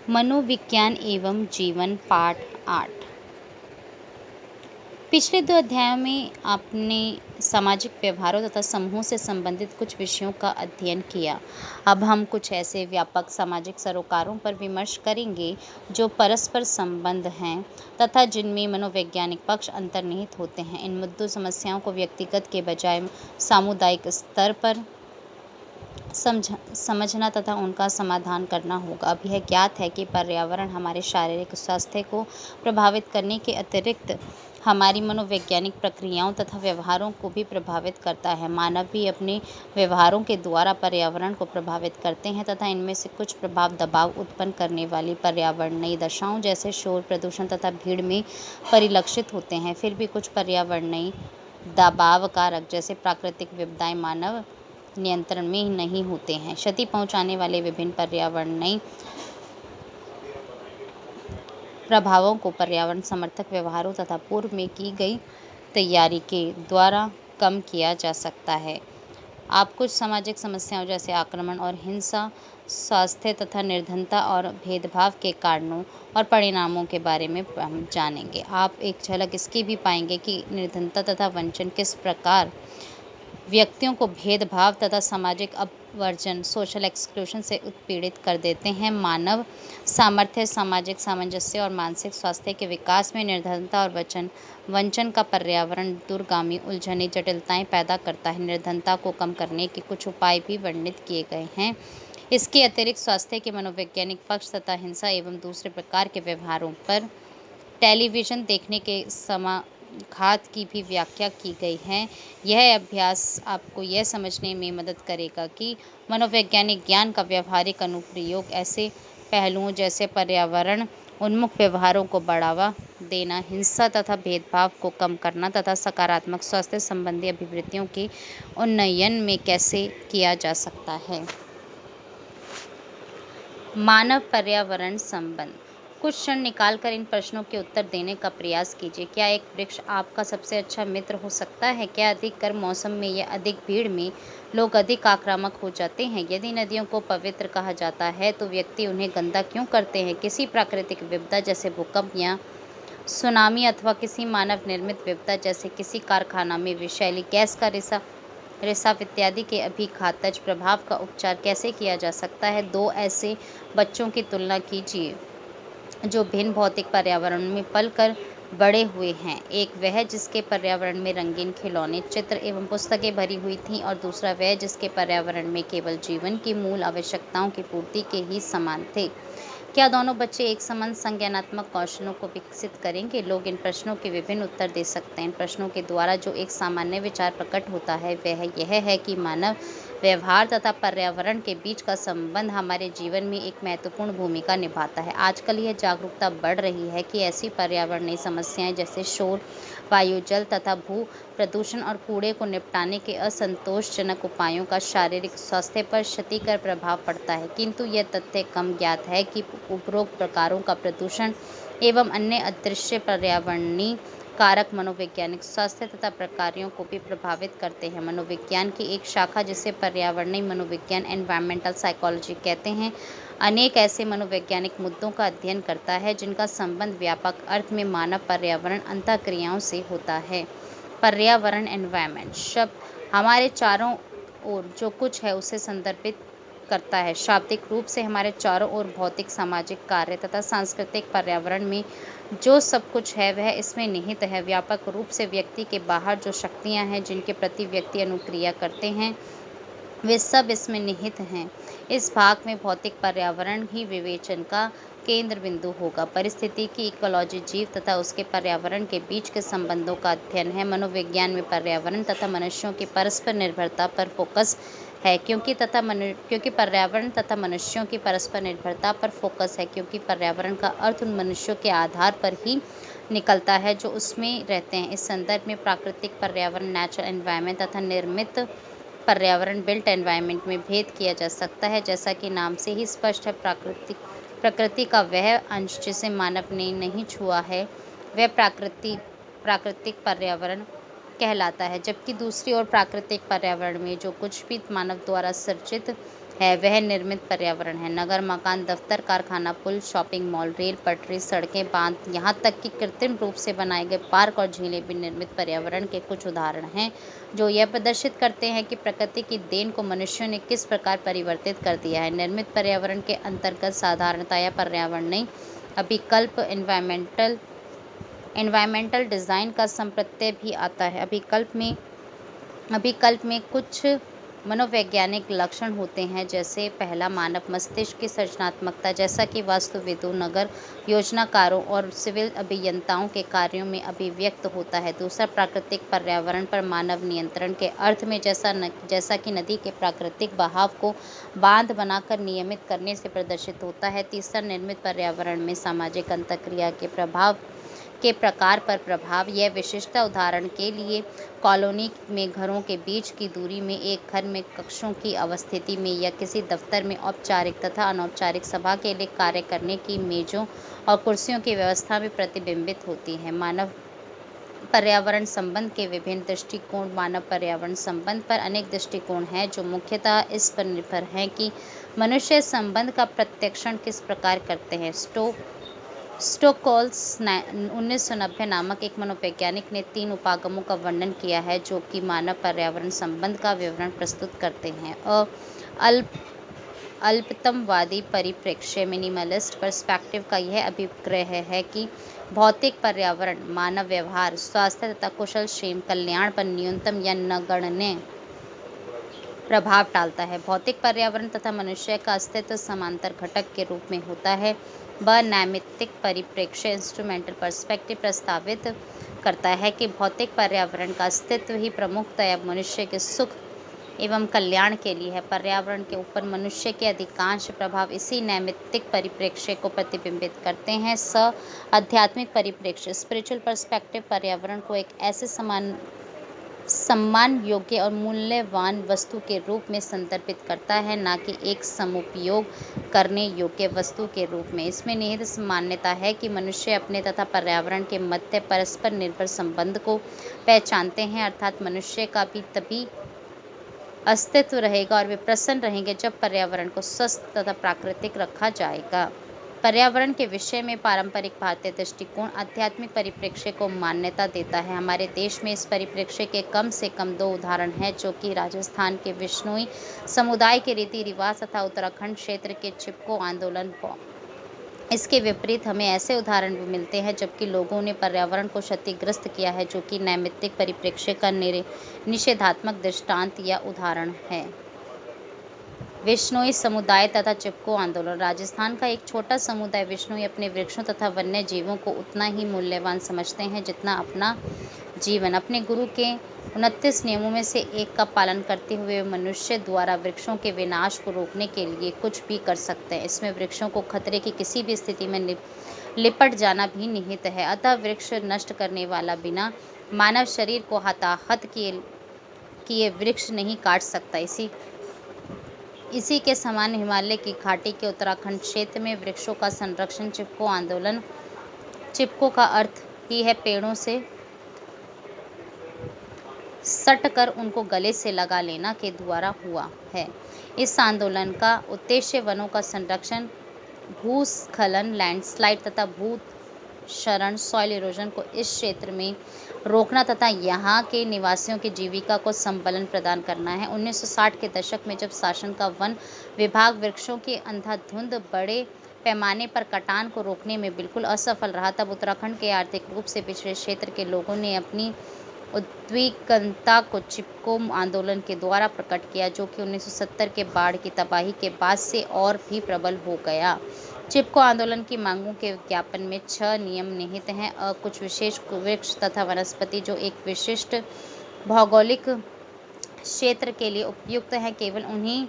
मनोविज्ञान एवं जीवन पाठ 8। पिछले 2 अध्यायों में आपने सामाजिक व्यवहारों तथा समूहों से संबंधित कुछ विषयों का अध्ययन किया। अब हम कुछ ऐसे व्यापक सामाजिक सरोकारों पर विमर्श करेंगे जो परस्पर संबंध हैं तथा जिनमें मनोवैज्ञानिक पक्ष अंतर्निहित होते हैं। इन मुद्दों समस्याओं को व्यक्तिगत के बजाय सामुदायिक स्तर पर समझना तथा उनका समाधान करना होगा। अब यह ज्ञात है कि पर्यावरण हमारे शारीरिक स्वास्थ्य को प्रभावित करने के अतिरिक्त हमारी मनोवैज्ञानिक प्रक्रियाओं तथा व्यवहारों को भी प्रभावित करता है। मानव भी अपने व्यवहारों के द्वारा पर्यावरण को प्रभावित करते हैं तथा इनमें से कुछ प्रभाव दबाव उत्पन्न करने वाली पर्यावरणीय दशाओं जैसे शोर, प्रदूषण तथा भीड़ में परिलक्षित होते हैं। फिर भी कुछ पर्यावरणीय दबाव कारक जैसे प्राकृतिक विपदाएं मानव नियंत्रण में नहीं होते हैं। क्षति पहुंचाने वाले विभिन्न पर्यावरणीय प्रभावों को पर्यावरण समर्थक व्यवहारों तथा पूर्व में की गई तैयारी के द्वारा कम किया जा सकता है। आप कुछ सामाजिक समस्याओं जैसे आक्रमण और हिंसा, स्वास्थ्य तथा निर्धनता और भेदभाव के कारणों और परिणामों के बारे में जानेंगे। आप एक झलक इसकी भी पाएंगे कि निर्धनता तथा वंचन किस प्रकार व्यक्तियों को भेदभाव तथा सामाजिक अपवर्जन सोशल एक्सक्लूजन से उत्पीड़ित कर देते हैं। मानव सामर्थ्य, सामाजिक सामंजस्य और मानसिक स्वास्थ्य के विकास में निर्धनता और वंचन का पर्यावरण दूरगामी उलझनें जटिलताएं पैदा करता है। निर्धनता को कम करने के कुछ उपाय भी वर्णित किए गए हैं। इसके अतिरिक्त स्वास्थ्य के मनोवैज्ञानिक पक्ष तथा हिंसा एवं दूसरे प्रकार के व्यवहारों पर टेलीविजन देखने के समाघात की भी व्याख्या की गई है। यह अभ्यास आपको यह समझने में मदद करेगा कि मनोवैज्ञानिक ज्ञान का व्यावहारिक अनुप्रयोग ऐसे पहलुओं जैसे पर्यावरण उन्मुख व्यवहारों को बढ़ावा देना, हिंसा तथा भेदभाव को कम करना तथा सकारात्मक स्वास्थ्य संबंधी अभिवृत्तियों के उन्नयन में कैसे किया जा सकता है। मानव पर्यावरण संबंध। कुछ क्षण निकालकर इन प्रश्नों के उत्तर देने का प्रयास कीजिए। क्या एक वृक्ष आपका सबसे अच्छा मित्र हो सकता है? क्या अधिक गर्म मौसम में या अधिक भीड़ में लोग अधिक आक्रामक हो जाते हैं? यदि नदियों को पवित्र कहा जाता है तो व्यक्ति उन्हें गंदा क्यों करते हैं? किसी प्राकृतिक विपदा जैसे भूकंप या सुनामी अथवा किसी मानव निर्मित विपदा जैसे किसी कारखाना में विषैली गैस का रिसाव इत्यादि के अभिघातज प्रभाव का उपचार कैसे किया जा सकता है? 2 ऐसे बच्चों की तुलना कीजिए जो भिन्न भौतिक पर्यावरण में पलकर बड़े हुए हैं। एक वह जिसके पर्यावरण में रंगीन खिलौने, चित्र एवं पुस्तकें भरी हुई थीं और दूसरा वह जिसके पर्यावरण में केवल जीवन की मूल आवश्यकताओं की पूर्ति के ही समान थे। क्या दोनों बच्चे एक समान संज्ञानात्मक कौशलों को विकसित करेंगे? लोग इन प्रश्नों के विभिन्न उत्तर दे सकते हैं। इन प्रश्नों के द्वारा जो एक सामान्य विचार प्रकट होता है वह यह है कि मानव व्यवहार तथा पर्यावरण के बीच का संबंध हमारे जीवन में एक महत्वपूर्ण भूमिका निभाता है। आजकल यह जागरूकता बढ़ रही है कि ऐसी पर्यावरणीय समस्याएं जैसे शोर, वायु, जल तथा भू प्रदूषण और कूड़े को निपटाने के असंतोषजनक उपायों का शारीरिक स्वास्थ्य पर क्षतिकर प्रभाव पड़ता है, किंतु यह तथ्य कम ज्ञात है कि उपरोक्त प्रकारों का प्रदूषण एवं अन्य अदृश्य पर्यावरणीय कारक मनोवैज्ञानिक स्वास्थ्य तथा प्रक्रियाओं को भी प्रभावित करते हैं। मनोविज्ञान की एक शाखा जिसे पर्यावरणीय मनोविज्ञान एनवायरमेंटल साइकोलॉजी कहते हैं, अनेक ऐसे मनोवैज्ञानिक मुद्दों का अध्ययन करता है जिनका संबंध व्यापक अर्थ में मानव पर्यावरण अंतःक्रियाओं से होता है। पर्यावरण एनवायरमेंट शब्द हमारे चारों ओर जो कुछ है उसे संदर्भित करता है। शाब्दिक रूप से हमारे चारों ओर भौतिक, सामाजिक, कार्य तथा सांस्कृतिक पर्यावरण में जो सब कुछ है वह इसमें निहित है। व्यापक रूप से व्यक्ति के बाहर जो शक्तियां हैं जिनके प्रति व्यक्ति अनुक्रिया करते हैं वे सब इसमें निहित हैं। इस भाग में भौतिक पर्यावरण ही विवेचन का केंद्र बिंदु होगा। परिस्थितिकी इकोलॉजी जीव तथा उसके पर्यावरण के बीच के संबंधों का अध्ययन है। मनोविज्ञान में पर्यावरण तथा मनुष्यों की परस्पर निर्भरता पर फोकस है क्योंकि पर्यावरण तथा मनुष्यों की परस्पर निर्भरता पर फोकस है क्योंकि पर्यावरण का अर्थ उन मनुष्यों के आधार पर ही निकलता है जो उसमें रहते हैं। इस संदर्भ में प्राकृतिक पर्यावरण नेचुरल एनवायरनमेंट तथा निर्मित पर्यावरण बिल्ट एनवायरनमेंट में भेद किया जा सकता है। जैसा कि नाम से ही स्पष्ट है, प्रकृति का वह अंश जिसे मानव ने नहीं छुआ है वह प्राकृतिक पर्यावरण कहलाता है, जबकि दूसरी ओर प्राकृतिक पर्यावरण में जो कुछ भी मानव द्वारा सृजित है वह निर्मित पर्यावरण है। नगर, मकान, दफ्तर, कारखाना, पुल, शॉपिंग मॉल, रेल पटरी, सड़कें, बांध, यहाँ तक कि कृत्रिम रूप से बनाए गए पार्क और झीलें भी निर्मित पर्यावरण के कुछ उदाहरण हैं, जो यह प्रदर्शित करते हैं कि प्रकृति की देन को मनुष्यों ने किस प्रकार परिवर्तित कर दिया है। निर्मित पर्यावरण के अंतर्गत साधारणतया पर्यावरणीय अभिकल्प एनवायरमेंटल डिज़ाइन का संप्रत्यय भी आता है। अभिकल्प में कुछ मनोवैज्ञानिक लक्षण होते हैं, जैसे पहला, मानव मस्तिष्क की सृजनात्मकता, जैसा कि वास्तुविदों, नगर योजनाकारों और सिविल अभियंताओं के कार्यों में अभिव्यक्त होता है। दूसरा, प्राकृतिक पर्यावरण पर मानव नियंत्रण के अर्थ में, जैसा कि नदी के प्राकृतिक बहाव को बांध बनाकर नियमित करने से प्रदर्शित होता है। तीसरा, निर्मित पर्यावरण में सामाजिक अंतःक्रिया के प्रकार पर प्रभाव। यह विशिष्टता उदाहरण के लिए कॉलोनी में घरों के बीच की दूरी में, एक घर में कक्षों की अवस्थिति में, या किसी दफ्तर में औपचारिक तथा अनौपचारिक सभा के लिए कार्य करने की मेजों और कुर्सियों की व्यवस्था में प्रतिबिंबित होती है। मानव पर्यावरण संबंध के विभिन्न दृष्टिकोण। मानव पर्यावरण संबंध पर अनेक दृष्टिकोण हैं, जो मुख्यतः इस पर निर्भर हैं कि मनुष्य संबंध का प्रत्यक्षण किस प्रकार करते हैं। स्टोकहोल्म 1990 नामक एक मनोवैज्ञानिक ने 3 उपागमों का वर्णन किया है, जो कि मानव पर्यावरण संबंध का विवरण प्रस्तुत करते हैं। अल्पतमवादी परिप्रेक्ष्य मिनिमलिस्ट पर्सपेक्टिव का यह अभिप्राय है कि भौतिक पर्यावरण मानव व्यवहार, स्वास्थ्य तथा कुशल क्षेम कल्याण पर न्यूनतम या नगण्य प्रभाव डालता है। भौतिक पर्यावरण तथा मनुष्य का अस्तित्व समांतर घटक के रूप में होता है। नैमित्तिक परिप्रेक्ष्य इंस्ट्रूमेंटल पर्सपेक्टिव प्रस्तावित करता है कि भौतिक पर्यावरण का अस्तित्व ही प्रमुखतया मनुष्य के सुख एवं कल्याण के लिए है। पर्यावरण के ऊपर मनुष्य के अधिकांश प्रभाव इसी नैमित्तिक परिप्रेक्ष्य को प्रतिबिंबित करते हैं। आध्यात्मिक परिप्रेक्ष्य स्पिरिचुअल पर्सपेक्टिव पर्यावरण को एक ऐसे सम्मान योग्य और मूल्यवान वस्तु के रूप में संदर्भित करता है, न कि एक समुपयोग करने योग्य वस्तु के रूप में। इसमें निहित मान्यता है कि मनुष्य अपने तथा पर्यावरण के मध्य परस्पर निर्भर संबंध को पहचानते हैं, अर्थात मनुष्य का भी तभी अस्तित्व रहेगा और वे प्रसन्न रहेंगे जब पर्यावरण को स्वस्थ तथा प्राकृतिक रखा जाएगा। पर्यावरण के विषय में पारंपरिक भारतीय दृष्टिकोण आध्यात्मिक परिप्रेक्ष्य को मान्यता देता है। हमारे देश में इस परिप्रेक्ष्य के कम से कम 2 उदाहरण हैं, जो कि राजस्थान के विश्नोई समुदाय के रीति रिवाज तथा उत्तराखंड क्षेत्र के चिपको आंदोलन। इसके विपरीत हमें ऐसे उदाहरण भी मिलते हैं जबकि लोगों ने पर्यावरण को क्षतिग्रस्त किया है, जो कि नैमित्तिक परिप्रेक्ष्य का निषेधात्मक दृष्टांत या उदाहरण है। विश्नोई समुदाय तथा चिपको आंदोलन। राजस्थान का एक छोटा समुदाय विश्नोई अपने वृक्षों तथा वन्य जीवों को उतना ही मूल्यवान समझते हैं जितना अपना जीवन। अपने गुरु के 29 नियमों में से एक का पालन करते हुए मनुष्य द्वारा वृक्षों के विनाश को रोकने के लिए कुछ भी कर सकते हैं। इसमें वृक्षों को खतरे की किसी भी स्थिति में लिपट जाना भी निहित है। अतः वृक्ष नष्ट करने वाला बिना मानव शरीर को हताहत किए वृक्ष नहीं काट सकता। इसी के समान हिमालय की घाटी के उत्तराखंड क्षेत्र में वृक्षों का संरक्षण चिपको आंदोलन, चिपको का अर्थ ही है पेड़ों से सटकर उनको गले से लगा लेना, के द्वारा हुआ है। इस आंदोलन का उद्देश्य वनों का संरक्षण, भूस्खलन, लैंडस्लाइड तथा भूक्षरण, सॉइल इरोजन को इस क्षेत्र में रोकना तथा यहाँ के निवासियों की जीविका को संबलन प्रदान करना है। 1960 के दशक में जब शासन का वन विभाग वृक्षों की अंधाधुंध बड़े पैमाने पर कटान को रोकने में बिल्कुल असफल रहा, तब उत्तराखंड के आर्थिक रूप से पिछड़े क्षेत्र के लोगों ने अपनी उद्विग्नता को चिपको आंदोलन के द्वारा प्रकट किया, जो कि 1970 के बाढ़ की तबाही के बाद से और भी प्रबल हो गया। चिपको आंदोलन की मांगों के ज्ञापन में 6 नियम निहित हैं। कुछ विशेष वृक्ष तथा वनस्पति जो एक विशिष्ट भौगोलिक क्षेत्र के लिए उपयुक्त हैं, केवल उन्हीं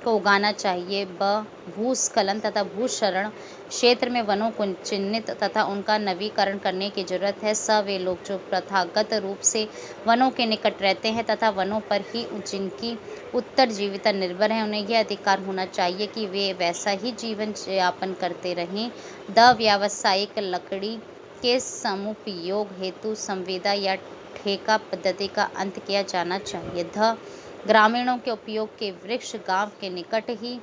को उगाना चाहिए। भूस्खलन तथा भूक्षरण क्षेत्र में वनों को चिन्हित तथा उनका नवीकरण करने की जरूरत है। वे लोग जो प्रथागत रूप से वनों के निकट रहते हैं तथा वनों पर ही जिनकी उत्तरजीविता निर्भर है, उन्हें यह अधिकार होना चाहिए कि वे वैसा ही जीवन यापन करते रहें। व्यावसायिक लकड़ी के समुपयोग हेतु संविदा या ठेका पद्धति का अंत किया जाना चाहिए। ग्रामीणों के उपयोग के वृक्ष गांव के निकट ही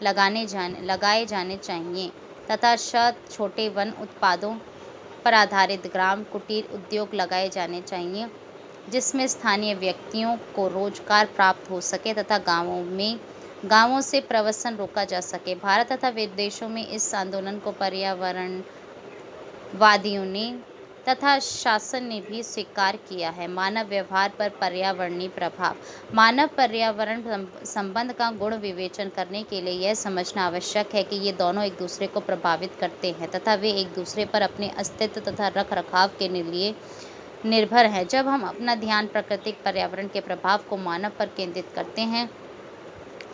लगाए जाने चाहिए तथा छोटे वन उत्पादों पर आधारित ग्राम कुटीर उद्योग लगाए जाने चाहिए, जिसमें स्थानीय व्यक्तियों को रोजगार प्राप्त हो सके तथा गांवों से प्रवसन रोका जा सके। भारत तथा विदेशों में इस आंदोलन को पर्यावरणवादियों ने तथा शासन ने भी स्वीकार किया है। मानव व्यवहार पर पर्यावरणीय प्रभाव। मानव पर्यावरण संबंध का गुण विवेचन करने के लिए यह समझना आवश्यक है कि ये दोनों एक दूसरे को प्रभावित करते हैं तथा वे एक दूसरे पर अपने अस्तित्व तथा रख रखाव के लिए निर्भर है। जब हम अपना ध्यान प्राकृतिक पर्यावरण के प्रभाव को मानव पर केंद्रित करते हैं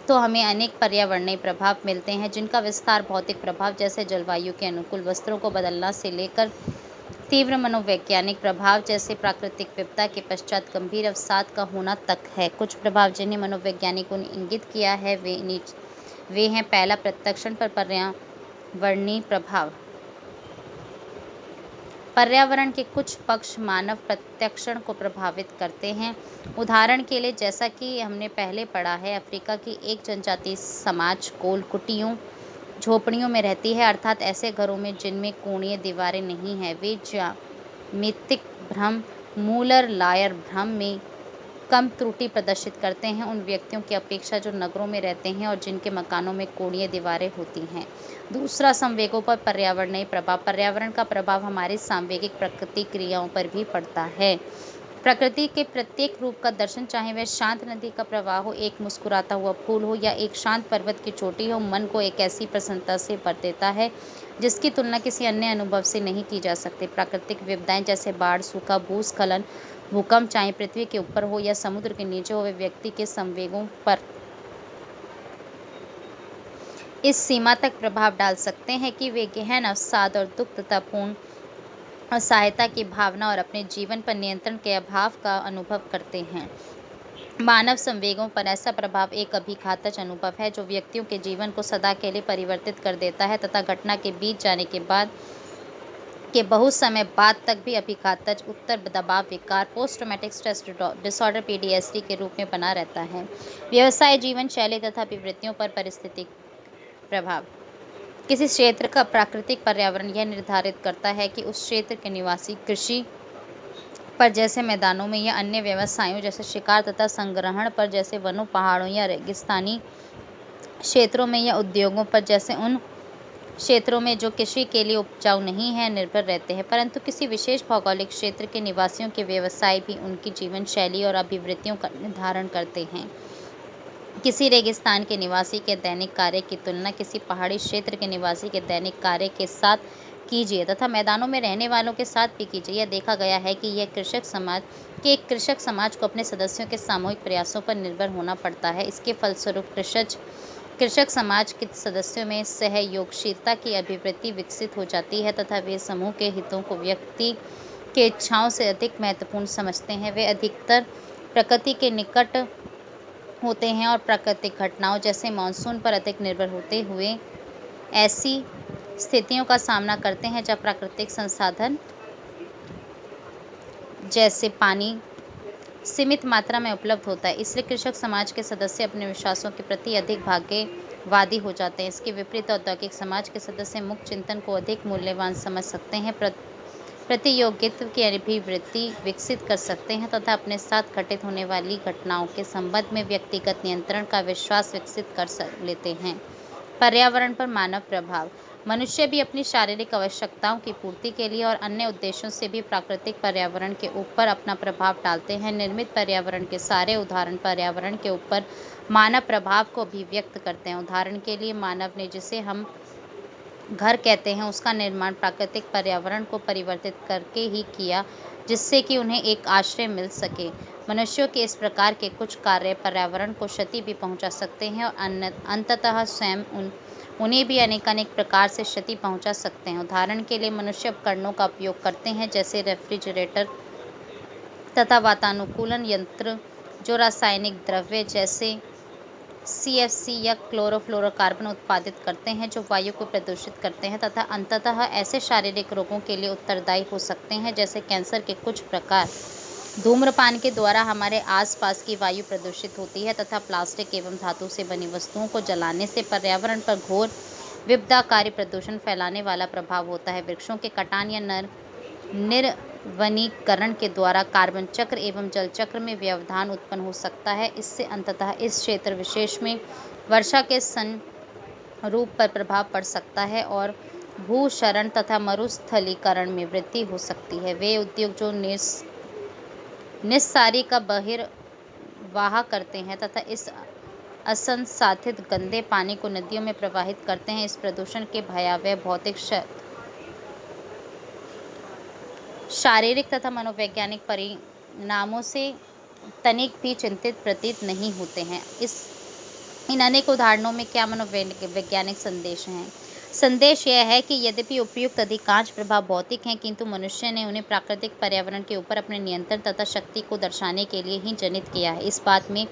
तो हमें अनेक पर्यावरणीय प्रभाव मिलते हैं, जिनका विस्तार भौतिक प्रभाव जैसे जलवायु के अनुकूल वस्त्रों को बदलना से लेकर तीव्र मनोवैज्ञानिक प्रभाव जैसे प्राकृतिक विपदा के पश्चात गंभीर अवसाद का होना तक है। कुछ प्रभाव जिन्हें मनोवैज्ञानिकों ने इंगित किया है वे हैं। पहला, प्रत्यक्षण पर पर्यावरणीय प्रभाव। पर्यावरण के कुछ पक्ष मानव प्रत्यक्षण को प्रभावित करते हैं। उदाहरण के लिए, जैसा कि हमने पहले पढ़ा है, अफ्रीका की एक जनजातीय समाज कोल कुटियों झोपड़ियों में रहती है, अर्थात ऐसे घरों में जिनमें कोणीय दीवारें नहीं हैं। वे ज्यामितिक भ्रम, मूलर लायर भ्रम में कम त्रुटि प्रदर्शित करते हैं उन व्यक्तियों की अपेक्षा जो नगरों में रहते हैं और जिनके मकानों में कोणीय दीवारें होती हैं। दूसरा, संवेगों पर पर्यावरणीय प्रभाव। पर्यावरण का प्रभाव हमारी सांवेगिक प्रतिक्रियाओं पर भी पड़ता है। प्रकृति के प्रत्येक रूप का दर्शन, चाहे वह शांत नदी का प्रवाह हो, एक मुस्कुराता हुआ फूल हो या एक शांत पर्वत की चोटी हो, मन को एक ऐसी प्रसन्नता से भर देता है जिसकी तुलना किसी अन्य अनुभव से नहीं की जा सकती। प्राकृतिक विपदाएं जैसे बाढ़, सूखा, भूस्खलन, भूकंप, चाहे पृथ्वी के ऊपर हो या समुद्र के नीचे हो, वे व्यक्ति के संवेगों पर इस सीमा तक प्रभाव डाल सकते हैं कि वे गहन अवसाद और दुख तथा पूर्ण असहायता की भावना और अपने जीवन पर नियंत्रण के अभाव का अनुभव करते हैं। मानव संवेगों पर ऐसा प्रभाव एक अभिघातक अनुभव है जो व्यक्तियों के जीवन को सदा के लिए परिवर्तित कर देता है तथा घटना के बीत जाने के बाद के बहुत समय बाद तक भी अभिघातक उत्तर दबाव विकार post traumatic stress disorder PTSD के रूप में बना रहता है। व्यवसाय, जीवन शैली तथा प्रवृत्तियों पर पारिस्थितिक प्रभाव। किसी क्षेत्र का प्राकृतिक पर्यावरण यह निर्धारित करता है कि उस क्षेत्र के निवासी कृषि पर जैसे मैदानों में या अन्य व्यवसायों जैसे शिकार तथा संग्रहण पर जैसे वनों, पहाड़ों या रेगिस्तानी क्षेत्रों में या उद्योगों पर जैसे उन क्षेत्रों में जो कृषि के लिए उपजाऊ नहीं है निर्भर रहते हैं। परंतु किसी विशेष भौगोलिक क्षेत्र के निवासियों के व्यवसाय भी उनकी जीवन शैली और अभिवृत्तियों का निर्धारण करते हैं। किसी रेगिस्तान के निवासी के दैनिक कार्य की तुलना किसी पहाड़ी क्षेत्र के निवासी के दैनिक कार्य के साथ कीजिए तथा मैदानों में रहने वालों के साथ भी कीजिए। यह देखा गया है कि एक कृषक समाज को अपने सदस्यों के सामूहिक प्रयासों पर निर्भर होना पड़ता है। इसके फलस्वरूप कृषक समाज के सदस्यों में सहयोगशीलता की अभिवृत्ति विकसित हो जाती है तथा वे समूह के हितों को व्यक्ति के इच्छाओं से अधिक महत्वपूर्ण समझते हैं। वे अधिकतर प्रकृति के निकट होते हैं और प्राकृतिक घटनाओं जैसे मानसून पर अधिक निर्भर होते हुए ऐसी स्थितियों का सामना करते हैं जब प्राकृतिक संसाधन जैसे पानी सीमित मात्रा में उपलब्ध होता है। इसलिए कृषक समाज के सदस्य अपने विश्वासों के प्रति अधिक भाग्यवादी हो जाते हैं। इसके विपरीत औद्योगिक समाज के सदस्य मुक्त चिंतन को अधिक मूल्यवान समझ सकते हैं, प्रतियोगित्व की अभिवृत्ति विकसित कर सकते हैं तथा अपने साथ घटित होने वाली घटनाओं के संबंध में व्यक्तिगत नियंत्रण का विश्वास विकसित कर लेते हैं। पर्यावरण पर मानव प्रभाव। मनुष्य भी अपनी शारीरिक आवश्यकताओं की पूर्ति के लिए और अन्य उद्देश्यों से भी प्राकृतिक पर्यावरण के ऊपर अपना प्रभाव डालते हैं। निर्मित पर्यावरण के सारे उदाहरण पर्यावरण के ऊपर मानव प्रभाव को अभिव्यक्त करते हैं। उदाहरण के लिए, मानव ने जिसे हम घर कहते हैं उसका निर्माण प्राकृतिक पर्यावरण को परिवर्तित करके ही किया जिससे कि उन्हें एक आश्रय मिल सके। मनुष्यों के इस प्रकार के कुछ कार्य पर्यावरण को क्षति भी पहुंचा सकते हैं और अंततः स्वयं उन्हें भी अनेक प्रकार से क्षति पहुंचा सकते हैं। उदाहरण के लिए, मनुष्य उपकरणों का उपयोग करते हैं जैसे रेफ्रिजरेटर तथा वातानुकूलन यंत्र जो रासायनिक द्रव्य जैसे CFC या क्लोरोफ्लोरोकार्बन उत्पादित करते हैं जो वायु को प्रदूषित करते हैं तथा अंततः ऐसे शारीरिक रोगों के लिए उत्तरदायी हो सकते हैं जैसे कैंसर के कुछ प्रकार। धूम्रपान के द्वारा हमारे आसपास की वायु प्रदूषित होती है तथा प्लास्टिक एवं धातु से बनी वस्तुओं को जलाने से पर्यावरण पर घोर विपदाकारी प्रदूषण फैलाने वाला प्रभाव होता है। वृक्षों के कटान या निर्वनीकरण के द्वारा कार्बन चक्र एवं जल चक्र में व्यवधान उत्पन्न हो सकता है। इससे अंततः इस क्षेत्र विशेष में वर्षा के स्वरूप पर प्रभाव पड़ सकता है और भूक्षरण तथा मरुस्थलीकरण में वृद्धि हो सकती है। वे उद्योग जो निस्सारी का बहिर्वाह करते हैं तथा इस असंसाधित गंदे पानी को नदियों में प्रवाहित करते हैं, इस प्रदूषण के भयावह भौतिक, शारीरिक तथा मनोवैज्ञानिक परिणामों से तनिक भी चिंतित प्रतीत नहीं होते हैं। इन अनेक उदाहरणों में क्या मनोवैज्ञानिक संदेश हैं? संदेश यह है कि यद्यपि उपयुक्त अधिकांश प्रभाव भौतिक हैं, किंतु मनुष्य ने उन्हें प्राकृतिक पर्यावरण के ऊपर अपने नियंत्रण तथा शक्ति को दर्शाने के लिए ही जनित किया है। इस बात में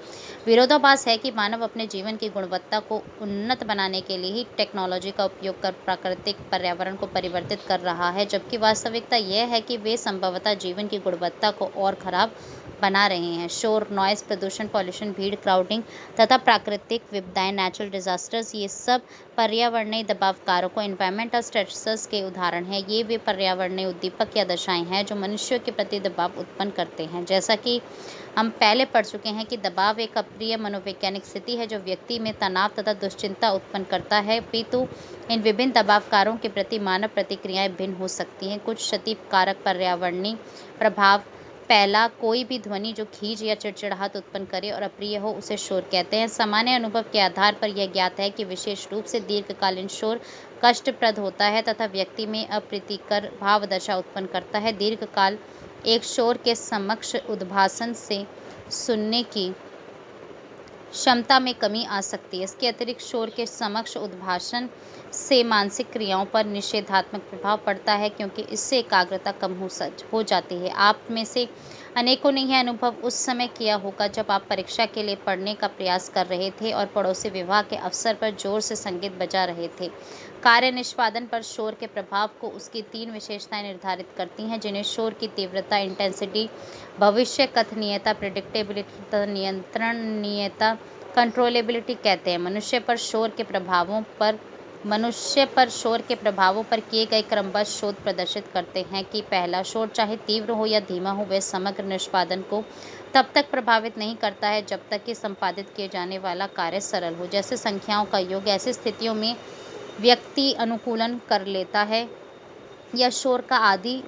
विरोधाभास है कि मानव अपने जीवन की गुणवत्ता को उन्नत बनाने के लिए ही टेक्नोलॉजी का उपयोग कर प्राकृतिक पर्यावरण को परिवर्तित कर रहा है, जबकि वास्तविकता यह है कि वे संभवतः जीवन की गुणवत्ता को और खराब बना रहे हैं। शोर, नॉइज प्रदूषण, पॉल्यूशन, भीड़, क्राउडिंग तथा प्राकृतिक विपदाएं, नेचुरल डिजास्टर्स, ये सब पर्यावरणीय दबाव कारकों, एनवायरमेंटल स्ट्रेसर्स के उदाहरण हैं। ये वे पर्यावरणीय उद्दीपक या दशाएं हैं जो मनुष्यों के प्रति दबाव उत्पन्न करते हैं। जैसा कि हम पहले पढ़ चुके हैं कि दबाव एक अप्रिय मनोवैज्ञानिक स्थिति है जो व्यक्ति में तनाव तथा दुश्चिंता उत्पन्न करता है, अपितु इन विभिन्न दबाव कारों के प्रति मानव प्रतिक्रियाएं भिन्न हो सकती हैं। कुछ क्षतिकारक पर्यावरणीय प्रभाव: पहला, कोई भी ध्वनि जो खींच या चिड़चिड़ाहट उत्पन्न करे और अप्रिय हो उसे शोर कहते हैं। सामान्य अनुभव के आधार पर यह ज्ञात है कि विशेष रूप से दीर्घकालीन शोर कष्टप्रद होता है तथा व्यक्ति में अप्रीतिकर भावदशा उत्पन्न करता है। दीर्घकाल एक शोर के समक्ष उद्भाषण से सुनने की क्षमता में कमी आ सकती है। इसके अतिरिक्त शोर के समक्ष उद्भाषण से मानसिक क्रियाओं पर निषेधात्मक प्रभाव पड़ता है, क्योंकि इससे एकाग्रता कम हो जाती है। आप में से अनेकों ने यह अनुभव उस समय किया होगा जब आप परीक्षा के लिए पढ़ने का प्रयास कर रहे थे और पड़ोसी विवाह के अवसर पर जोर से संगीत बजा रहे थे। कार्य निष्पादन पर शोर के प्रभाव को उसकी 3 विशेषताएं निर्धारित करती हैं, जिन्हें शोर की तीव्रता, इंटेंसिटी, भविष्य कथनीयता, प्रेडिक्टेबिलिटी तथा नियंत्रणीयता, कंट्रोलेबिलिटी कहते हैं। मनुष्य पर शोर के प्रभावों पर किए गए क्रमबद्ध शोध प्रदर्शित करते हैं कि पहला, शोर चाहे तीव्र हो या धीमा हो, वह समग्र निष्पादन को तब तक प्रभावित नहीं करता है जब तक कि संपादित किए जाने वाला कार्य सरल हो। जैसे संख्याओं का योग, ऐसी स्थितियों में व्यक्ति अनुकूलन कर लेता है या शोर का आदी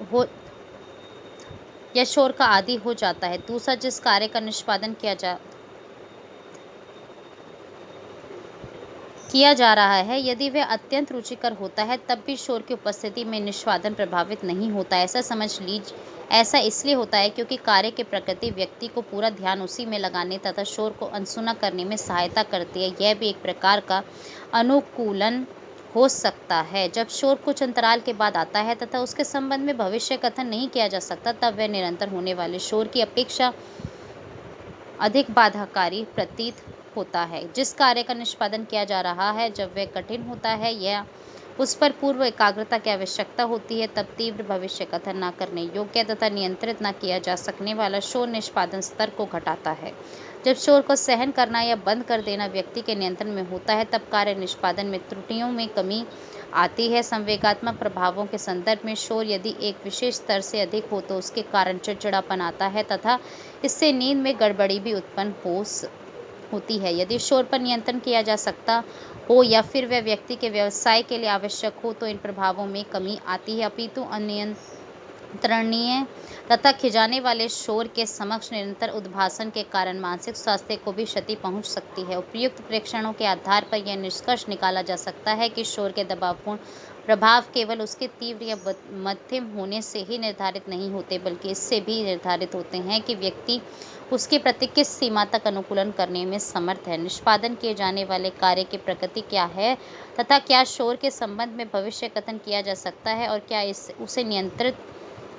हो जाता है। दूसरा, जिस कार्य का निष्पादन किया जा रहा है, यदि वह अत्यंत रुचिकर होता है, तब भी शोर की उपस्थिति में निष्पादन प्रभावित नहीं होता। ऐसा इसलिए होता है क्योंकि कार्य की प्रकृति व्यक्ति को पूरा ध्यान उसी में लगाने तथा शोर को अनसुना करने में सहायता करती है। यह भी एक प्रकार का अनुकूलन हो सकता है। जब शोर कुछ अंतराल के बाद आता है तथा उसके संबंध में भविष्य कथन नहीं किया जा सकता, तब वह निरंतर होने वाले शोर की अपेक्षा अधिक बाधाकारी प्रतीत होता है। जिस कार्य का निष्पादन किया जा रहा है, जब वह कठिन होता है या उस पर पूर्व एकाग्रता की आवश्यकता होती है, तब तीव्र, भविष्य कथन न करने योग्य तथा नियंत्रित न किया जा सकने वाला शोर निष्पादन स्तर को घटाता है। जब शोर को सहन करना या बंद कर देना व्यक्ति के नियंत्रण में होता है, तब कार्य निष्पादन में त्रुटियों में कमी आती है। संवेगात्मक प्रभावों के संदर्भ में शोर यदि एक विशेष स्तर से अधिक हो तो उसके कारण चिड़चिड़ापन आता है तथा इससे नींद में गड़बड़ी भी उत्पन्न होती है। यदि शोर पर नियंत्रण किया जा सकता हो या फिर वह व्यक्ति के व्यवसाय के लिए आवश्यक हो तो इन प्रभावों में कमी आती है, अपितु अनियंत्रणीय तथा खिंचाने वाले शोर के समक्ष निरंतर उद्भाषण के कारण मानसिक स्वास्थ्य को भी क्षति पहुंच सकती है। उपयुक्त प्रेक्षणों के आधार पर यह निष्कर्ष निकाला जा सकता है कि शोर के दबावपूर्ण प्रभाव केवल उसके तीव्र या मध्यम होने से ही निर्धारित नहीं होते, बल्कि इससे भी निर्धारित होते हैं कि व्यक्ति उसके प्रति किस सीमा तक अनुकूलन करने में समर्थ है। निष्पादन किए जाने वाले कार्य की प्रकृति क्या है तथा क्या शोर के संबंध में भविष्य कथन किया जा सकता है और क्या उसे नियंत्रित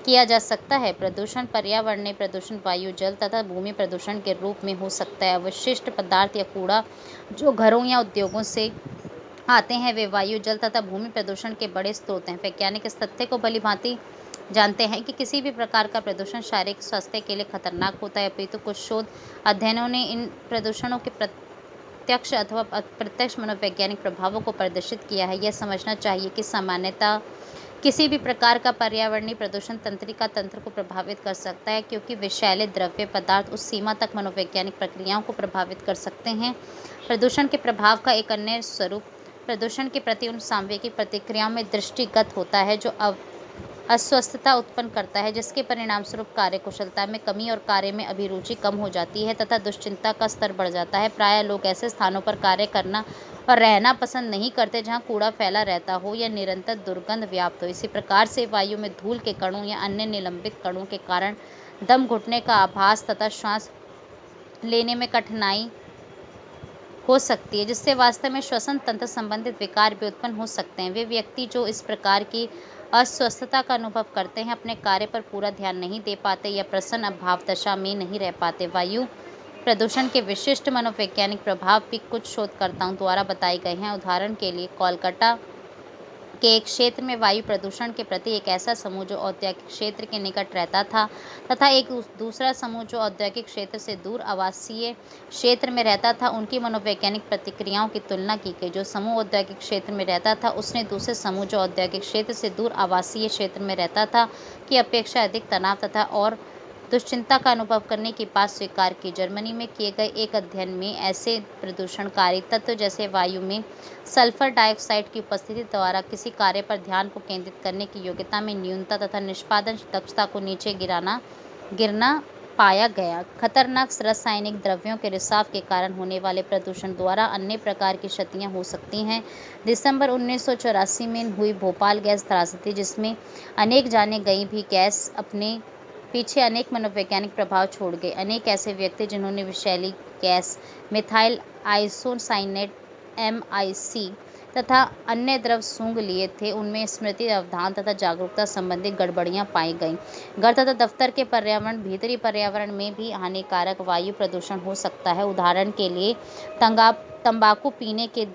किया जा सकता है। प्रदूषण, पर्यावरणीय प्रदूषण वायु, जल तथा भूमि प्रदूषण के रूप में हो सकता है। अवशिष्ट पदार्थ या कूड़ा जो घरों या उद्योगों से आते हैं, वे वायु, जल तथा भूमि प्रदूषण के बड़े स्रोत हैं। वैज्ञानिक इस तथ्य को भलीभांति जानते हैं कि किसी भी प्रकार का प्रदूषण शारीरिक स्वास्थ्य के लिए खतरनाक होता है, अपितु कुछ शोध अध्ययनों ने इन प्रदूषणों के प्रत्यक्ष अथवा अप्रत्यक्ष मनोवैज्ञानिक प्रभावों को प्रदर्शित किया है। यह समझना चाहिए कि सामान्यतः किसी भी प्रकार का पर्यावरणीय प्रदूषण तंत्रिका तंत्र को प्रभावित कर सकता है, क्योंकि विषैले द्रव्य पदार्थ उस सीमा तक मनोवैज्ञानिक प्रक्रियाओं को प्रभावित कर सकते हैं। प्रदूषण के प्रभाव का एक अन्य स्वरूप प्रदूषण के प्रति उन सांवेगिक प्रतिक्रियाओं में दृष्टिगत होता है जो अस्वस्थता उत्पन्न करता है, जिसके परिणामस्वरूप कार्यकुशलता में कमी और कार्य में अभिरुचि कम हो जाती है तथा दुश्चिंता का स्तर बढ़ जाता है। प्रायः लोग ऐसे स्थानों पर कार्य करना और रहना पसंद नहीं करते जहां कूड़ा फैला रहता हो या निरंतर दुर्गंध व्याप्त हो। इसी प्रकार से वायु में धूल के कणों या अन्य निलंबित कणों के कारण दम घुटने का आभास तथा श्वास लेने में कठिनाई हो सकती है, जिससे वास्तव में श्वसन तंत्र संबंधित विकार भी उत्पन्न हो सकते हैं। वे व्यक्ति जो इस प्रकार की अस्वस्थता का अनुभव करते हैं अपने कार्य पर पूरा ध्यान नहीं दे पाते या प्रसन्न भावदशा में नहीं रह पाते। वायु प्रदूषण के विशिष्ट मनोवैज्ञानिक प्रभाव भी कुछ शोधकर्ताओं द्वारा बताए गए हैं। उदाहरण के लिए कोलकाता के एक क्षेत्र में वायु प्रदूषण के प्रति एक ऐसा समूह जो औद्योगिक क्षेत्र के निकट रहता था तथा एक दूसरा समूह जो औद्योगिक क्षेत्र से दूर आवासीय क्षेत्र में रहता था, उनकी मनोवैज्ञानिक प्रतिक्रियाओं की तुलना की गई। जो समूह औद्योगिक क्षेत्र में रहता था उसने दूसरे समूह जो औद्योगिक क्षेत्र से दूर आवासीय क्षेत्र में रहता था की अपेक्षा अधिक तनाव तथा और दुश्चिंता का अनुभव करने की बात स्वीकार की। जर्मनी में किए गए एक अध्ययन में ऐसे प्रदूषणकारी तत्व जैसे वायु में सल्फर डाइऑक्साइड की उपस्थिति द्वारा किसी कार्य पर ध्यान को केंद्रित करने की योग्यता में न्यूनता तथा निष्पादन दक्षता को नीचे गिरना पाया गया। खतरनाक रासायनिक द्रव्यों के रिसाव के कारण होने वाले प्रदूषण द्वारा अन्य प्रकार की क्षतियां हो सकती हैं। दिसंबर 1984 में हुई भोपाल गैस त्रासदी, जिसमें अनेक जाने गई भी गैस अपने पीछे अनेक मनोवैज्ञानिक प्रभाव छोड़ गए। अनेक ऐसे व्यक्ति जिन्होंने विषैली गैस मिथाइल आइसोसाइनेट MIC तथा अन्य द्रव सूंघ लिए थे, उनमें स्मृति, अवधान तथा जागरूकता संबंधी गड़बड़ियां पाई गईं। घर तथा दफ्तर के पर्यावरण भीतरी पर्यावरण में भी हानिकारक वायु प्रदूषण हो सकता है। उदाहरण के लिए तंबाकू पीने के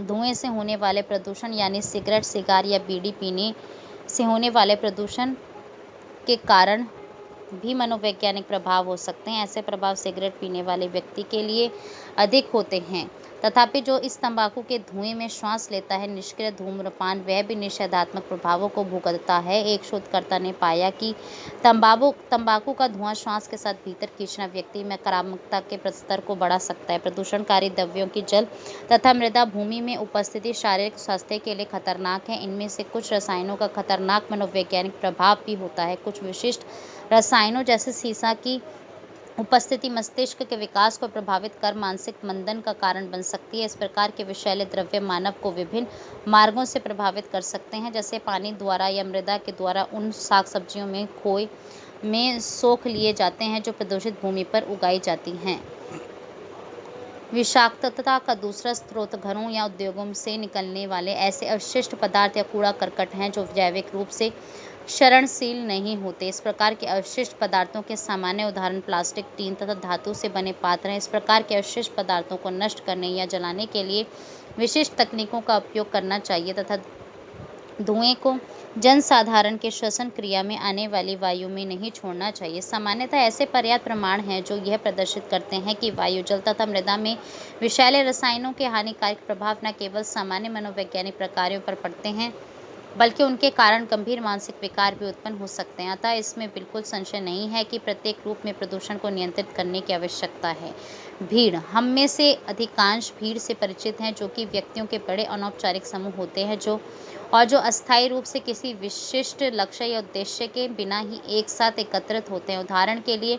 धुएं से होने वाले प्रदूषण यानी सिगरेट, सिगार या बीड़ी पीने से होने वाले प्रदूषण के कारण भी मनोवैज्ञानिक प्रभाव हो सकते हैं। ऐसे प्रभाव सिगरेट पीने वाले व्यक्ति के लिए अधिक होते हैं, तथापि जो इस तंबाकू के धुएं में श्वास लेता है निष्क्रिय धूम्रपान, वह भी निषेधात्मक प्रभावों को भुगतता है। एक शोधकर्ता ने पाया कि तंबाकू का धुआं श्वास के साथ भीतर खींचना व्यक्ति में नकारात्मकता के स्तर को बढ़ा सकता है। प्रदूषणकारी द्रव्यों की जल तथा मृदा भूमि में उपस्थिति शारीरिक स्वास्थ्य के लिए खतरनाक है। इनमें से कुछ रसायनों का खतरनाक मनोवैज्ञानिक प्रभाव भी होता है। कुछ विशिष्ट रसायनों जैसे सीसा की उपस्थिति मस्तिष्क के विकास को प्रभावित कर मानसिक मंदन का कारण बन सकती है। इस प्रकार के विषैले द्रव्य मानव को विभिन्न मार्गों से प्रभावित कर सकते हैं, जैसे पानी द्वारा या मृदा के द्वारा उन साग सब्जियों में खोए में सोख लिए जाते हैं जो प्रदूषित भूमि पर उगाई जाती हैं। विषाक्तता का दूसरा स्रोत घरों या उद्योगों से निकलने वाले ऐसे अवशिष्ट पदार्थ या कूड़ा करकट हैं जो जैविक रूप से क्षरणशील नहीं होते। इस प्रकार के अवशिष्ट पदार्थों के सामान्य उदाहरण प्लास्टिक, टीन तथा धातु से बने पात्र हैं। इस प्रकार के अवशिष्ट पदार्थों को नष्ट करने या जलाने के लिए विशिष्ट तकनीकों का उपयोग करना चाहिए तथा धुएं को जनसाधारण के श्वसन क्रिया में आने वाली वायु में नहीं छोड़ना चाहिए। सामान्यतः ऐसे पर्याप्त प्रमाण हैं जो यह प्रदर्शित करते हैं कि वायु, जल तथा मृदा में विषैले रसायनों के हानिकारक प्रभाव न केवल सामान्य मनोवैज्ञानिक प्रक्रियाओं पर पड़ते हैं, बल्कि उनके कारण गंभीर मानसिक विकार भी उत्पन्न हो सकते हैं। अतः इसमें बिल्कुल संशय नहीं है कि प्रत्येक रूप में प्रदूषण को नियंत्रित करने की आवश्यकता है। भीड़, हम में से अधिकांश भीड़ से परिचित हैं, जो कि व्यक्तियों के बड़े अनौपचारिक समूह होते हैं जो अस्थायी रूप से किसी विशिष्ट लक्ष्य या उद्देश्य के बिना ही एक साथ एकत्रित होते हैं। उदाहरण के लिए,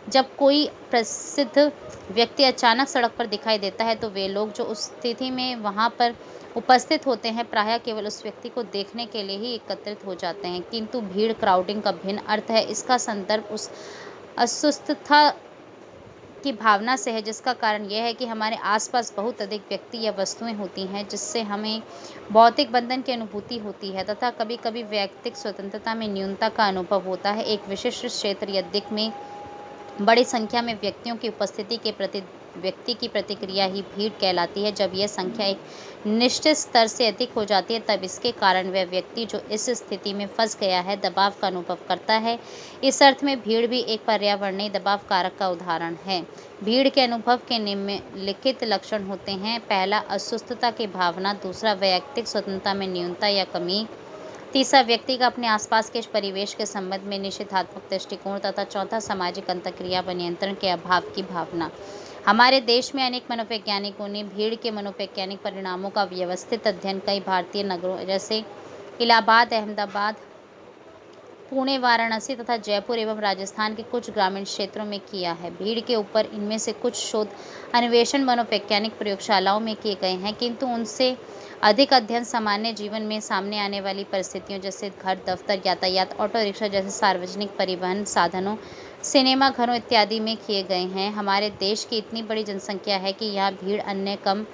जब कोई प्रसिद्ध व्यक्ति अचानक सड़क पर दिखाई देता है तो वे लोग जो उस स्थिति में वहां पर उपस्थित होते हैं प्रायः केवल उस व्यक्ति को देखने के लिए ही एकत्रित हो जाते हैं। किंतु भीड़ क्राउडिंग का भिन्न अर्थ है। इसका संदर्भ उस अस्वस्थता की भावना से है जिसका कारण यह है कि हमारे आसपास बहुत अधिक व्यक्ति या वस्तुएं होती हैं, जिससे हमें भौतिक बंधन की अनुभूति होती है तथा कभी-कभी वैयक्तिक स्वतंत्रता में न्यूनता का अनुभव होता है। एक विशिष्ट क्षेत्र या दिक् में बड़ी संख्या में व्यक्तियों की उपस्थिति के प्रति व्यक्ति की प्रतिक्रिया ही भीड़ कहलाती है। जब यह संख्या एक निश्चित स्तर से अधिक हो जाती है, तब इसके कारण वह व्यक्ति जो इस स्थिति में फंस गया है, दबाव का अनुभव करता है। इस अर्थ में भीड़ भी एक पर्यावरणीय दबाव कारक का उदाहरण है। भीड़ के अनुभव के निम्नलिखित लक्षण होते हैं। पहला, अस्वस्थता की भावना। दूसरा, वैयक्तिक स्वतंत्रता में न्यूनता या कमी। तीसरा, व्यक्ति का अपने आसपास के परिवेश के संबंध में निषेधात्मक दृष्टिकोण। तथा चौथा, सामाजिक अंतःक्रिया व नियंत्रण के अभाव की भावना। हमारे देश में अनेक मनोवैज्ञानिकों ने भीड़ के मनोवैज्ञानिक परिणामों का व्यवस्थित अध्ययन कई भारतीय नगरों जैसे इलाहाबाद, अहमदाबाद, पुणे, वाराणसी तथा जयपुर एवं राजस्थान के कुछ ग्रामीण क्षेत्रों में किया है। भीड़ के ऊपर इनमें से कुछ शोध अन्वेषण मनोवैज्ञानिक प्रयोगशालाओं में किए गए हैं, किंतु उनसे अधिक अध्ययन सामान्य जीवन में सामने आने वाली परिस्थितियों जैसे घर, दफ्तर, यातायात, ऑटो रिक्शा जैसे सार्वजनिक परिवहन साधनों, सिनेमा घरों इत्यादि में किए गए हैं। हमारे देश की इतनी बड़ी जनसंख्या है कि यहाँ भीड़ अन्य कम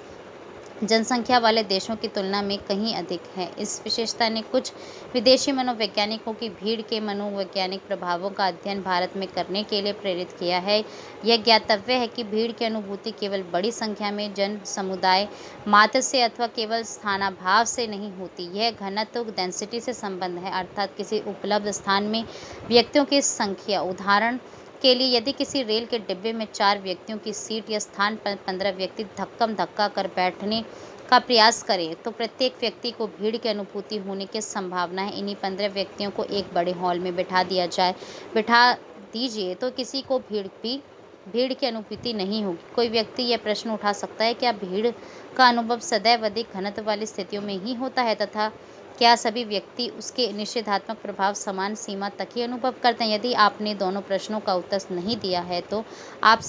जनसंख्या वाले देशों की तुलना में कहीं अधिक है। इस विशेषता ने कुछ विदेशी मनोवैज्ञानिकों की भीड़ के मनोवैज्ञानिक प्रभावों का अध्ययन भारत में करने के लिए प्रेरित किया है। यह ज्ञातव्य है कि भीड़ की अनुभूति केवल बड़ी संख्या में जन समुदाय मात्र से अथवा केवल स्थानाभाव से नहीं होती। यह घनत्व डेंसिटी से संबंध है, अर्थात किसी उपलब्ध स्थान में व्यक्तियों की संख्या। उदाहरण के लिए, यदि किसी रेल के डिब्बे में 4 व्यक्तियों की सीट या स्थान पर 15 व्यक्ति धक्कम धक्का कर बैठने का प्रयास करें, तो प्रत्येक व्यक्ति को भीड़ की अनुभूति होने की संभावना है। इन्हीं 15 व्यक्तियों को एक बड़े हॉल में बैठा दीजिए तो किसी को भीड़ की अनुभूति नहीं होगी। कोई व्यक्ति यह प्रश्न उठा सकता है, क्या भीड़ का अनुभव सदैव अधिक घनत्व वाली स्थितियों में ही होता है तथा क्या सभी व्यक्ति उसके निषेधात्मक प्रभाव समान सीमा तक ही अनुभव करते हैं? यदि आपने दोनों प्रश्नों का उत्तर नहीं दिया है तो आप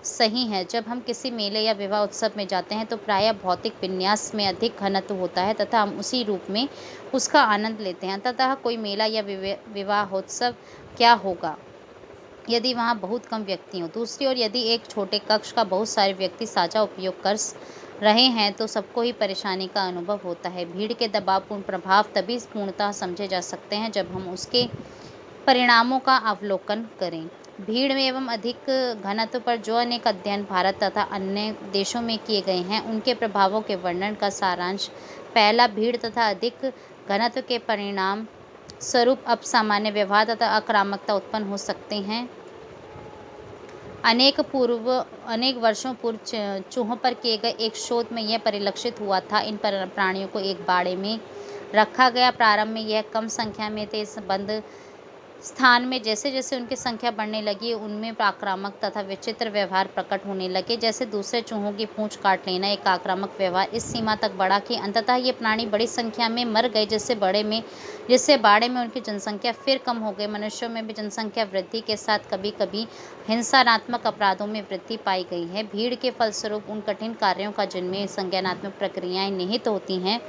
सही हैं। जब हम किसी मेले या विवाह उत्सव में जाते हैं तो प्रायः भौतिक विन्यास में अधिक घनत्व होता है तथा हम उसी रूप में उसका आनंद लेते हैं। अंततः कोई मेला या विवाहोत्सव क्या होगा यदि वहाँ बहुत कम व्यक्ति हों? दूसरी ओर, यदि एक छोटे कक्ष का बहुत सारे व्यक्ति साझा उपयोग कर रहे हैं तो सबको ही परेशानी का अनुभव होता है। भीड़ के दबावपूर्ण प्रभाव तभी पूर्णतः समझे जा सकते हैं जब हम उसके परिणामों का अवलोकन करें। भीड़ में एवं अधिक घनत्व पर जो अनेक अध्ययन भारत तथा अन्य देशों में किए गए हैं, उनके प्रभावों के वर्णन का सारांश। पहला, भीड़ तथा अधिक घनत्व के परिणाम स्वरूप असामान्य व्यवहार तथा आक्रामकता उत्पन्न हो सकते हैं। अनेक वर्षों पूर्व चूहों पर किए गए एक शोध में यह परिलक्षित हुआ था। इन प्राणियों को एक बाड़े में रखा गया। प्रारंभ में यह कम संख्या में थे। इस बंद स्थान में जैसे जैसे उनकी संख्या बढ़ने लगी, उनमें आक्रामक तथा विचित्र व्यवहार प्रकट होने लगे। जैसे दूसरे चूहों की पूंछ काट लेना एक आक्रामक व्यवहार इस सीमा तक बढ़ा कि अंततः ये प्राणी बड़ी संख्या में मर गए, जिससे बाड़े में उनकी जनसंख्या फिर कम हो गई। मनुष्यों में भी जनसंख्या वृद्धि के साथ कभी कभी हिंसात्मक अपराधों में वृद्धि पाई गई है। भीड़ के फलस्वरूप उन कठिन कार्यों का जिनमें संज्ञानात्मक प्रक्रियाएं निहित होती हैं,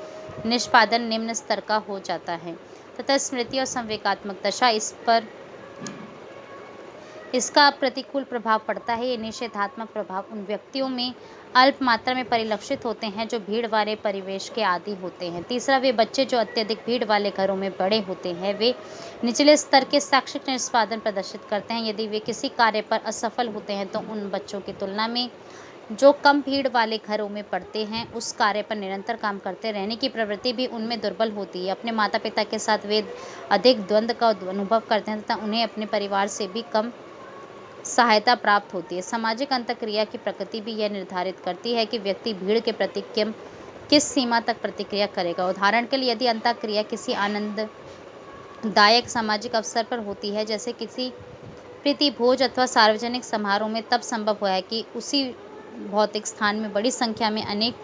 निष्पादन निम्न स्तर का हो जाता है तथा स्मृति और संवेगात्मक दशा इस पर इसका प्रतिकूल प्रभाव पड़ता है। ये निषेधात्मक प्रभाव उन व्यक्तियों में अल्प मात्रा में परिलक्षित होते हैं जो भीड़ वाले परिवेश के आदी होते हैं। तीसरा, वे बच्चे जो अत्यधिक भीड़ वाले घरों में बड़े होते हैं, वे निचले स्तर के शैक्षिक निष्पादन प्रदर्शित करते हैं। यदि वे किसी कार्य पर असफल होते हैं तो उन बच्चों की तुलना में जो कम भीड़ वाले घरों में पढ़ते हैं, उस कार्य पर निरंतर काम करते रहने की प्रवृत्ति भी उनमें दुर्बल होती है। अपने माता पिता के साथ वे अधिक द्वंद्व का अनुभव करते हैं तथा उन्हें अपने परिवार से भी कम सहायता प्राप्त होती है। सामाजिक अंतःक्रिया की प्रकृति भी यह निर्धारित करती है कि व्यक्ति भीड़ के प्रति किस सीमा तक प्रतिक्रिया करेगा। उदाहरण के लिए, यदि अंतःक्रिया किसी आनंददायक सामाजिक अवसर पर होती है, जैसे किसी प्रीति भोज अथवा सार्वजनिक समारोह में, तब संभव हुआ है कि उसी भौतिक स्थान में बड़ी संख्या में अनेक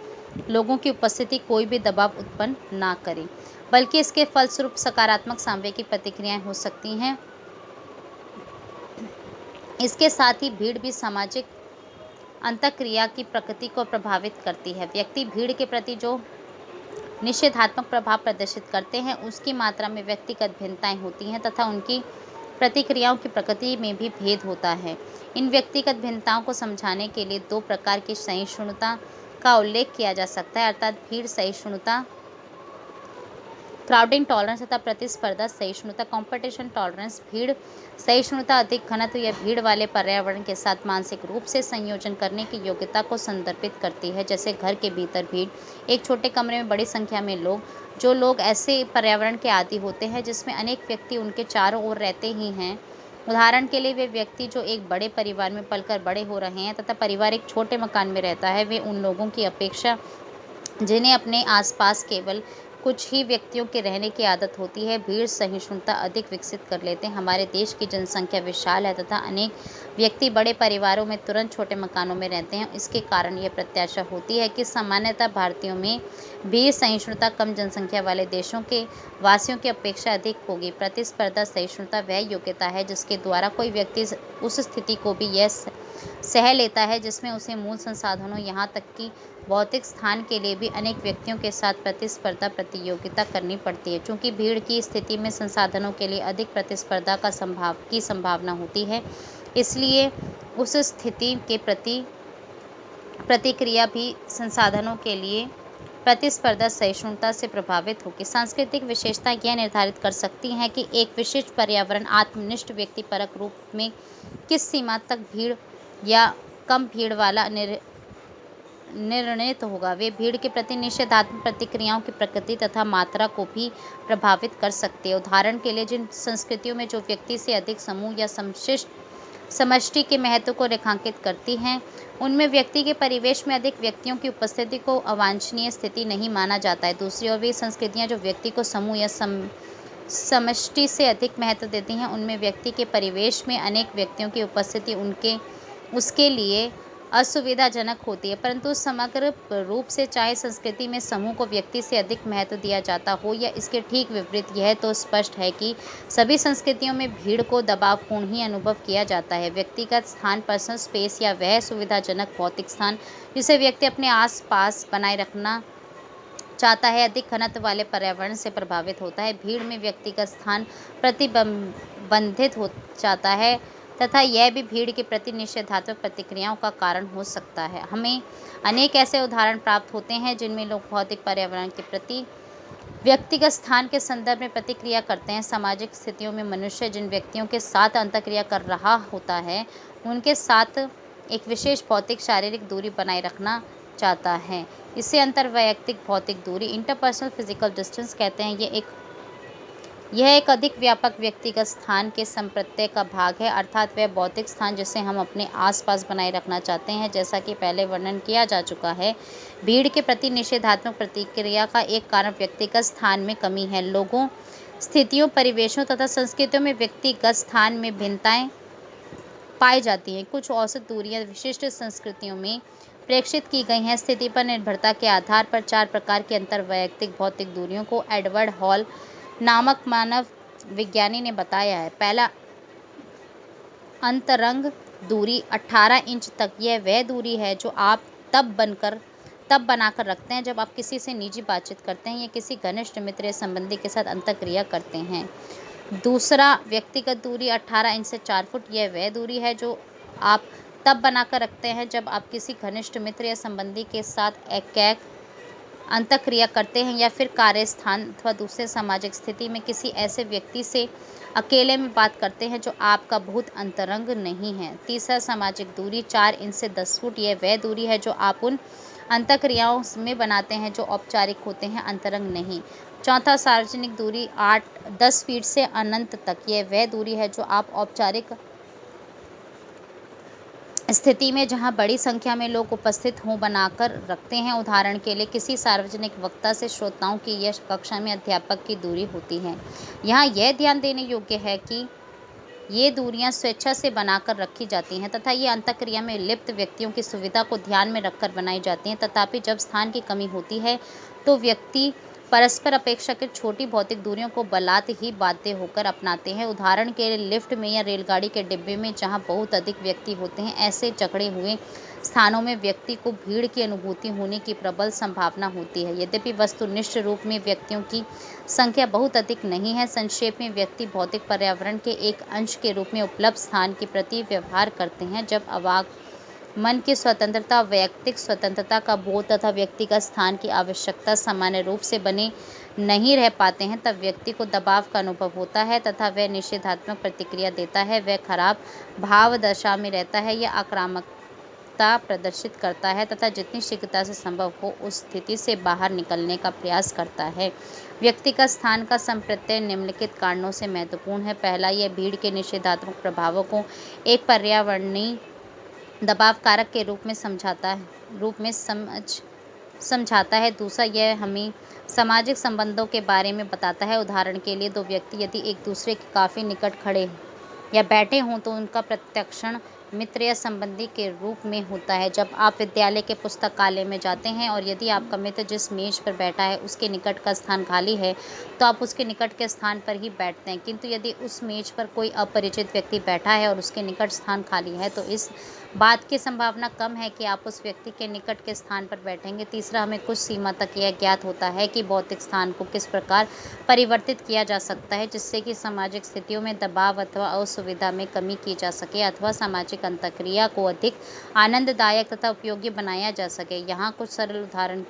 लोगों की उपस्थिति कोई भी दबाव उत्पन्न ना करे, बल्कि इसके फलस्वरूप सकारात्मक सांवेगिक प्रतिक्रियाएं हो सकती हैं। इसके साथ ही भीड़ भी सामाजिक अंतःक्रिया की प्रकृति को प्रभावित करती है। व्यक्ति भीड़ के प्रति जो निषेधात्मक प्रभाव प्रदर्शित करते हैं, उसकी मात्रा में व्यक्तिगत भिन्नताएं होती हैं तथा उनकी प्रतिक्रियाओं की प्रकृति में भी भेद होता है। इन व्यक्तिगत भिन्नताओं को समझाने के लिए 2 प्रकार की सहिष्णुता का उल्लेख किया जा सकता है, अर्थात भीड़ सहिष्णुता क्राउडिंग टॉलरेंस तथा प्रतिस्पर्धा सहिष्णुता। कंपटीशन टॉलरेंस भीड़ सहिष्णुता अधिक घनत्व या भीड़ वाले पर्यावरण के साथ मानसिक रूप से संयोजन करने की योग्यता को संदर्भित करती है, जैसे घर के भीतर भीड़, एक छोटे कमरे में बड़ी संख्या में लोग। जो लोग ऐसे पर्यावरण के आदी होते हैं जिसमें अनेक व्यक्ति उनके चारों ओर रहते ही हैं, उदाहरण के लिए वे व्यक्ति जो एक बड़े परिवार में पलकर बड़े हो रहे हैं तथा परिवार एक छोटे मकान में रहता है, वे उन लोगों की अपेक्षा जिन्हें अपने आसपास केवल कुछ ही व्यक्तियों के रहने की आदत होती है, भीड़ सहिष्णुता अधिक विकसित कर लेते हैं। हमारे देश की जनसंख्या विशाल है तथा अनेक व्यक्ति बड़े परिवारों में तुरंत छोटे मकानों में रहते हैं। इसके कारण यह प्रत्याशा होती है कि सामान्यतः भारतीयों में भीड़ सहिष्णुता कम जनसंख्या वाले देशों के वासियों की अपेक्षा अधिक होगी। प्रतिस्पर्धा सहिष्णुता वह योग्यता है जिसके द्वारा कोई व्यक्ति उस स्थिति को भी यह सह लेता है जिसमें उसे मूल संसाधनों यहाँ तक कि भौतिक स्थान के लिए भी अनेक व्यक्तियों के साथ प्रतिस्पर्धा प्रतियोगिता करनी पड़ती है। चूंकि भीड़ की स्थिति में संसाधनों के लिए अधिक प्रतिस्पर्धा की संभावना होती है, इसलिए उस स्थिति के प्रति प्रतिक्रिया भी संसाधनों के लिए प्रतिस्पर्धा सहिष्णुता से प्रभावित होगी। सांस्कृतिक विशेषता यह निर्धारित कर सकती हैं कि एक विशिष्ट पर्यावरण आत्मनिष्ठ व्यक्तिपरक रूप में किस सीमा तक भीड़ या कम भीड़ वाला निर्णित होगा। वे भीड़ के प्रति निषेधात्मक प्रतिक्रियाओं की प्रकृति तथा मात्रा को भी प्रभावित कर सकते हैं। उदाहरण के लिए, जिन संस्कृतियों में जो व्यक्ति से अधिक समूह या समष्टि के महत्व को रेखांकित करती हैं, उनमें व्यक्ति के परिवेश में अधिक व्यक्तियों की उपस्थिति को अवांछनीय स्थिति नहीं माना जाता है। दूसरी ओर, वे संस्कृतियां जो व्यक्ति को समूह या समष्टि से अधिक महत्व देती हैं, उनमें व्यक्ति के परिवेश में अनेक व्यक्तियों की उपस्थिति उसके लिए असुविधाजनक होती है। परंतु समग्र रूप से चाहे संस्कृति में समूह को व्यक्ति से अधिक महत्व दिया जाता हो या इसके ठीक विपरीत, यह तो स्पष्ट है कि सभी संस्कृतियों में भीड़ को दबावपूर्ण ही अनुभव किया जाता है। व्यक्तिगत स्थान, पर्सनल स्पेस, या वह सुविधाजनक भौतिक स्थान जिसे व्यक्ति अपने आसपास बनाए रखना चाहता है, अधिक घनत्व वाले पर्यावरण से प्रभावित होता है। भीड़ में व्यक्तिगत स्थान प्रतिबंधित हो जाता है तथा यह भी भीड़ के प्रति निषेधात्मक प्रतिक्रियाओं का कारण हो सकता है। हमें अनेक ऐसे उदाहरण प्राप्त होते हैं जिनमें लोग भौतिक पर्यावरण के प्रति व्यक्तिगत स्थान के संदर्भ में प्रतिक्रिया करते हैं। सामाजिक स्थितियों में मनुष्य जिन व्यक्तियों के साथ अंतःक्रिया कर रहा होता है, उनके साथ एक विशेष भौतिक शारीरिक दूरी बनाए रखना चाहता है। इसे अंतर्वैयक्तिक भौतिक दूरी, इंटरपर्सनल फिजिकल डिस्टेंस कहते हैं। यह एक अधिक व्यापक व्यक्तिगत स्थान के संप्रत्यय का भाग है, अर्थात वह भौतिक स्थान जिसे हम अपने आसपास बनाए रखना चाहते हैं। जैसा कि पहले वर्णन किया जा चुका है, भीड़ के प्रति निषेधात्मक प्रतिक्रिया का एक कारण व्यक्तिगत स्थान में कमी है। लोगों, स्थितियों, परिवेशों तथा संस्कृतियों में व्यक्तिगत स्थान में भिन्नताएं पाई जाती हैं। कुछ औसत दूरियां विशिष्ट संस्कृतियों में प्रेक्षित की गई हैं। स्थिति पर निर्भरता के आधार पर 4 प्रकार की अंतर्वैयक्तिक भौतिक दूरियों को एडवर्ड हॉल नामक मानव विज्ञानी ने बताया है। पहला, अंतरंग दूरी 18 इंच तक। यह वह दूरी है जो आप तब बनाकर रखते हैं जब आप किसी से निजी बातचीत करते हैं या किसी घनिष्ठ मित्र या संबंधी के साथ अंतःक्रिया करते हैं। दूसरा, व्यक्तिगत दूरी 18 इंच से 4 फुट। यह वह दूरी है जो आप तब बनाकर रखते हैं जब आप किसी घनिष्ठ मित्र या संबंधी के साथ एकाएक अंतःक्रिया करते हैं या फिर कार्यस्थान अथवा दूसरे सामाजिक स्थिति में किसी ऐसे व्यक्ति से अकेले में बात करते हैं जो आपका बहुत अंतरंग नहीं है। तीसरा, सामाजिक दूरी 4 इंच से 10 फुट। यह वह दूरी है जो आप उन अंतःक्रियाओं में बनाते हैं जो औपचारिक होते हैं, अंतरंग नहीं। चौथा, सार्वजनिक दूरी 10 फीट से अनंत तक। यह वह दूरी है जो आप औपचारिक स्थिति में जहां बड़ी संख्या में लोग उपस्थित हों बनाकर रखते हैं। उदाहरण के लिए, किसी सार्वजनिक वक्ता से श्रोताओं की या कक्षा में अध्यापक की दूरी होती है। यहाँ यह ध्यान देने योग्य है कि ये दूरियां स्वेच्छा से बनाकर रखी जाती हैं तथा ये अंतःक्रिया में लिप्त व्यक्तियों की सुविधा को ध्यान में रखकर बनाई जाती हैं। तथापि जब स्थान की कमी होती है तो व्यक्ति परस्पर अपेक्षाकृत छोटी भौतिक दूरियों को बलात् ही बाध्य होकर अपनाते हैं। उदाहरण के लिए, लिफ्ट में या रेलगाड़ी के डिब्बे में जहां बहुत अधिक व्यक्ति होते हैं, ऐसे जकड़े हुए स्थानों में व्यक्ति को भीड़ की अनुभूति होने की प्रबल संभावना होती है। यद्यपि वस्तुनिष्ठ रूप में व्यक्तियों की संख्या बहुत अधिक नहीं है। संक्षेप में, व्यक्ति भौतिक पर्यावरण के एक अंश के रूप में उपलब्ध स्थान के प्रति व्यवहार करते हैं। जब मन की स्वतंत्रता, वैयक्तिक स्वतंत्रता का बोध तथा व्यक्तिगत स्थान की आवश्यकता सामान्य रूप से बने नहीं रह पाते हैं, तब व्यक्ति को दबाव का अनुभव होता है तथा वह निषेधात्मक प्रतिक्रिया देता है। वह खराब भाव दशा में रहता है या आक्रामकता प्रदर्शित करता है तथा जितनी शीघ्रता से संभव हो उस स्थिति से बाहर निकलने का प्रयास करता है। व्यक्तिगत स्थान का संप्रत्यय निम्नलिखित कारणों से महत्वपूर्ण है। पहला, यह भीड़ के निषेधात्मक प्रभावों को एक पर्यावरणीय दबाव कारक के रूप में समझाता है। दूसरा, यह हमें सामाजिक संबंधों के बारे में बताता है। उदाहरण के लिए, दो व्यक्ति यदि एक दूसरे के काफी निकट खड़े या बैठे हों तो उनका प्रत्यक्षण मित्र या संबंधी के रूप में होता है। जब आप विद्यालय के पुस्तकालय में जाते हैं और यदि आपका मित्र जिस मेज पर बैठा है उसके निकट का स्थान खाली है तो आप उसके निकट के स्थान पर ही बैठते हैं, किंतु यदि उस मेज पर कोई अपरिचित व्यक्ति बैठा है और उसके निकट स्थान खाली है तो इस बात की संभावना कम है कि आप उस व्यक्ति के निकट के स्थान पर बैठेंगे। तीसरा, हमें कुछ सीमा तक यह ज्ञात होता है कि भौतिक स्थान को किस प्रकार परिवर्तित किया जा सकता है जिससे कि सामाजिक स्थितियों में दबाव अथवा असुविधा में कमी की जा सके अथवा सामाजिक अंतःक्रिया को अधिक आनंददायक तथा उपयोगी बनाया जा सके। यहाँ कुछ सरल उदाहरण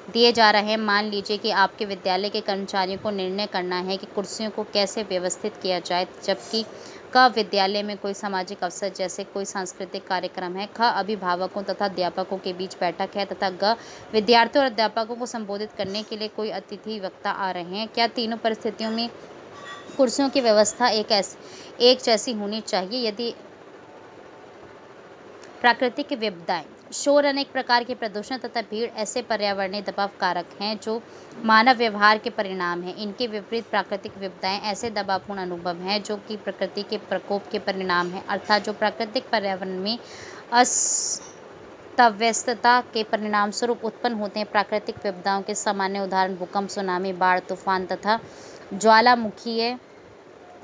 दिए जा रहे हैं। मान लीजिए कि आपके विद्यालय के कर्मचारियों को निर्णय करना है कि कुर्सियों को कैसे व्यवस्थित किया जाए, जबकि क, विद्यालय में कोई सामाजिक अवसर जैसे कोई सांस्कृतिक कार्यक्रम है। ख, अभिभावकों तथा अध्यापकों के बीच बैठक है तथा ग, विद्यार्थियों और अध्यापकों को संबोधित करने के लिए कोई अतिथि वक्ता आ रहे हैं। क्या तीनों परिस्थितियों में कुर्सियों की व्यवस्था एक जैसी होनी चाहिए? यदि प्राकृतिक विपदाएं, शोर, अनेक प्रकार के प्रदूषण तथा भीड़ ऐसे पर्यावरणीय दबाव कारक हैं जो मानव व्यवहार के परिणाम हैं। इनके विपरीत प्राकृतिक विपदाएं ऐसे दबावपूर्ण अनुभव हैं जो कि प्रकृति के प्रकोप के परिणाम हैं, अर्थात जो प्राकृतिक पर्यावरण में अस्तव्यस्तता के परिणाम स्वरूप उत्पन्न होते हैं। प्राकृतिक विपदाओं के सामान्य उदाहरण भूकंप, सुनामी, बाढ़, तूफान तथा ज्वालामुखीय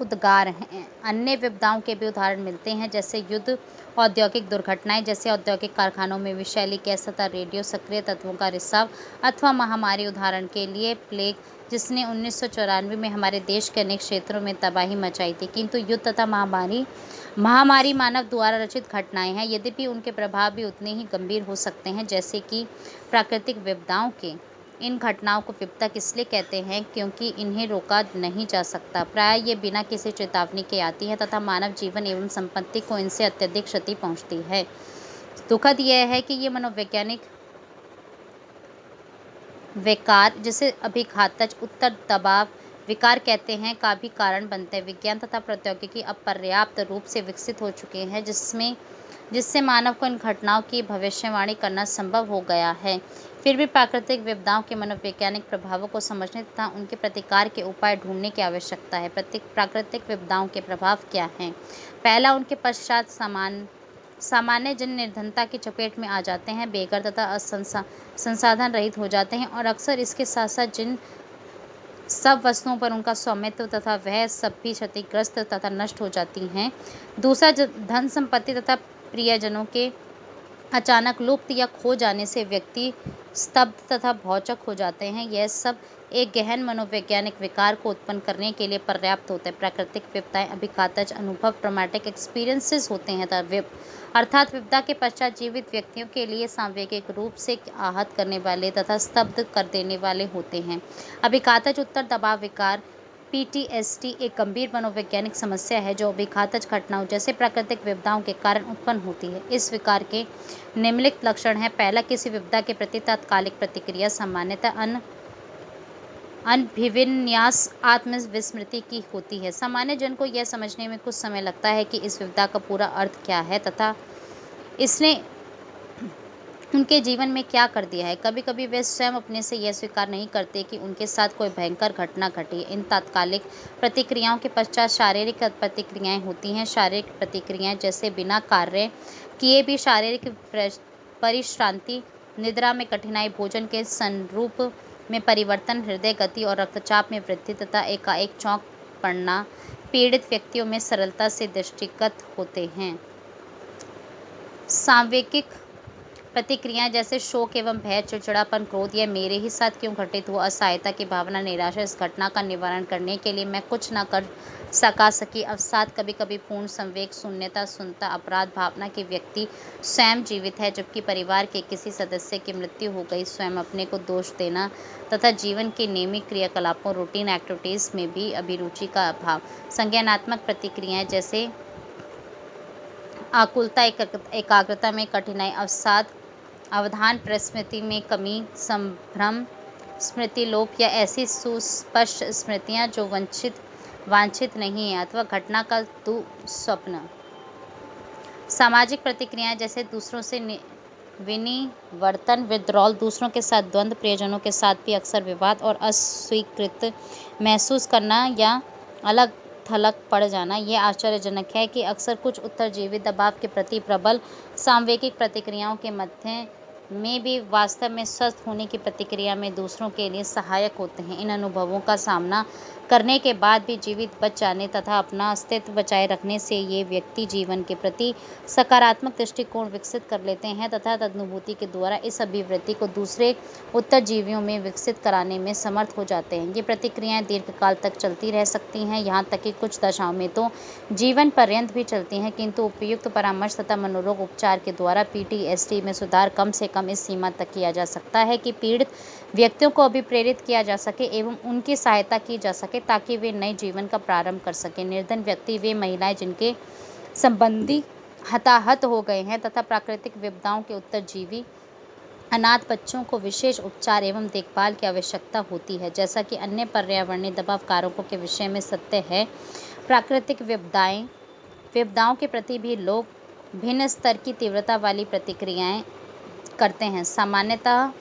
उद्गार हैं। अन्य विपदाओं के भी उदाहरण मिलते हैं जैसे युद्ध, औद्योगिक दुर्घटनाएं जैसे औद्योगिक कारखानों में विषैली गैस तथा रेडियो सक्रिय तत्वों का रिसाव अथवा महामारी। उदाहरण के लिए प्लेग, जिसने 1994 में हमारे देश के अनेक क्षेत्रों में तबाही मचाई थी। किंतु युद्ध तथा महामारी मानव द्वारा रचित घटनाएं हैं, यद्यपि उनके प्रभाव भी उतने ही गंभीर हो सकते हैं जैसे कि प्राकृतिक विपदाओं के। इन घटनाओं को विपदा इसलिए कहते हैं क्योंकि इन्हें रोका नहीं जा सकता। प्रायः ये बिना किसी चेतावनी के आती है तथा मानव जीवन एवं संपत्ति को इनसे अत्यधिक क्षति पहुंचती है। दुखद यह है कि ये मनोवैज्ञानिक विकार, जिसे अभिघातज उत्तर दबाव विकार कहते हैं, का भी कारण बनते हैं। विज्ञान तथा प्रौद्योगिकी अब पर्याप्त रूप से विकसित हो चुके हैं जिससे मानव को इन घटनाओं की भविष्यवाणी करना संभव हो गया है। फिर भी प्राकृतिक विपदाओं के मनोवैज्ञानिक प्रभावों को समझने तथा उनके प्रतिकार के उपाय ढूंढने की आवश्यकता है। प्राकृतिक विपदाओं के प्रभाव क्या हैं? पहला, उनके पश्चात सामान्य जन निर्धनता की चपेट में आ जाते हैं, बेघर तथा संसाधन रहित हो जाते हैं और अक्सर इसके साथ साथ जिन सब वस्तुओं पर उनका स्वामित्व तथा वह सब भी क्षतिग्रस्त तथा नष्ट हो जाती हैं। दूसरा, धन संपत्ति तथा प्रियजनों के अचानक लुप्त या खो जाने से व्यक्ति स्तब्ध तथा भौचक हो जाते हैं। यह सब एक गहन मनोवैज्ञानिक विकार को उत्पन्न करने के लिए पर्याप्त होता है। प्राकृतिक विपदाएं अभिघातज अनुभव, ट्रॉमेटिक एक्सपीरियंसेस होते हैं अर्थात विपदा के पश्चात जीवित व्यक्तियों के लिए सांवेगिक रूप से आहत करने वाले तथा स्तब्ध कर देने वाले होते हैं। अभिघातज उत्तर दबाव विकार PTSD एक गंभीर मनोवैज्ञानिक समस्या है जो अभिघातज घटनाओं जैसे प्राकृतिक विपदाओं के कारण उत्पन्न होती है। इस विकार के निम्नलिखित लक्षण हैं। पहला, किसी विपदा के प्रति तात्कालिक प्रतिक्रिया सामान्यतः अनभिविन्यास आत्मविस्मृति की होती है। सामान्य जन को यह समझने में कुछ समय लगता है कि इस विपदा का पूरा अर्थ क्या है तथा इसने उनके जीवन में क्या कर दिया है। कभी कभी वे स्वयं अपने से यह स्वीकार नहीं करते कि उनके साथ कोई भयंकर घटना घटी। इन तात्कालिक प्रतिक्रियाओं के पश्चात शारीरिक प्रतिक्रियाएं होती हैं। शारीरिक प्रतिक्रियाएं जैसे बिना कार्य किए भी शारीरिक परिश्रांति, निद्रा में कठिनाई, भोजन के स्वरूप में परिवर्तन, हृदय गति और रक्तचाप में वृद्धि तथा एकाएक चौंक पड़ना पीड़ित व्यक्तियों में सरलता से दृष्टिगत होते हैं। सांवेगिक प्रतिक्रियाएं जैसे शोक एवं भय, चिड़चिड़ापन, क्रोध या मेरे ही साथ क्यों घटित हुआ, असहायता की भावना, निराशा। इस घटना का निवारण करने के लिए मैं कुछ न कर सकी। अवसाद, कभी कभी पूर्ण संवेग, शून्यता, सुनता, अपराध भावना कि व्यक्ति स्वयं जीवित है जबकि परिवार के किसी सदस्य की मृत्यु हो गई, स्वयं अपने को दोष देना तथा जीवन के नियमित क्रियाकलापों, रूटीन एक्टिविटीज में भी अभिरुचि का अभाव। संज्ञानात्मक प्रतिक्रियाएं जैसे आकुलता, एकाग्रता में कठिनाई, अवसाद, अवधान, प्रस्मृति में कमी, संभ्रम, स्मृति लोप या ऐसी सुस्पष्ट स्मृतियां जो वांछित नहीं है अथवा घटना का दुःस्वप्न। सामाजिक प्रतिक्रियाएं जैसे दूसरों से विनिवर्तन, विद्रोह, दूसरों के साथ द्वंद्व, प्रियजनों के साथ भी अक्सर विवाद और अस्वीकृत महसूस करना या अलग थलग पड़ जाना। यह आश्चर्यजनक है कि अक्सर कुछ उत्तरजीवी दबाव के प्रति प्रबल सांवेगिक प्रतिक्रियाओं के मध्य में भी वास्तव में स्वस्थ होने की प्रतिक्रिया में दूसरों के लिए सहायक होते हैं। इन अनुभवों का सामना करने के बाद भी जीवित बच जाने तथा अपना अस्तित्व बचाए रखने से ये व्यक्ति जीवन के प्रति सकारात्मक दृष्टिकोण विकसित कर लेते हैं तथा तदनुभूति के द्वारा इस अभिवृत्ति को दूसरे उत्तरजीवियों में विकसित कराने में समर्थ हो जाते हैं। ये प्रतिक्रियाएं दीर्घकाल तक चलती रह सकती हैं, यहाँ तक कि कुछ दशाओं में तो जीवन पर्यंत भी चलती हैं, किंतु उपयुक्त परामर्श तथा मनोरोग उपचार के द्वारा PTSD में सुधार कम से कम इस सीमा तक किया जा सकता है कि पीड़ित व्यक्तियों को अभिप्रेरित किया जा सके एवं उनकी सहायता की जा सके ताकि वे नए जीवन का प्रारंभ कर सकें। निर्धन व्यक्ति वे महिलाएं जिनके संबंधी हताहत हो गए हैं तथा प्राकृतिक विपदाओं के उत्तरजीवी, अनाथ बच्चों को विशेष उपचार एवं देखभाल की आवश्यकता होती है। जैसा कि अन्य पर्यावरणीय दबाव कारकों के विषय में सत्य है, प्राकृतिक विपदाओं के प्रति भी लोग भिन्न स्तर की तीव्रता वाली प्रतिक्रियाएं करते हैं। सामान्यतः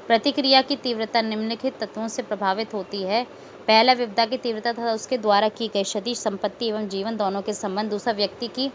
प्रतिक्रिया की तीव्रता निम्नलिखित तत्वों से प्रभावित होती है। पहला, विपदा की तीव्रता तथा उसके द्वारा की गई क्षति, संपत्ति एवं जीवन दोनों के संबंध। दूसरा, व्यक्ति की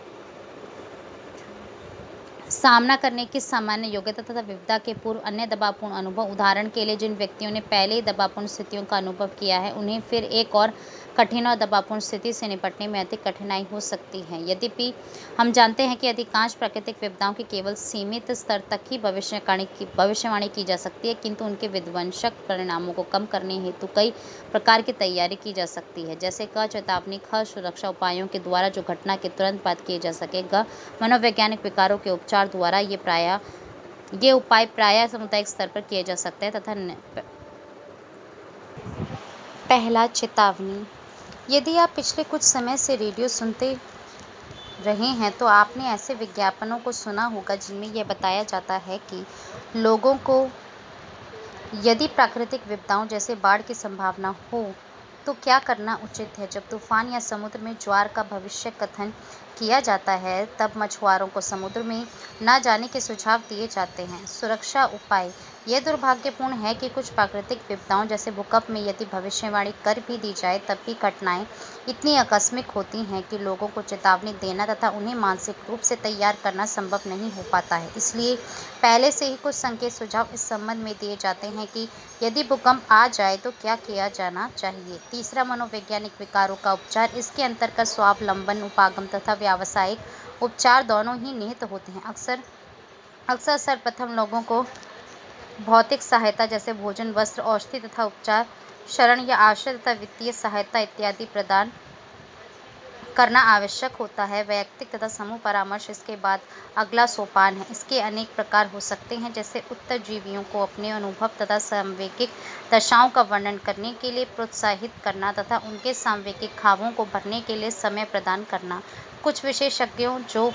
सामना करने की सामान्य योग्यता तथा विपदा के पूर्व अन्य दबावपूर्ण अनुभव। उदाहरण के लिए, जिन व्यक्तियों ने पहले ही दबावपूर्ण स्थितियों का अनुभव किया है उन्हें फिर एक और कठिन और दबावपूर्ण स्थिति से निपटने में अधिक कठिनाई हो सकती है। यद्यपि हम जानते हैं कि अधिकांश प्राकृतिक विपदाओं की केवल सीमित स्तर तक ही भविष्यवाणी की जा सकती है, किंतु उनके विध्वंसक परिणामों को कम करने हेतु कई प्रकार की तैयारी की जा सकती है, जैसे क चेतावनी, ख सुरक्षा उपायों के द्वारा जो घटना के तुरंत बाद किए जा सके, ग मनोवैज्ञानिक विकारों के उपचार द्वारा ये उपाय प्रायः सामुदायिक स्तर पर किए जा सकते हैं तथा पहला, चेतावनी। यदि आप पिछले कुछ समय से रेडियो सुनते रहे हैं तो आपने ऐसे विज्ञापनों को सुना होगा जिनमें यह बताया जाता है कि लोगों को यदि प्राकृतिक विपदाओं जैसे बाढ़ की संभावना हो तो क्या करना उचित है। जब तूफान या समुद्र में ज्वार का भविष्य कथन किया जाता है तब मछुआरों को समुद्र में न जाने के सुझाव दिए जाते हैं। सुरक्षा उपाय। यह दुर्भाग्यपूर्ण है कि कुछ प्राकृतिक विपदाओं जैसे भूकंप में यदि भविष्यवाणी कर भी दी जाए तब भी घटनाएं इतनी आकस्मिक होती हैं कि लोगों को चेतावनी देना तथा उन्हें मानसिक रूप से तैयार करना संभव नहीं हो पाता है। इसलिए पहले से ही कुछ संकेत सुझाव इस संबंध में दिए जाते हैं कि यदि भूकंप आ जाए तो क्या किया जाना चाहिए। तीसरा, मनोवैज्ञानिक विकारों का उपचार। इसके अंतर्गत स्वावलंबन उपागम तथा व्यावसायिक उपचार दोनों ही निहित होते हैं। अक्सर सर्वप्रथम लोगों को भौतिक सहायता जैसे भोजन, वस्त्र, औषधि तथा उपचार, शरण या आश्रय तथा वित्तीय सहायता इत्यादि प्रदान करना आवश्यक होता है। वैयक्तिक तथा समूह परामर्श इसके बाद अगला सोपान है। इसके अनेक प्रकार हो सकते हैं, जैसे उत्तरजीवियों को अपने अनुभव तथा सांवेगिक दशाओं का वर्णन करने के लिए प्रोत्साहित करना तथा उनके सांवेगिक खाबों को भरने के लिए समय प्रदान करना। कुछ विशेषज्ञों जो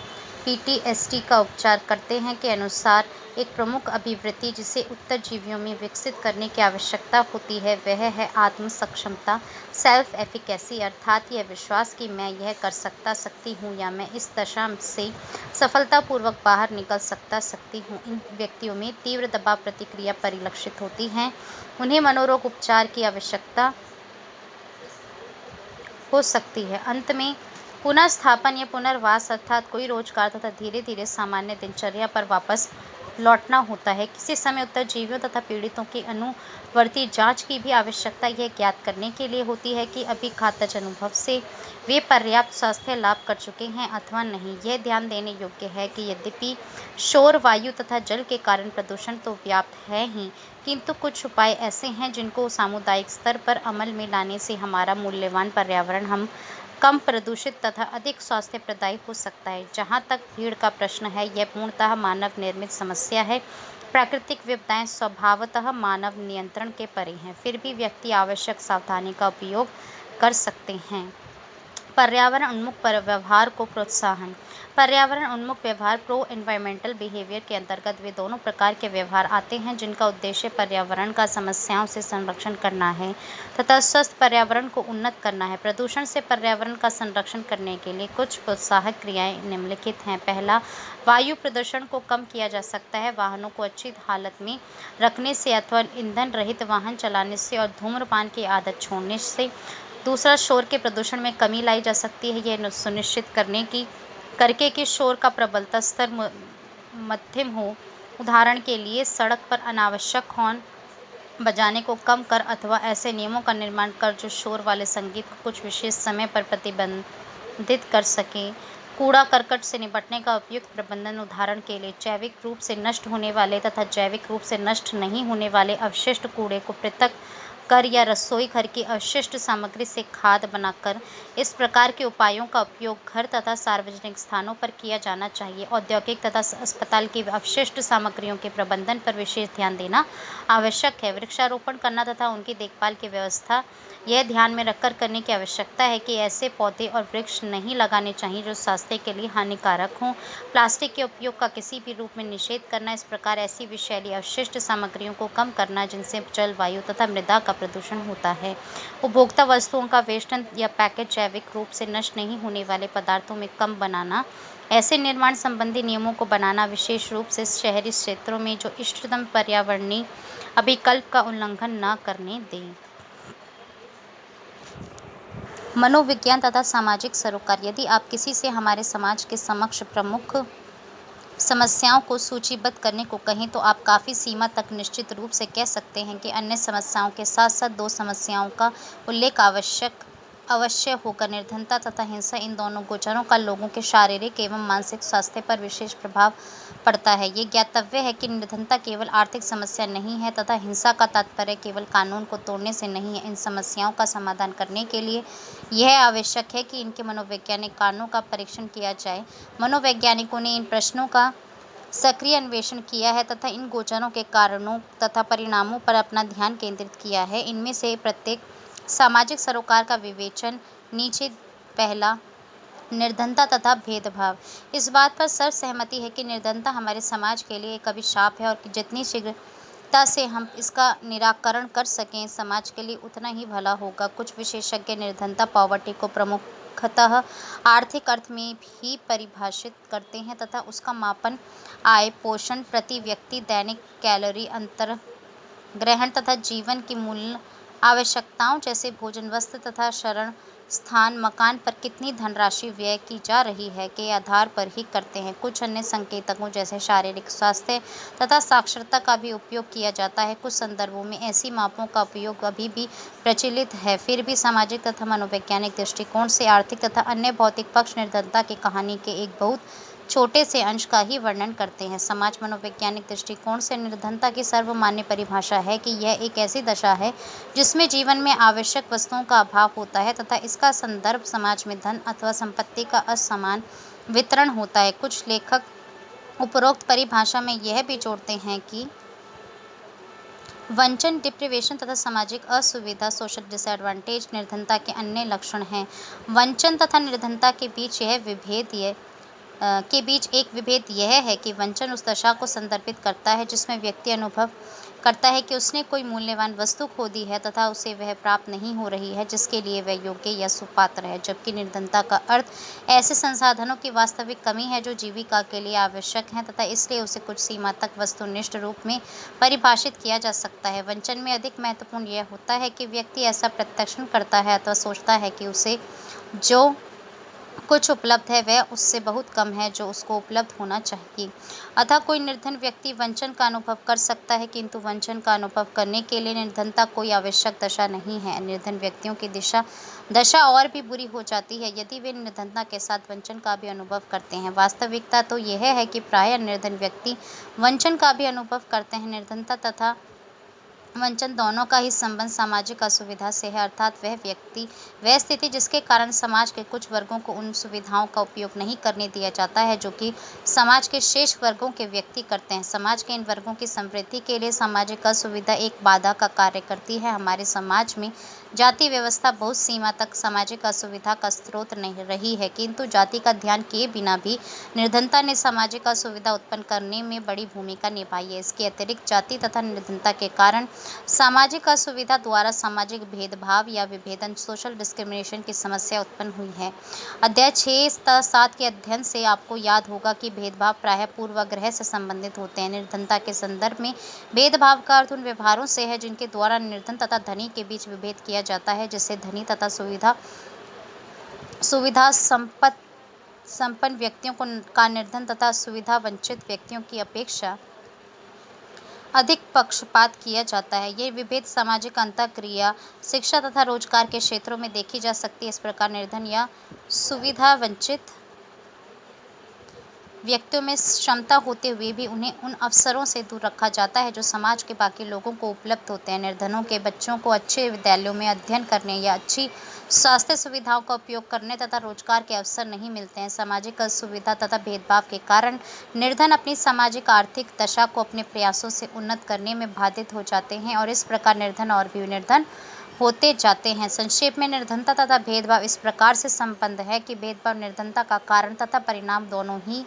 PTSD का उपचार करते हैं के अनुसार एक प्रमुख अभिवृत्ति जिसे उत्तरजीवियों में विकसित करने की आवश्यकता होती है वह है आत्म सक्षमता, सेल्फ एफिकेसी, अर्थात यह विश्वास कि मैं यह कर सकती हूँ या मैं इस दशा से सफलतापूर्वक बाहर निकल सकती हूँ। इन व्यक्तियों में तीव्र दबाव प्रतिक्रिया परिलक्षित होती है। उन्हें मनोरोग उपचार की आवश्यकता हो सकती है। अंत में पुनर्स्थापन या पुनर्वास अर्थात कोई रोजगार तथा धीरे धीरे सामान्य दिनचर्या पर वापस लौटना होता है। किसी समय उत्तरजीवियों तथा पीड़ितों की अनुवर्ती जांच की भी आवश्यकता यह ज्ञात करने के लिए होती है कि अभी घातज अनुभव से वे पर्याप्त स्वास्थ्य लाभ कर चुके हैं अथवा नहीं। यह ध्यान देने योग्य है कि यद्यपि शोर, वायु तथा जल के कारण प्रदूषण तो व्याप्त है ही, किंतु कुछ उपाय ऐसे हैं जिनको सामुदायिक स्तर पर अमल में लाने से हमारा मूल्यवान पर्यावरण हम कम प्रदूषित तथा अधिक स्वास्थ्य प्रदायी हो सकता है। जहाँ तक भीड़ का प्रश्न है, यह पूर्णतः मानव निर्मित समस्या है। प्राकृतिक विपदाएं स्वभावतः मानव नियंत्रण के परे हैं, फिर भी व्यक्ति आवश्यक सावधानी का उपयोग कर सकते हैं। पर्यावरण उन्मुख व्यवहार को प्रोत्साहन। पर्यावरण उन्मुख व्यवहार प्रो एनवायरमेंटल बिहेवियर के अंतर्गत वे दोनों प्रकार के व्यवहार आते हैं जिनका उद्देश्य पर्यावरण का समस्याओं से संरक्षण करना है तथा स्वस्थ पर्यावरण को उन्नत करना है। प्रदूषण से पर्यावरण का संरक्षण करने के लिए कुछ प्रोत्साहक क्रियाएं निम्नलिखित हैं। पहला, वायु प्रदूषण को कम किया जा सकता है वाहनों को अच्छी हालत में रखने से अथवा ईंधन रहित वाहन चलाने से और धूम्रपान की आदत छोड़ने से। दूसरा, शोर के प्रदूषण में कमी लाई जा सकती है यह सुनिश्चित करके कि शोर का प्रबलता स्तर मध्यम हो। उदाहरण के लिए सड़क पर अनावश्यक हॉर्न बजाने को कम कर अथवा ऐसे नियमों का निर्माण कर जो शोर वाले संगीत को कुछ विशेष समय पर प्रतिबंधित कर सके। कूड़ा करकट से निपटने का उपयुक्त प्रबंधन। उदाहरण के लिए जैविक रूप से नष्ट होने वाले तथा जैविक रूप से नष्ट नहीं होने वाले अवशिष्ट कूड़े को पृथक कर या रसोई घर की अवशिष्ट सामग्री से खाद बनाकर। इस प्रकार के उपायों का उपयोग घर तथा सार्वजनिक स्थानों पर किया जाना चाहिए। औद्योगिक तथा अस्पताल की अवशिष्ट सामग्रियों के प्रबंधन पर विशेष ध्यान देना आवश्यक है। वृक्षारोपण करना तथा उनकी देखभाल की व्यवस्था यह ध्यान में रखकर करने की आवश्यकता है कि ऐसे पौधे और वृक्ष नहीं लगाने चाहिए जो स्वास्थ्य के लिए हानिकारक हों। प्लास्टिक के उपयोग का किसी भी रूप में निषेध करना। इस प्रकार ऐसी विषैली अवशिष्ट सामग्रियों को कम करना जिनसे जल, वायु तथा मृदा का प्रदूषण होता है। उपभोक्ता वस्तुओं का वेष्टन या पैकेट जैविक रूप से नष्ट नहीं होने वाले पदार्थों में कम बनाना। ऐसे निर्माण संबंधी नियमों को बनाना, विशेष रूप से शहरी क्षेत्रों में, जो इष्टतम पर्यावरणीय अभिकल्प का उल्लंघन न करने दें। मनोविज्ञान तथा सामाजिक सरोकार। यदि आप किसी से हमारे समाज के समक्ष प्रमुख समस्याओं को सूचीबद्ध करने को कहें तो आप काफ़ी सीमा तक निश्चित रूप से कह सकते हैं कि अन्य समस्याओं के साथ साथ दो समस्याओं का उल्लेख अवश्य होगा। निर्धनता तथा हिंसा, इन दोनों गोचरों का लोगों के शारीरिक एवं मानसिक स्वास्थ्य पर विशेष प्रभाव पड़ता है। ये ज्ञातव्य है कि निर्धनता केवल आर्थिक समस्या नहीं है तथा हिंसा का तात्पर्य केवल कानून को तोड़ने से नहीं है। इन समस्याओं का समाधान करने के लिए यह आवश्यक है कि इनके मनोवैज्ञानिक कारणों का परीक्षण किया जाए। मनोवैज्ञानिकों ने इन प्रश्नों का सक्रिय अन्वेषण किया है तथा इन गोचरों के कारणों तथा परिणामों पर अपना ध्यान केंद्रित किया है। इनमें से प्रत्येक सामाजिक सरोकार का विवेचन नीचे। पहला, निर्धनता तथा भेदभाव। इस बात पर सर्वसहमति है कि निर्धनता हमारे समाज के लिए एक अभिशाप है और जितनी शीघ्रता से हम इसका निराकरण कर सकें समाज के लिए उतना ही भला होगा। कुछ विशेषज्ञ निर्धनता पॉवर्टी को प्रमुखतः आर्थिक अर्थ में भी परिभाषित करते हैं तथा उसका मापन आय, पोषण, प्रति व्यक्ति दैनिक कैलोरी अंतर्ग्रहण तथा जीवन की मूल आवश्यकताओं जैसे भोजन, वस्त्र तथा शरण स्थान, मकान पर कितनी धनराशि व्यय की जा रही है के आधार पर ही करते हैं। कुछ अन्य संकेतकों जैसे शारीरिक स्वास्थ्य तथा साक्षरता का भी उपयोग किया जाता है। कुछ संदर्भों में ऐसी मापों का उपयोग अभी भी प्रचलित है। फिर भी सामाजिक तथा मनोवैज्ञानिक दृष्टिकोण से आर्थिक तथा अन्य भौतिक पक्ष निर्धनता की कहानी के एक बहुत छोटे से अंश का ही वर्णन करते हैं। समाज मनोवैज्ञानिक दृष्टिकोण से निर्धनता की सर्वमान्य परिभाषा है कि यह एक ऐसी दशा है जिसमें जीवन में आवश्यक वस्तुओं का अभाव होता है तथा इसका संदर्भ समाज में धन अथवा संपत्ति का असमान वितरण होता है। कुछ लेखक उपरोक्त परिभाषा में यह भी जोड़ते हैं कि वंचन, डिप्रिवेशन तथा सामाजिक असुविधा, सोशल डिसएडवांटेज निर्धनता के अन्य लक्षण हैं। वंचन तथा निर्धनता के बीच एक विभेद यह है कि वंचन उस दशा को संदर्भित करता है जिसमें व्यक्ति अनुभव करता है कि उसने कोई मूल्यवान वस्तु खो दी है तथा उसे वह प्राप्त नहीं हो रही है जिसके लिए वह योग्य या सुपात्र है, जबकि निर्धनता का अर्थ ऐसे संसाधनों की वास्तविक कमी है जो जीविका के लिए आवश्यक हैं तथा इसलिए उसे कुछ सीमा तक वस्तुनिष्ठ रूप में परिभाषित किया जा सकता है। वंचन में अधिक महत्वपूर्ण यह होता है कि व्यक्ति ऐसा प्रत्यक्ष करता है अथवा सोचता है कि उसे जो कुछ उपलब्ध है वह उससे बहुत कम है जो उसको उपलब्ध होना चाहिए। अतः कोई निर्धन व्यक्ति वंचन का अनुभव कर सकता है, किंतु वंचन का अनुभव करने के लिए निर्धनता कोई आवश्यक दशा नहीं है। निर्धन व्यक्तियों की दशा और भी बुरी हो जाती है यदि वे निर्धनता के साथ वंचन का भी अनुभव करते हैं। वास्तविकता तो यह है कि प्रायः निर्धन व्यक्ति वंचन का भी अनुभव करते हैं। निर्धनता तथा वंचन दोनों का ही संबंध सामाजिक असुविधा से है, अर्थात वह स्थिति जिसके कारण समाज के कुछ वर्गों को उन सुविधाओं का उपयोग नहीं करने दिया जाता है जो कि समाज के शेष वर्गों के व्यक्ति करते हैं। समाज के इन वर्गों की समृद्धि के लिए सामाजिक असुविधा एक बाधा का कार्य करती है। हमारे समाज में जाति व्यवस्था बहुत सीमा तक सामाजिक असुविधा का स्रोत नहीं रही है, किंतु जाति का ध्यान किए बिना भी निर्धनता ने सामाजिक असुविधा उत्पन्न करने में बड़ी भूमिका निभाई है। इसके अतिरिक्त जाति तथा निर्धनता के कारण सामाजिक असुविधा द्वारा सामाजिक भेदभाव या विभेदन सोशल डिस्क्रिमिनेशन की समस्या उत्पन्न हुई है। अध्याय 6-7 के अध्ययन से आपको याद होगा कि भेदभाव प्रायः पूर्वाग्रह से संबंधित होते हैं। निर्धनता के संदर्भ में भेदभाव का अर्थ उन व्यवहारों से है जिनके द्वारा निर्धन तथा धनी के बीच विभेद किया जाता है, जिससे धनी तथा सुविधा संपन्न व्यक्तियों का निर्धन तथा सुविधा वंचित व्यक्तियों की अपेक्षा अधिक पक्षपात किया जाता है। ये विभेद सामाजिक अंतःक्रिया, शिक्षा तथा रोजगार के क्षेत्रों में देखी जा सकती है। इस प्रकार निर्धन या सुविधा वंचित व्यक्तियों में क्षमता होते हुए भी उन्हें उन अवसरों से दूर रखा जाता है जो समाज के बाकी लोगों को उपलब्ध होते हैं। निर्धनों के बच्चों को अच्छे विद्यालयों में अध्ययन करने या अच्छी स्वास्थ्य सुविधाओं का उपयोग करने तथा रोजगार के अवसर नहीं मिलते हैं। सामाजिक असुविधा तथा भेदभाव के कारण निर्धन अपनी सामाजिक आर्थिक दशा को अपने प्रयासों से उन्नत करने में बाधित हो जाते हैं और इस प्रकार निर्धन और भी निर्धन होते जाते हैं। संक्षेप में निर्धनता तथा भेदभाव इस प्रकार से संबंध है कि भेदभाव निर्धनता का कारण तथा परिणाम दोनों ही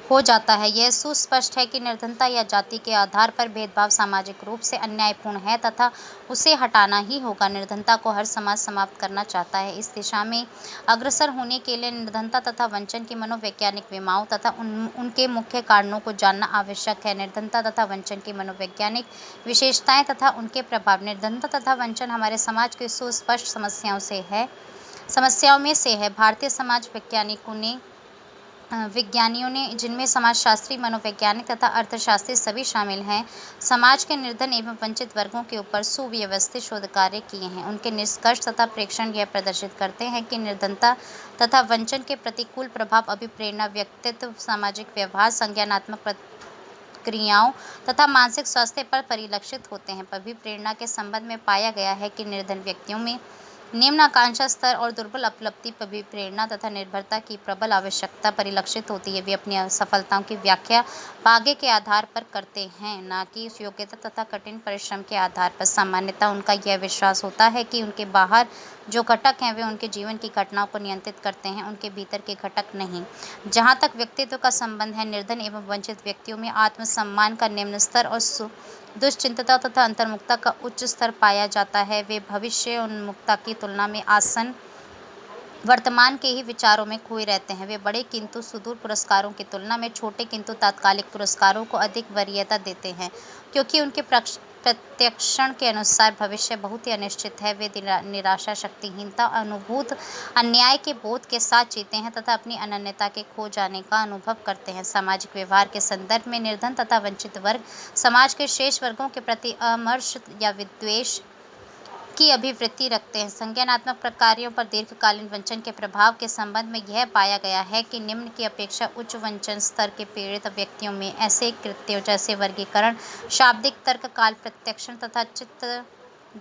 हो जाता है। यह सुस्पष्ट है कि निर्धनता या जाति के आधार पर भेदभाव सामाजिक रूप से अन्यायपूर्ण है तथा उसे हटाना ही होगा। निर्धनता को हर समाज समाप्त करना चाहता है। इस दिशा में अग्रसर होने के लिए निर्धनता तथा वंचन की मनोवैज्ञानिक विमाओं तथा उनके मुख्य कारणों को जानना आवश्यक है। निर्धनता तथा वंचन की मनोवैज्ञानिक विशेषताएं तथा उनके प्रभाव। निर्धनता तथा वंचन हमारे समाज की सुस्पष्ट समस्याओं में से है। भारतीय समाज विज्ञानियों ने, जिनमें समाजशास्त्री, मनोवैज्ञानिक तथा अर्थशास्त्री सभी शामिल हैं, समाज के निर्धन एवं वंचित वर्गों के ऊपर सुव्यवस्थित शोध कार्य किए हैं। उनके निष्कर्ष तथा प्रेक्षण यह प्रदर्शित करते हैं कि निर्धनता तथा वंचन के प्रतिकूल प्रभाव अभिप्रेरणा, व्यक्तित्व, सामाजिक व्यवहार, संज्ञानात्मक प्रक्रियाओं तथा मानसिक स्वास्थ्य पर परिलक्षित होते हैं। अभिप्रेरणा के संबंध में पाया गया है कि निर्धन व्यक्तियों में निम्न आकांक्षा स्तर और दुर्बल उपलब्धि अभिप्रेरणा तथा निर्भरता की प्रबल आवश्यकता परिलक्षित होती है। वे अपनी सफलताओं की व्याख्या भाग्य के आधार पर करते हैं, न कि योग्यता तथा कठिन परिश्रम के आधार पर। सामान्यतः उनका यह विश्वास होता है कि उनके बाहर जो घटक हैं वे उनके जीवन की घटनाओं को नियंत्रित करते हैं, उनके भीतर के घटक नहीं। जहाँ तक व्यक्तित्व का संबंध है, निर्धन एवं वंचित व्यक्तियों में आत्मसम्मान का निम्न स्तर और दुश्चिंतता तथा अंतर्मुखता का उच्च स्तर पाया जाता है। वे भविष्य उन्मुखता की तुलना में आसन वर्तमान के ही विचारों में खोए रहते हैं। वे बड़े किंतु सुदूर पुरस्कारों की तुलना में छोटे किंतु तात्कालिक पुरस्कारों को अधिक वरीयता देते हैं, क्योंकि उनके प्रत्यक्षण के अनुसार भविष्य बहुत ही अनिश्चित है। वे निराशा, शक्तिहीनता, अनुभूत अन्याय के बोध के साथ जीते हैं तथा अपनी अनन्यता के खो जाने का अनुभव करते हैं। सामाजिक व्यवहार के संदर्भ में निर्धन तथा वंचित वर्ग समाज के शेष वर्गों के प्रति अमर्ष या विद्वेष की अभिवृत्ति रखते हैं। संज्ञानात्मक प्रक्रियाओं पर दीर्घकालीन वंचन के प्रभाव के संबंध में यह पाया गया है कि निम्न की अपेक्षा उच्च वंचन स्तर के पीड़ित व्यक्तियों में ऐसे कृत्यों जैसे वर्गीकरण, शाब्दिक तर्क, काल प्रत्यक्षण तथा चित्त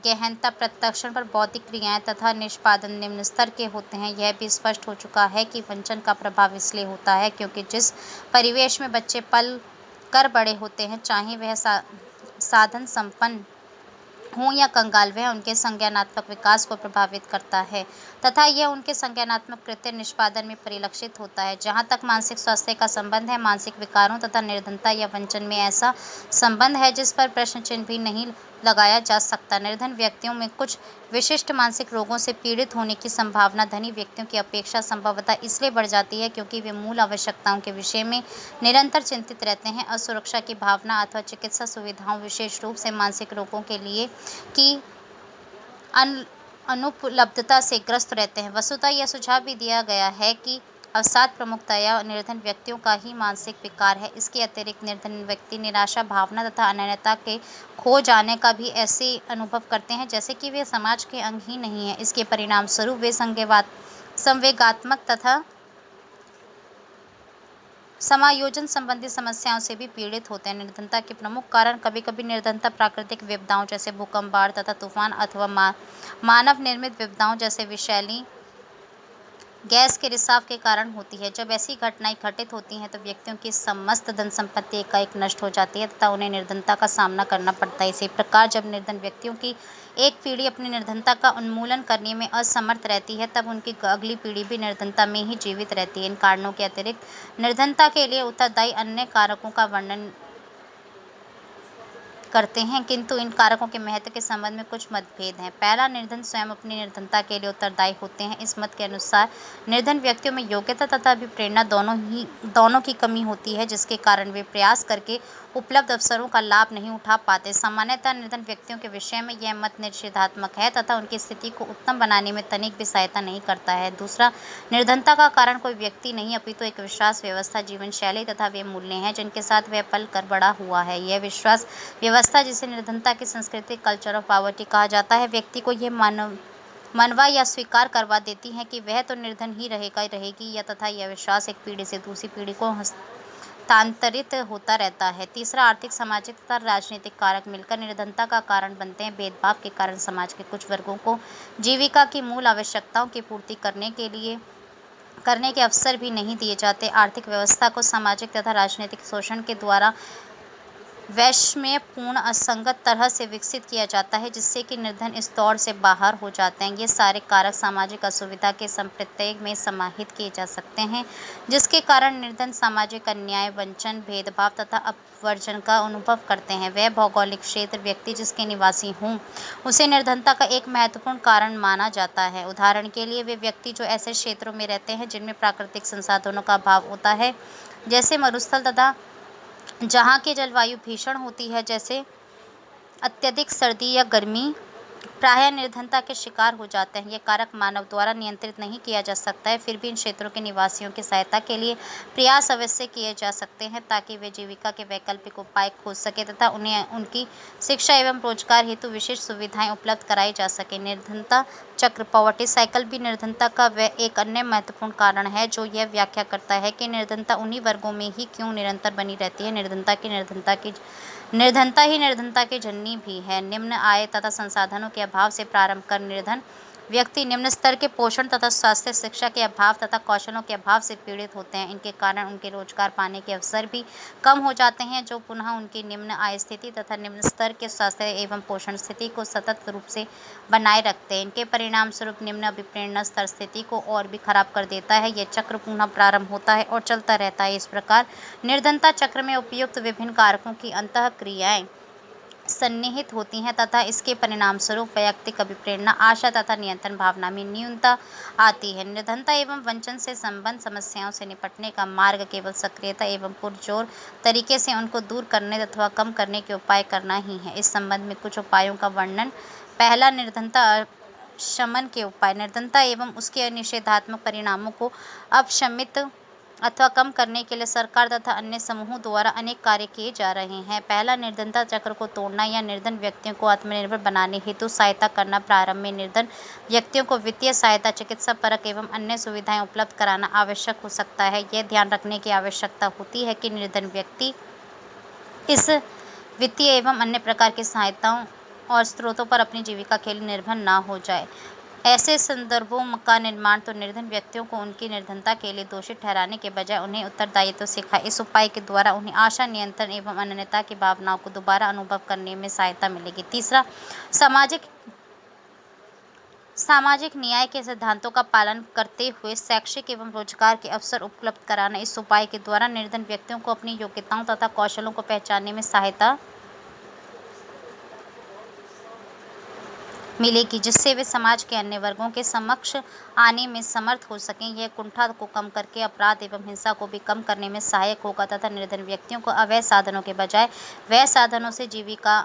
गहनता प्रत्यक्षण पर बौद्धिक क्रियाएं तथा निष्पादन निम्न स्तर के होते हैं। यह भी स्पष्ट हो चुका है कि वंचन का प्रभाव इसलिए होता है क्योंकि जिस परिवेश में बच्चे पल कर बड़े होते हैं, चाहे वह साधन संपन्न हों या कंगाल, वह उनके संज्ञानात्मक विकास को प्रभावित करता है तथा यह उनके संज्ञानात्मक कृत्य निष्पादन में परिलक्षित होता है। जहाँ तक मानसिक स्वास्थ्य का संबंध है, मानसिक विकारों तथा निर्धनता या वंचन में ऐसा संबंध है जिस पर प्रश्न चिन्ह भी नहीं लगाया जा सकता। निर्धन व्यक्तियों में कुछ विशिष्ट मानसिक रोगों से पीड़ित होने की संभावना धनी व्यक्तियों की अपेक्षा संभवतः इसलिए बढ़ जाती है क्योंकि वे मूल आवश्यकताओं के विषय में निरंतर चिंतित रहते हैं। असुरक्षा की भावना अथवा चिकित्सा सुविधाओं, विशेष रूप से मानसिक रोगों के लिए की अनुपलब्धता से ग्रस्त रहते हैं। वस्तुतः यह सुझाव भी दिया गया है कि अवसाद प्रमुखतया निर्धन व्यक्तियों का ही मानसिक विकार है। इसके अतिरिक्त निर्धन व्यक्ति निराशा भावना तथा अनन्यता के खो जाने का भी ऐसे अनुभव करते हैं जैसे कि वे समाज के अंग ही नहीं है। इसके परिणाम स्वरूप वे संवेगात्मक तथा समायोजन संबंधी समस्याओं से भी पीड़ित होते हैं। निर्धनता के प्रमुख कारण कभी कभी निर्धनता प्राकृतिक विपदाओं जैसे भूकंप बाढ़ तथा तूफान अथवा मानव निर्मित विपदाओं जैसे विषैली गैस के रिसाव के कारण होती है। जब ऐसी घटनाएं घटित होती हैं तो व्यक्तियों की समस्त धन संपत्ति एकाएक नष्ट हो जाती है तथा उन्हें निर्धनता का सामना करना पड़ता है। इसी प्रकार जब निर्धन व्यक्तियों की एक पीढ़ी अपनी निर्धनता का उन्मूलन करने में असमर्थ रहती है तब उनकी अगली पीढ़ी भी निर्धनता में ही जीवित रहती है। इन कारणों के अतिरिक्त निर्धनता के लिए उत्तरदायी अन्य कारकों का वर्णन करते हैं, किंतु इन कारकों के महत्व के संबंध में कुछ मतभेद हैं। पहला, निर्धन स्वयं अपनी निर्धनता के लिए उत्तरदायी होते हैं। इस मत के अनुसार निर्धन व्यक्तियों में योग्यता तथा प्रेरणा दोनों की कमी होती है, जिसके कारण वे प्रयास करके उपलब्ध अवसरों का लाभ नहीं उठा पाते। सामान्यतः निर्धन व्यक्तियों के विषय में यह मत निषेधात्मक है तथा उनकी स्थिति को उत्तम बनाने में तनिक भी सहायता नहीं करता है। दूसरा, निर्धनता का कारण कोई व्यक्ति नहीं अपितु एक विश्वास व्यवस्था, जीवन शैली तथा वे मूल्य हैं जिनके साथ वह पल कर बड़ा हुआ है। यह विश्वास व्यवस्था, जिसे निर्धनता की संस्कृति कल्चर ऑफ पॉवर्टी कहा जाता है, व्यक्ति को यह मनवा या स्वीकार करवा देती है कि वह तो निर्धन ही रहेगी या तथा यह विश्वास एक पीढ़ी से दूसरी पीढ़ी को हस्तांतरित होता रहता है। तीसरा, आर्थिक सामाजिक तथा राजनीतिक कारक मिलकर निर्धनता का कारण बनते हैं। भेदभाव के कारण समाज के कुछ वर्गों को जीविका की मूल आवश्यकताओं की पूर्ति करने के अवसर भी नहीं दिए जाते। आर्थिक व्यवस्था को सामाजिक तथा राजनीतिक शोषण के द्वारा वैषम्यपूर्ण असंगत तरह से विकसित किया जाता है जिससे कि निर्धन इस दौर से बाहर हो जाते हैं। ये सारे कारक सामाजिक असुविधा के संप्रत्यय में समाहित किए जा सकते हैं जिसके कारण निर्धन सामाजिक अन्याय, वंचन, भेदभाव तथा अपवर्जन का अनुभव करते हैं। वह भौगोलिक क्षेत्र व्यक्ति जिसके निवासी हों उसे निर्धनता का एक महत्वपूर्ण कारण माना जाता है। उदाहरण के लिए वे व्यक्ति जो ऐसे क्षेत्रों में रहते हैं जिनमें प्राकृतिक संसाधनों का अभाव होता है जैसे मरुस्थल तथा जहाँ की जलवायु भीषण होती है जैसे अत्यधिक सर्दी या गर्मी, प्रायः निर्धनता के शिकार हो जाते हैं। ये कारक मानव द्वारा नियंत्रित नहीं किया जा सकता है, फिर भी इन क्षेत्रों के निवासियों की सहायता के लिए प्रयास अवश्य किए जा सकते हैं ताकि वे जीविका के वैकल्पिक उपाय खोज सके तथा उन्हें उनकी शिक्षा एवं रोजगार हेतु विशेष सुविधाएं उपलब्ध कराई जा सके। निर्धनता चक्र पॉवर्टी साइकिल भी निर्धनता का एक अन्य महत्वपूर्ण कारण है जो यह व्याख्या करता है कि निर्धनता उन्हीं वर्गों में ही क्यों निरंतर बनी रहती है। निर्धनता ही निर्धनता की जननी भी है। निम्न आय तथा संसाधनों के अभाव से प्रारंभ कर निर्धन व्यक्ति निम्न स्तर के पोषण तथा स्वास्थ्य शिक्षा के अभाव तथा कौशलों के अभाव से पीड़ित होते हैं। इनके कारण उनके रोजगार पाने के अवसर भी कम हो जाते हैं जो पुनः उनकी निम्न आय स्थिति तथा निम्न स्तर के स्वास्थ्य एवं पोषण स्थिति को सतत रूप से बनाए रखते हैं। इनके परिणाम स्वरूप निम्न अभिप्रेरणा स्तर स्थिति को और भी खराब कर देता है। यह चक्र पुनः प्रारंभ होता है और चलता रहता है। इस प्रकार निर्धनता चक्र में उपयुक्त विभिन्न कारकों की अंतःक्रियाएं सन्निहित होती हैं तथा इसके परिणाम स्वरूप वैयक्तिक अभिप्रेरणा, आशा तथा नियंत्रण भावना में न्यूनता आती है। निर्धनता एवं वंचन से संबंध समस्याओं से निपटने का मार्ग केवल सक्रियता एवं पुरजोर तरीके से उनको दूर करने अथवा कम करने के उपाय करना ही है। इस संबंध में कुछ उपायों का वर्णन। पहला, निर्धनता शमन के उपाय। निर्धनता एवं उसके निषेधात्मक परिणामों को अपशमित अथवा कम करने के लिए सरकार तथा अन्य समूहों द्वारा अनेक कार्य किए जा रहे हैं। पहला, निर्धनता चक्र को तोड़ना या निर्धन व्यक्तियों को आत्मनिर्भर बनाने हेतु सहायता करना। प्रारंभ में निर्धन व्यक्तियों को वित्तीय सहायता, चिकित्सा परक एवं अन्य सुविधाएं उपलब्ध कराना आवश्यक हो सकता है। यह ध्यान रखने की आवश्यकता होती है कि निर्धन व्यक्ति इस वित्तीय एवं अन्य प्रकार की सहायताओं और स्रोतों पर अपनी जीविका के लिए निर्भर न हो जाए। ऐसे संदर्भों का निर्माण तो निर्धन व्यक्तियों को उनकी निर्धनता के लिए दोषी ठहराने के बजाय उन्हें उत्तरदायित्व सिखाए। इस उपाय के द्वारा उन्हें आशा, नियंत्रण एवं अनन्यता की भावनाओं को दोबारा अनुभव करने में सहायता मिलेगी। तीसरा, सामाजिक न्याय के सिद्धांतों का पालन करते हुए शैक्षिक एवं रोजगार के अवसर उपलब्ध कराना। इस उपाय के द्वारा निर्धन व्यक्तियों को अपनी योग्यताओं तथा कौशलों को पहचानने में सहायता मिलेगी जिससे वे समाज के अन्य वर्गों के समक्ष आने में समर्थ हो सकें। यह कुंठा को कम करके अपराध एवं हिंसा को भी कम करने में सहायक होगा तथा निर्धन व्यक्तियों को अवैध साधनों के बजाय वैध साधनों से जीविका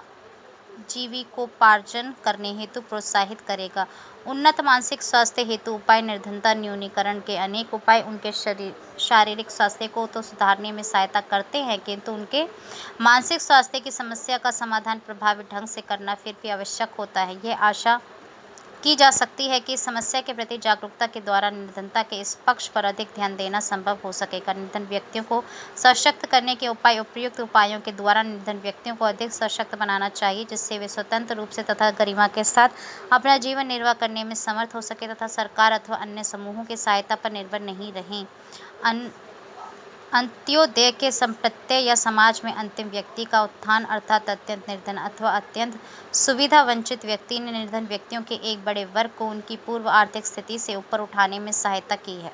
जीविकोपार्जन करने हेतु प्रोत्साहित करेगा। उन्नत मानसिक स्वास्थ्य हेतु उपाय निर्धनता न्यूनीकरण के अनेक उपाय उनके शारीरिक स्वास्थ्य को तो सुधारने में सहायता करते हैं, किंतु उनके मानसिक स्वास्थ्य की समस्या का समाधान प्रभावी ढंग से करना फिर भी आवश्यक होता है। यह आशा की जा सकती है कि इस समस्या के प्रति जागरूकता के द्वारा निर्धनता के इस पक्ष पर अधिक ध्यान देना संभव हो सकेगा। निर्धन व्यक्तियों को सशक्त करने के उपाय उपयुक्त उपायों के द्वारा निर्धन व्यक्तियों को अधिक सशक्त बनाना चाहिए, जिससे वे स्वतंत्र रूप से तथा गरिमा के साथ अपना जीवन निर्वाह करने में समर्थ हो सके तथा सरकार अथवा अन्य समूहों की सहायता पर निर्भर नहीं रहें। अंत्योदय के संप्रत्यय या समाज में अंतिम व्यक्ति का उत्थान अर्थात अत्यंत निर्धन अथवा अत्यंत सुविधा वंचित व्यक्ति ने निर्धन व्यक्तियों के एक बड़े वर्ग को उनकी पूर्व आर्थिक स्थिति से ऊपर उठाने में सहायता की है।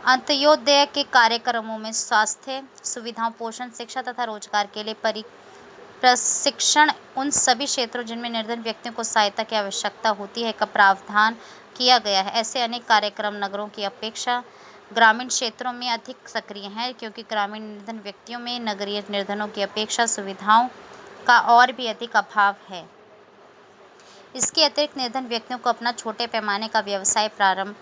अंत्योदय के कार्यक्रमों में स्वास्थ्य सुविधाओं, पोषण, शिक्षा तथा रोजगार के लिए प्रशिक्षण, उन सभी क्षेत्रों जिनमें निर्धन व्यक्तियों को सहायता की आवश्यकता होती है, का प्रावधान किया गया है। ऐसे अनेक कार्यक्रम नगरों की अपेक्षा ग्रामीण क्षेत्रों में अधिक सक्रिय हैं, क्योंकि ग्रामीण निर्धन व्यक्तियों में नगरीय निर्धनों की अपेक्षा सुविधाओं का और भी अधिक अभाव है। इसके अतिरिक्त निर्धन व्यक्तियों को अपना छोटे पैमाने का व्यवसाय प्रारंभ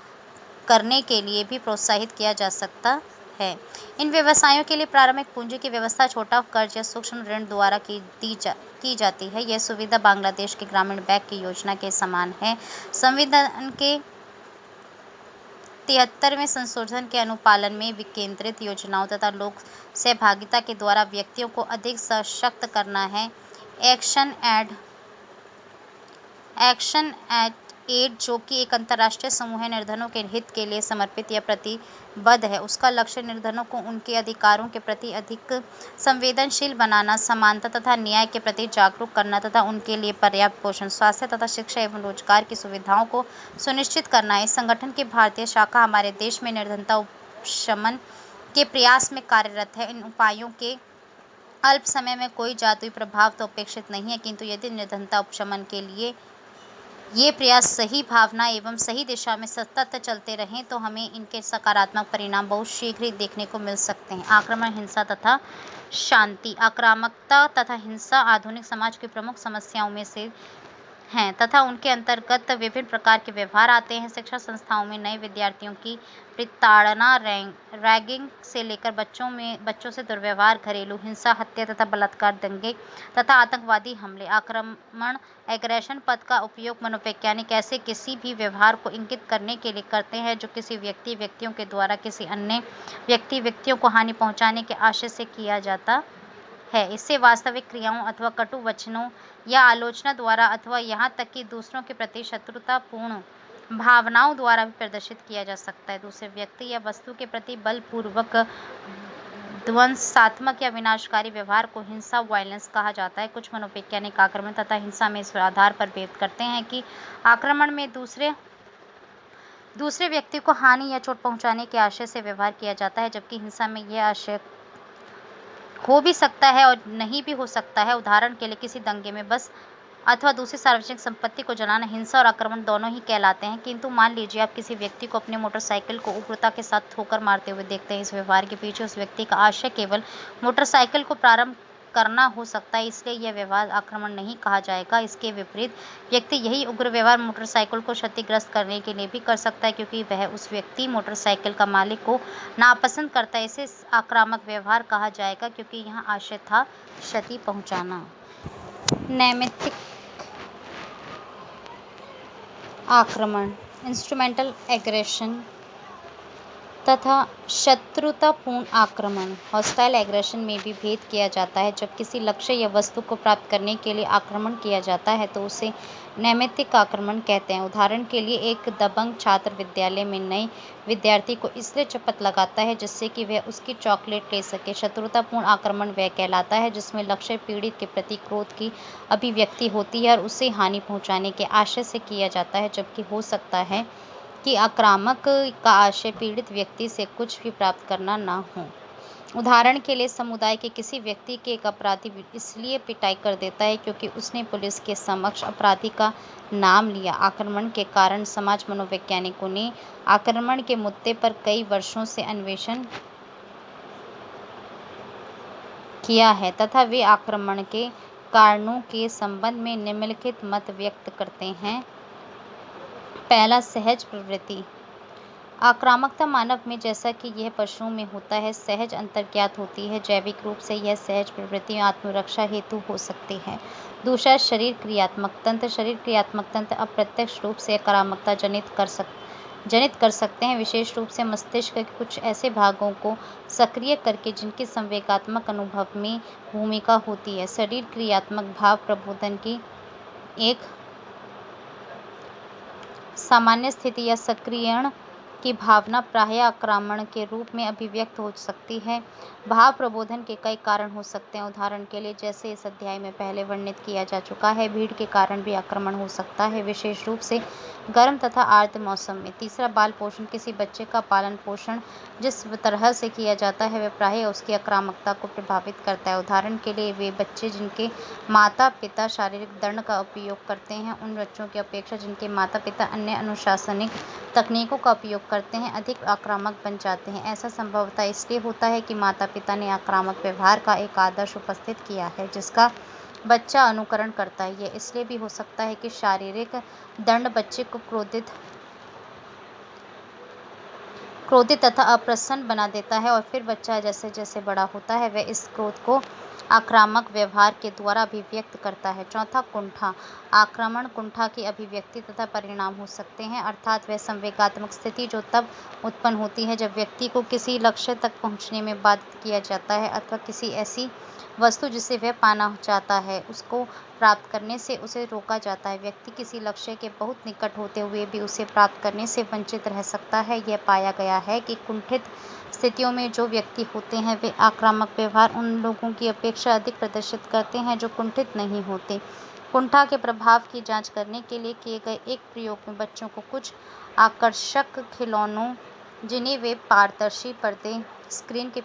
करने के लिए भी प्रोत्साहित किया जा सकता है। इन व्यवसायों के लिए प्रारंभिक पूंजी की व्यवस्था छोटा कर्ज या सूक्ष्म ऋण द्वारा की जाती है। यह सुविधा बांग्लादेश के ग्रामीण बैंक की योजना के समान है। संविधान के 73वें संशोधन के अनुपालन में विकेंद्रित योजनाओं तथा लोक सहभागिता के द्वारा व्यक्तियों को अधिक सशक्त करना है। एक्शन एड, जो कि एक अंतर्राष्ट्रीय समूह है, निर्धनों के हित के लिए समर्पित या प्रतिबद्ध है। उसका लक्ष्य निर्धनों को उनके अधिकारों के प्रति अधिक संवेदनशील बनाना, समानता तथा न्याय के प्रति जागरूक करना तथा उनके लिए पर्याप्त पोषण, स्वास्थ्य तथा शिक्षा एवं रोजगार की सुविधाओं को सुनिश्चित करना है। इस संगठन की भारतीय शाखा हमारे देश में निर्धनता उपशमन के प्रयास में कार्यरत है। इन उपायों के अल्प समय में कोई जादुई प्रभाव तो अपेक्षित नहीं है, किंतु यदि निर्धनता उपशमन के लिए ये प्रयास सही भावना एवं सही दिशा में सतत चलते रहें तो हमें इनके सकारात्मक परिणाम बहुत शीघ्र ही देखने को मिल सकते हैं। आक्रमण, हिंसा तथा शांति। आक्रामकता तथा हिंसा आधुनिक समाज की प्रमुख समस्याओं में से हैं तथा उनके अंतर्गत विभिन्न प्रकार के व्यवहार आते हैं। शिक्षा संस्थाओं में नए विद्यार्थियों की प्रताड़ना, रैगिंग से लेकर बच्चों से दुर्व्यवहार, घरेलू हिंसा, हत्या तथा बलात्कार, दंगे तथा आतंकवादी हमले। आक्रमण, एग्रेशन पद का उपयोग मनोवैज्ञानिक ऐसे किसी भी व्यवहार को इंगित करने के लिए करते हैं जो किसी व्यक्तियों के द्वारा किसी अन्य व्यक्तियों को हानि पहुंचाने के आशय से किया जाता है। इसे वास्तविक क्रियाओं अथवा कटु वचनों या आलोचना द्वारा अथवा यहाँ तक कि दूसरों के प्रति शत्रुतापूर्ण भावनाओं द्वारा भी प्रदर्शित किया जा सकता है। दूसरे व्यक्ति या वस्तु के प्रति बलपूर्वक ध्वंसात्मक या विनाशकारी व्यवहार को हिंसा, वायलेंस कहा जाता है। कुछ मनोवैज्ञानिक आक्रमण तथा हिंसा में इस आधार पर भेद करते हैं कि आक्रमण में दूसरे व्यक्ति को हानि या चोट पहुंचाने के आशय से व्यवहार किया जाता है, जबकि हिंसा में यह आशय हो भी सकता है और नहीं भी हो सकता है। उदाहरण के लिए किसी दंगे में बस अथवा दूसरी सार्वजनिक संपत्ति को जलाना हिंसा और आक्रमण दोनों ही कहलाते हैं। किंतु मान लीजिए आप किसी व्यक्ति को अपनी मोटरसाइकिल को उग्रता के साथ ठोकर मारते हुए देखते हैं। इस व्यवहार के पीछे उस व्यक्ति का आशय केवल मोटरसाइकिल को प्रारंभ करना हो सकता है, इसलिए यह व्यवहार आक्रमण नहीं कहा जाएगा। इसके विपरीत व्यक्ति यही उग्र व्यवहार मोटरसाइकिल को क्षतिग्रस्त करने के लिए भी कर सकता है, क्योंकि वह उस व्यक्ति मोटरसाइकिल का मालिक को नापसंद करता है। इसे आक्रामक व्यवहार कहा जाएगा, क्योंकि यहाँ आशय था क्षति पहुंचाना। नैमित्तिक आक्रमण, इंस्ट्रूमेंटल एग्रेशन तथा शत्रुतापूर्ण आक्रमण, हॉस्टाइल एग्रेशन में भी भेद किया जाता है। जब किसी लक्ष्य या वस्तु को प्राप्त करने के लिए आक्रमण किया जाता है तो उसे नैमित्तिक आक्रमण कहते हैं। उदाहरण के लिए एक दबंग छात्र विद्यालय में नए विद्यार्थी को इसलिए चपत लगाता है जिससे कि वह उसकी चॉकलेट ले सके। शत्रुतापूर्ण आक्रमण वह कहलाता है जिसमें लक्ष्य पीड़ित के प्रति क्रोध की अभिव्यक्ति होती है और उसे हानि पहुंचाने के आशय से किया जाता है, जबकि हो सकता है कि आक्रामक का आशय पीड़ित व्यक्ति से कुछ भी प्राप्त करना न हो। उदाहरण के लिए समुदाय के किसी व्यक्ति के एक अपराधी इसलिए पिटाई कर देता है क्योंकि उसने पुलिस के समक्ष अपराधी का नाम लिया। आक्रमण के कारण समाज मनोवैज्ञानिकों ने आक्रमण के मुद्दे पर कई वर्षों से अन्वेषण किया है तथा वे आक्रमण के कारणों के संबंध में निम्नलिखित मत व्यक्त करते हैं। पहला, सहज प्रवृत्ति। आक्रामकता मानव में, जैसा कि यह पशुओं में होता है, सहज अंतर्ज्ञात होती है। जैविक रूप से यह सहज प्रवृत्ति आत्मरक्षा हेतु हो सकती है। दूसरा, शरीर क्रियात्मक तंत्र। शरीर क्रियात्मक तंत्र अप्रत्यक्ष रूप से आक्रामकता जनित कर सकते हैं, विशेष रूप से मस्तिष्क के कुछ ऐसे भागों को सक्रिय करके जिनकी संवेगात्मक अनुभव में भूमिका होती है। शरीर क्रियात्मक भाव प्रबोधन की एक सामान्य स्थिति या सक्रियण की भावना प्रायः आक्रमण के रूप में अभिव्यक्त हो सकती है। भाव प्रबोधन के कई कारण हो सकते हैं। उदाहरण के लिए, जैसे इस अध्याय में पहले वर्णित किया जा चुका है, भीड़ के कारण भी आक्रमण हो सकता है, विशेष रूप से गर्म तथा आर्द्र मौसम में। तीसरा, बाल पोषण। किसी बच्चे का पालन पोषण जिस तरह से किया जाता है वह प्रायः उसकी आक्रामकता को प्रभावित करता है। उदाहरण के लिए, वे बच्चे जिनके माता पिता शारीरिक दंड का उपयोग करते हैं, उन बच्चों की अपेक्षा जिनके माता पिता अन्य अनुशासनिक तकनीकों का उपयोग करते हैं, अधिक आक्रामक बन जाते हैं। ऐसा संभवतः इसलिए होता है कि माता पिता ने आक्रामक व्यवहार का एक आदर्श उपस्थित किया है जिसका बच्चा अनुकरण करता है। यह इसलिए भी हो सकता है कि शारीरिक दंड बच्चे को क्रोधित तथा अप्रसन्न बना देता है और फिर बच्चा जैसे जैसे बड़ा होता है वह इस क्रोध को आक्रामक व्यवहार के द्वारा अभिव्यक्त करता है। चौथा, कुंठा। आक्रमण कुंठा की अभिव्यक्ति तथा परिणाम हो सकते हैं, अर्थात वह संवेगात्मक स्थिति जो तब उत्पन्न होती है जब व्यक्ति को किसी लक्ष्य तक पहुंचने में बाधित किया जाता है अथवा किसी ऐसी वस्तु जिसे वह पाना चाहता है उसको प्राप्त करने से उसे रोका जाता है। व्यक्ति किसी लक्ष्य के बहुत निकट होते हुए भी उसे प्राप्त करने से वंचित रह सकता है। यह पाया गया है कि कुंठित स्थितियों में जो व्यक्ति होते हैं वे आक्रामक व्यवहार उन लोगों की अपेक्षा अधिक प्रदर्शित करते हैं जो कुंठित नहीं होते। कुंठा के प्रभाव की जांच करने के लिए किए गए एक प्रयोग में बच्चों को कुछ आकर्षक खिलौनों, जिन्हें वे पारदर्शी पर्दे स्क्रीन के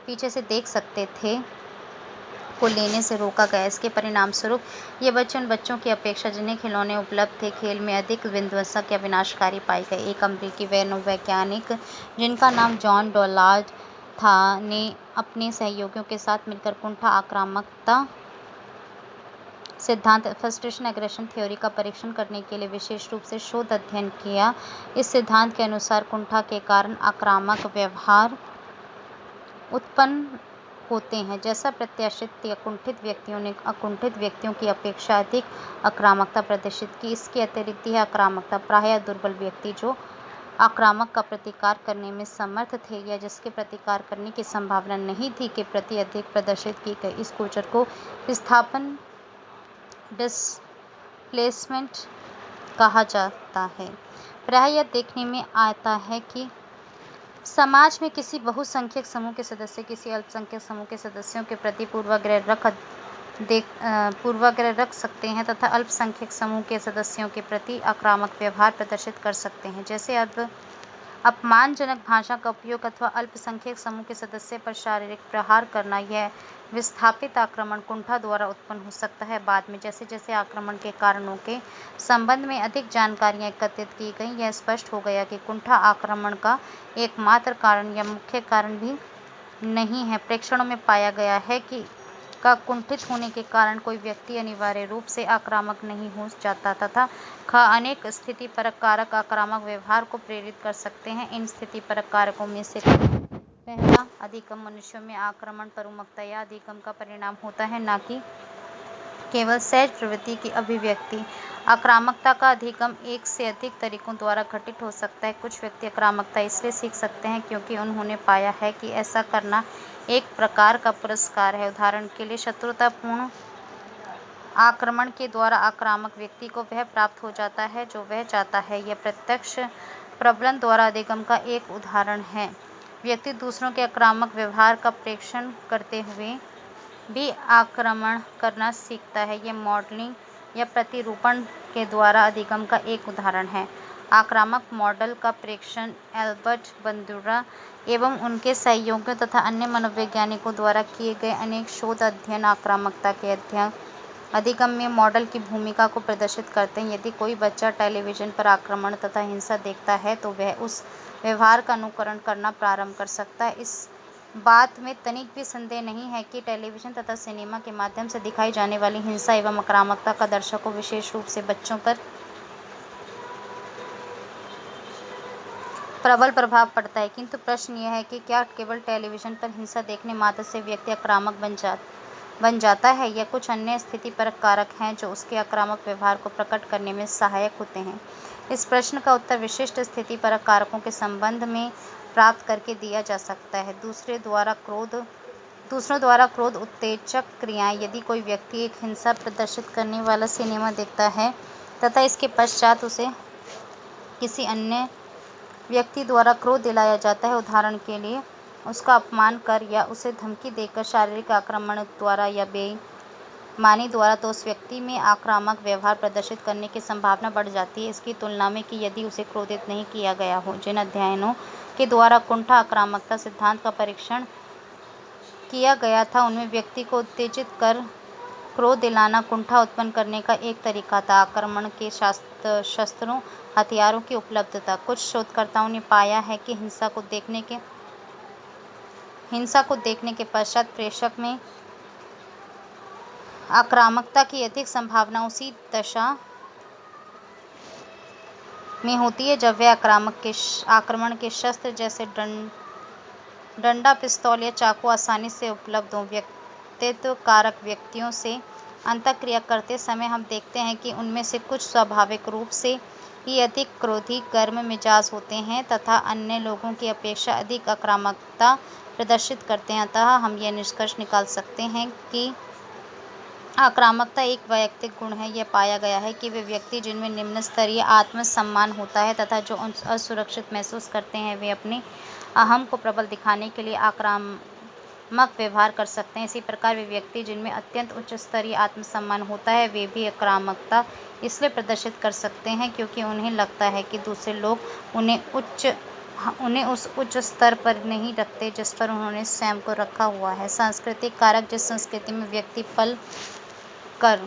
पीछे से देख सकते थे, को लेने से रोका गया। इसके परिणाम स्वरूप ये बच्चे उन बच्चों की अपेक्षा जिन्हें खिलौने उपलब्ध थे खेल में अधिक विध्वंसक या विनाशकारी पाए गए। एक अमेरिकी मनोवैज्ञानिक जिनका नाम जॉन डॉलार्ड था ने अपने सहयोगियों के साथ मिलकर कुंठा आक्रामकता सिद्धांत फ्रस्ट्रेशन एग्रेशन थ्योरी का परीक्षण करने के लिए विशेष रूप से शोध अध्ययन किया। इस सिद्धांत के अनुसार कुंठा के कारण आक्रामक व्यवहार उत्पन्न होते हैं। जैसा प्रत्याशित, कुंठित व्यक्तियों ने अकुंठित व्यक्तियों की अपेक्षा अधिक आक्रामकता प्रदर्शित की। इसके अतिरिक्त यह आक्रामकता प्रायः दुर्बल व्यक्ति जो आक्रामक का प्रतिकार करने में समर्थ थे या जिसके प्रतिकार करने की संभावना नहीं थी के प्रति अधिक प्रदर्शित की गई। इस गोचर को विस्थापन डिस्प्लेसमेंट कहा जाता है। प्रायः यह देखने में आता है कि समाज में किसी बहुसंख्यक समूह के सदस्य किसी अल्पसंख्यक समूह के सदस्यों के प्रति पूर्वाग्रह रख सकते हैं तथा अल्पसंख्यक समूह के सदस्यों के प्रति आक्रामक व्यवहार प्रदर्शित कर सकते हैं, जैसे अपमानजनक भाषा का उपयोग अथवा अल्पसंख्यक समूह के सदस्य पर शारीरिक प्रहार करना। यह विस्थापित आक्रमण कुंठा द्वारा उत्पन्न हो सकता है। बाद में जैसे जैसे आक्रमण के कारणों के संबंध में अधिक जानकारियां एकत्रित की गई, यह स्पष्ट हो गया कि कुंठा आक्रमण का एकमात्र कारण या मुख्य कारण भी नहीं है। प्रेक्षणों में पाया गया है कि कुंठित होने के कारण कोई व्यक्ति अनिवार्य रूप से आक्रामक नहीं हो जाता तथा अनेक स्थितिपरक कारक आक्रामक व्यवहार को प्रेरित कर सकते हैं। इन स्थितिपरक कारकों में से पहला, अधिगम। मनुष्यों में आक्रमण परोक्तता या अधिगम का परिणाम होता है, न कि केवल सहज प्रवृत्ति की अभिव्यक्ति। आक्रामकता का अधिगम एक से अधिक तरीकों द्वारा घटित हो सकता है। कुछ व्यक्ति आक्रामकता इसलिए सीख सकते हैं क्योंकि उन्होंने पाया है कि ऐसा करना एक प्रकार का पुरस्कार है। उदाहरण के लिए, शत्रुतापूर्ण आक्रमण के द्वारा आक्रामक व्यक्ति को वह प्राप्त हो जाता है जो वह चाहता है। यह प्रत्यक्ष प्रबलन द्वारा अधिगम का एक उदाहरण है। व्यक्ति दूसरों के आक्रामक व्यवहार का प्रेक्षण करते हुए भी आक्रमण करना सीखता है। यह मॉडलिंग या प्रतिरूपण के द्वारा अधिगम का एक उदाहरण है। आक्रामक मॉडल का प्रेक्षण एल्बर्ट बंदूरा एवं उनके सहयोगियों तथा अन्य मनोवैज्ञानिकों द्वारा किए गए अनेक शोध अध्ययन आक्रामकता के अधिगम में मॉडल की भूमिका को प्रदर्शित करते हैं। यदि कोई बच्चा टेलीविजन पर आक्रमण तथा हिंसा देखता है तो वह उस व्यवहार का अनुकरण करना प्रारंभ कर सकता है। इस बात में तनिक भी संदेह नहीं है कि टेलीविजन तथा सिनेमा के माध्यम से दिखाई जाने वाली हिंसा एवं आक्रामकता का दर्शकों, विशेष रूप से बच्चों पर प्रबल प्रभाव पड़ता है। किंतु प्रश्न यह है कि क्या केवल टेलीविजन पर हिंसा देखने मात्र से व्यक्ति आक्रामक बन जाता है, या कुछ अन्य स्थितिपरक कारक हैं जो उसके आक्रामक व्यवहार को प्रकट करने में सहायक होते हैं। इस प्रश्न का उत्तर विशिष्ट स्थितिपरक कारकों के संबंध में प्राप्त करके दिया जा सकता है। दूसरों द्वारा क्रोध उत्तेजक क्रियाएं। यदि कोई व्यक्ति एक हिंसा प्रदर्शित करने वाला सिनेमा देखता है तथा इसके पश्चात उसे किसी अन्य व्यक्ति द्वारा क्रोध दिलाया जाता है, उदाहरण के लिए उसका अपमान कर या उसे धमकी देकर शारीरिक आक्रमण द्वारा या बेईमानी द्वारा, तो उस व्यक्ति में आक्रामक व्यवहार प्रदर्शित करने की संभावना बढ़ जाती है, इसकी तुलना में कि यदि उसे क्रोधित नहीं किया गया हो। जिन अध्ययनों के द्वारा कुंठा आक्रामकता सिद्धांत का परीक्षण किया गया था, उनमें व्यक्ति को उत्तेजित कर क्रोध दिलाना कुंठा उत्पन्न करने का एक तरीका था। आक्रमण के शस्त्रों, हथियारों की उपलब्धता। कुछ शोधकर्ताओं ने पाया है कि हिंसा को देखने के पश्चात प्रेषक में आक्रामकता की अधिक संभावना उसी दशा में होती है जब वह आक्रमण के शस्त्र जैसे डंडा, पिस्तौल या चाकू आसानी से उपलब्ध हों। व्यक्तित्व कारक। व्यक्तियों से अंतःक्रिया करते समय हम देखते हैं कि उनमें से कुछ स्वाभाविक रूप से ही अधिक क्रोधी, गर्म मिजाज होते हैं तथा अन्य लोगों की अपेक्षा अधिक आक्रामकता प्रदर्शित करते हैं। अतः हम यह निष्कर्ष निकाल सकते हैं कि आक्रामकता एक वैयक्तिक गुण है। यह पाया गया है कि वे व्यक्ति जिनमें निम्न स्तरीय आत्मसम्मान होता है तथा जो असुरक्षित महसूस करते हैं, वे अपने अहम को प्रबल दिखाने के लिए आक्रामक व्यवहार कर सकते हैं। इसी प्रकार वे व्यक्ति जिनमें अत्यंत उच्च स्तरीय आत्मसम्मान होता है, वे भी आक्रामकता इसलिए प्रदर्शित कर सकते हैं क्योंकि उन्हें लगता है कि दूसरे लोग उन्हें उस उच्च स्तर पर नहीं रखते जिस पर उन्होंने स्वयं को रखा हुआ है। सांस्कृतिक कारक। जिस संस्कृति में व्यक्ति पल कर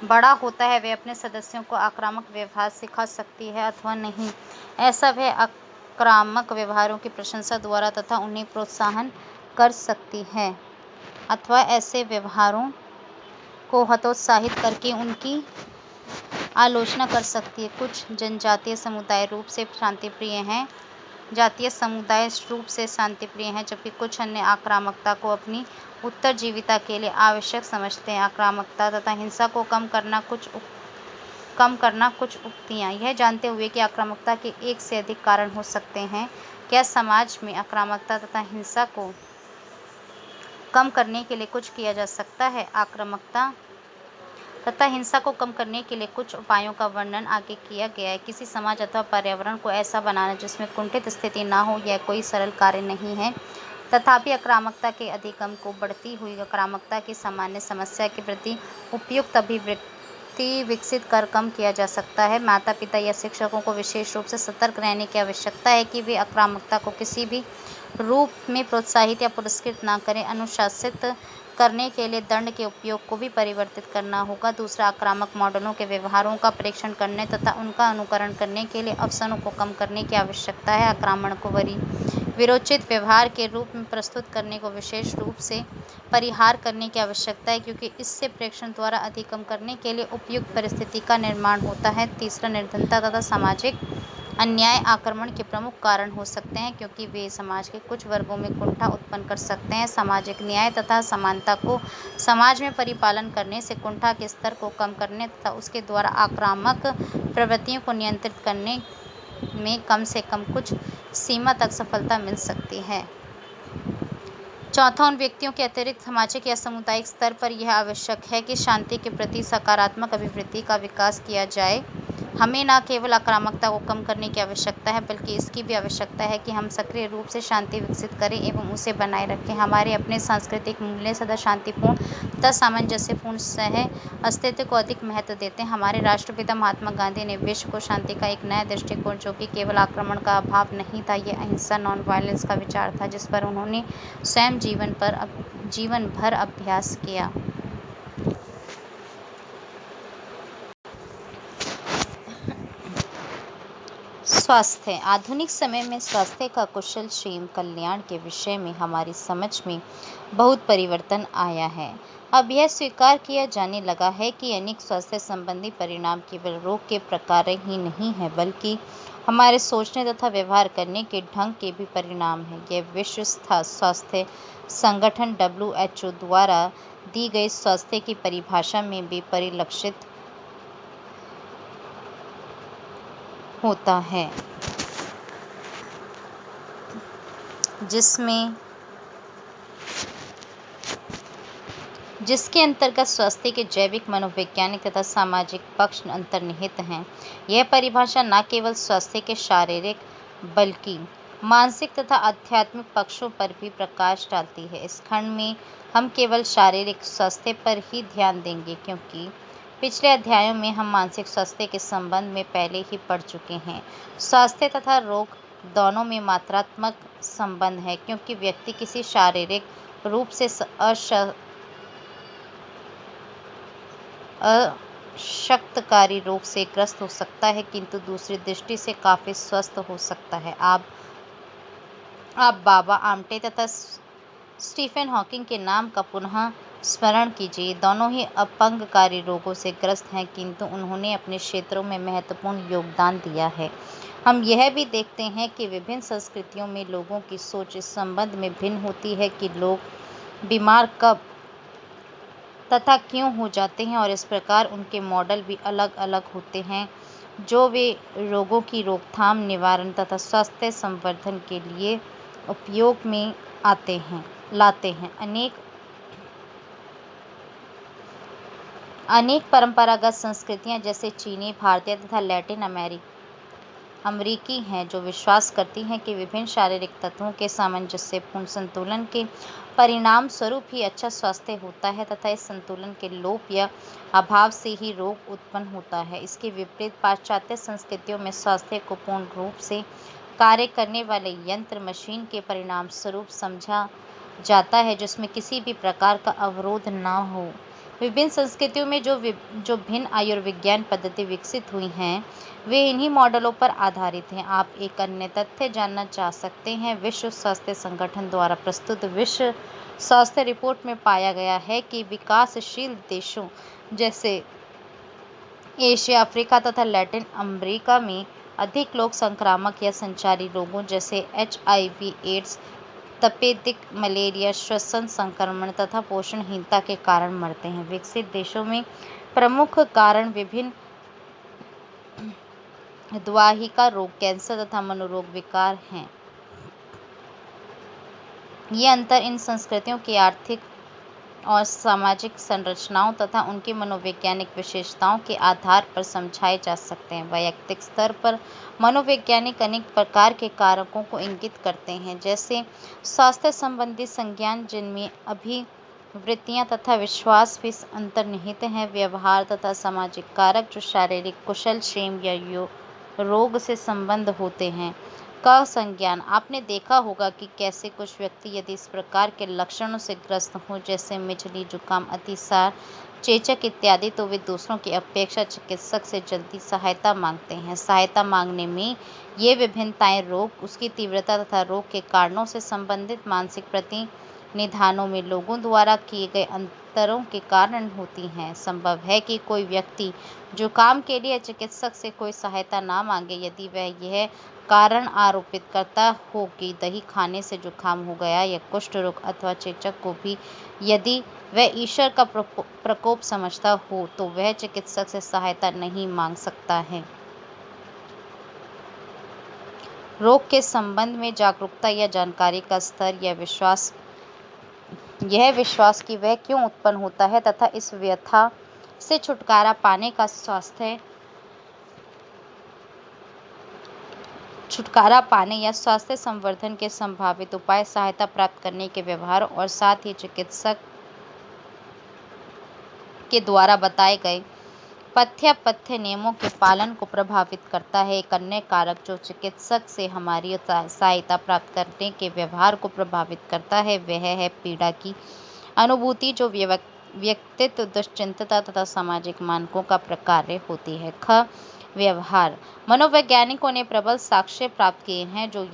बड़ा होता है, वे अपने सदस्यों को आक्रामक व्यवहार सिखा सकती है अथवा नहीं। ऐसा वह आक्रामक व्यवहारों की प्रशंसा द्वारा तथा उन्हें प्रोत्साहन कर सकती है, अथवा ऐसे व्यवहारों को हतोत्साहित करके उनकी आलोचना कर सकती है। कुछ जातीय समुदाय रूप से शांतिप्रिय हैं, जबकि कुछ अन्य आक्रामकता को अपनी उत्तरजीविता के लिए आवश्यक समझते हैं। आक्रामकता तथा हिंसा को कम करना कुछ उक्तियाँ। यह जानते हुए कि आक्रामकता के एक से अधिक कारण हो सकते हैं, क्या समाज में आक्रामकता तथा हिंसा को कम करने के लिए कुछ किया जा सकता है? आक्रामकता तथा हिंसा को कम करने के लिए कुछ उपायों का वर्णन आगे किया गया है। किसी समाज अथवा पर्यावरण को ऐसा बनाना जिसमें कुंठित स्थिति न हो, यह कोई सरल कार्य नहीं है। तथापि आक्रामकता के अधिगम को बढ़ती हुई आक्रामकता की सामान्य समस्या के प्रति उपयुक्त अभिवृत्ति विकसित कर कम किया जा सकता है। माता पिता या शिक्षकों को विशेष रूप से सतर्क रहने की आवश्यकता है कि वे आक्रामकता को किसी भी रूप में प्रोत्साहित या पुरस्कृत न करें। अनुशासित करने के लिए दंड के उपयोग को भी परिवर्तित करना होगा। दूसरा, आक्रामक मॉडलों के व्यवहारों का परीक्षण करने तथा उनका अनुकरण करने के लिए अवसरों को कम करने की आवश्यकता है। आक्रमण को वीरोचित व्यवहार के रूप में प्रस्तुत करने को विशेष रूप से परिहार करने की आवश्यकता है, क्योंकि इससे प्रेक्षण द्वारा अधिगम करने के लिए उपयुक्त परिस्थिति का निर्माण होता है। तीसरा, निर्धनता तथा सामाजिक अन्याय आक्रमण के प्रमुख कारण हो सकते हैं, क्योंकि वे समाज के कुछ वर्गों में कुंठा उत्पन्न कर सकते हैं। सामाजिक न्याय तथा समानता को समाज में परिपालन करने से कुंठा के स्तर को कम करने तथा उसके द्वारा आक्रामक प्रवृत्तियों को नियंत्रित करने में कम से कम कुछ सीमा तक सफलता मिल सकती है। चौथा, उन व्यक्तियों के अतिरिक्त सामाजिक या सामुदायिक स्तर पर यह आवश्यक है कि शांति के प्रति सकारात्मक अभिवृत्ति का विकास किया जाए। हमें न केवल आक्रामकता को कम करने की आवश्यकता है, बल्कि इसकी भी आवश्यकता है कि हम सक्रिय रूप से शांति विकसित करें एवं उसे बनाए रखें। हमारे अपने सांस्कृतिक मूल्य सदा शांतिपूर्ण तथा सामंजस्यपूर्ण सह अस्तित्व को अधिक महत्व देते हैं। हमारे राष्ट्रपिता महात्मा गांधी ने विश्व को शांति का एक नया दृष्टिकोण, जो कि केवल आक्रमण का अभाव नहीं था, यह अहिंसा, नॉन वायलेंस का विचार था, जिस पर उन्होंने स्वयं जीवन भर अभ्यास किया। स्वास्थ्य। आधुनिक समय में स्वास्थ्य का कुशल क्षेम कल्याण के विषय में हमारी समझ में बहुत परिवर्तन आया है। अब यह स्वीकार किया जाने लगा है कि अनेक स्वास्थ्य संबंधी परिणाम केवल रोग के प्रकार ही नहीं है, बल्कि हमारे सोचने तथा व्यवहार करने के ढंग के भी परिणाम है। यह विश्व स्वास्थ्य संगठन WHO द्वारा दी गई स्वास्थ्य की परिभाषा में भी परिलक्षित होता है, जिसके अंतर्गत स्वास्थ्य के जैविक, मनोवैज्ञानिक तथा सामाजिक पक्ष अंतर्निहित हैं। यह परिभाषा न केवल स्वास्थ्य के शारीरिक बल्कि मानसिक तथा आध्यात्मिक पक्षों पर भी प्रकाश डालती है। इस खंड में हम केवल शारीरिक स्वास्थ्य पर ही ध्यान देंगे, क्योंकि पिछले अध्यायों में हम मानसिक स्वास्थ्य के संबंध में पहले ही पढ़ चुके हैं। स्वास्थ्य तथा रोग दोनों में मात्रात्मक संबंध है, क्योंकि व्यक्ति किसी शारीरिक रूप से अशक्तकारी रोग से ग्रस्त हो सकता है, किंतु दूसरी दृष्टि से काफी स्वस्थ हो सकता है। आप बाबा आमटे तथा स्टीफन हॉकिंग के नाम का पुनः स्मरण कीजिए। दोनों ही अपंगकारी रोगों से ग्रस्त हैं, किंतु उन्होंने अपने क्षेत्रों में महत्वपूर्ण योगदान दिया है। हम यह भी देखते हैं कि विभिन्न संस्कृतियों में लोगों की सोच इस संबंध में भिन्न होती है कि लोग बीमार कब तथा क्यों हो जाते हैं, और इस प्रकार उनके मॉडल भी अलग अलग होते हैं जो वे रोगों की रोकथाम, निवारण तथा स्वास्थ्य संवर्धन के लिए उपयोग में लाते हैं। अनेक परंपरागत संस्कृतियां जैसे चीनी, भारतीय तथा लैटिन अमेरिकी हैं, जो विश्वास करती हैं कि विभिन्न शारीरिक तत्वों के सामंजस्यपूर्ण संतुलन के परिणाम स्वरूप ही अच्छा स्वास्थ्य होता है तथा इस संतुलन के लोप या अभाव से ही रोग उत्पन्न होता है। इसके विपरीत पाश्चात्य संस्कृतियों में स्वास्थ्य को पूर्ण रूप से कार्य करने वाले यंत्र, मशीन के परिणाम स्वरूप समझा जाता है, जिसमें किसी भी प्रकार का अवरोध न हो। विभिन्न संस्कृतियों में जो भिन्न आयुर्विज्ञान पद्धति विकसित हुई हैं, वे इन्हीं मॉडलों पर आधारित हैं। आप एक अन्य तथ्य जानना चाह सकते हैं। विश्व स्वास्थ्य संगठन द्वारा प्रस्तुत विश्व स्वास्थ्य रिपोर्ट में पाया गया है कि विकासशील देशों जैसे एशिया, अफ्रीका तथा लैटिन अमेरिका में अधिक लोग संक्रामक या संचारी रोगों जैसे HIV, एड्स, तपेदिक मलेरिया, श्वसन संक्रमण तथा पोषणहीनता के कारण मरते हैं। विकसित देशों में प्रमुख कारण विभिन्न द्वाहिका रोग, कैंसर तथा मनोरोग विकार हैं। ये अंतर इन संस्कृतियों की आर्थिक और सामाजिक संरचनाओं तथा उनकी मनोवैज्ञानिक विशेषताओं के आधार पर समझाए जा सकते हैं। वैयक्तिक स्तर पर मनोवैज्ञानिक अनेक प्रकार के कारकों को इंगित करते हैं, जैसे स्वास्थ्य संबंधी संज्ञान जिनमें अभिवृत्तियां तथा विश्वास भी अंतर्निहित हैं, व्यवहार तथा सामाजिक कारक जो शारीरिक कुशल क्षेम या रोग से संबंध होते हैं। का संज्ञान, आपने देखा होगा कि कैसे कुछ व्यक्ति यदि इस प्रकार के लक्षणों से ग्रस्त हों, जैसे मिचली, जुकाम, अतिसार, चेचक इत्यादि, तो वे दूसरों की अपेक्षा चिकित्सक से जल्दी सहायता मांगते हैं। सहायता मांगने में ये विभिन्नताएं रोग, उसकी तीव्रता तथा रोग के कारणों से संबंधित मानसिक प्रतिनिधानों में लोगों द्वारा किए गए अंतरों के कारण होती हैं। संभव है कि कोई व्यक्ति जुकाम के लिए चिकित्सक से कोई सहायता ना मांगे, यदि वह यह कारण आरोपित करता हो कि दही खाने से जुकाम हो गया, या कुष्ठ रोग अथवा चेचक को भी यदि वह ईश्वर का प्रकोप समझता हो, तो वह चिकित्सक से सहायता नहीं मांग सकता है। रोग के संबंध में जागरूकता या जानकारी का स्तर, यह विश्वास कि वह क्यों उत्पन्न होता है तथा इस व्यथा से छुटकारा पाने या स्वास्थ्य संवर्धन के संभावित उपाय, सहायता प्राप्त करने के व्यवहार और साथ ही चिकित्सक के द्वारा बताए गए पथ्य नियमों के पालन को प्रभावित करता है। एक अन्य कारक जो चिकित्सक से हमारी सहायता प्राप्त करने के व्यवहार को प्रभावित करता है, वह है पीड़ा की अनुभूति, जो व्यक्तित्व, दुश्चिंतता तथा सामाजिक मानकों का प्रकार्य होती है। व्यवहार। मनोवैज्ञानिकों ने प्रबल साक्ष्य प्राप्त किए हैं जो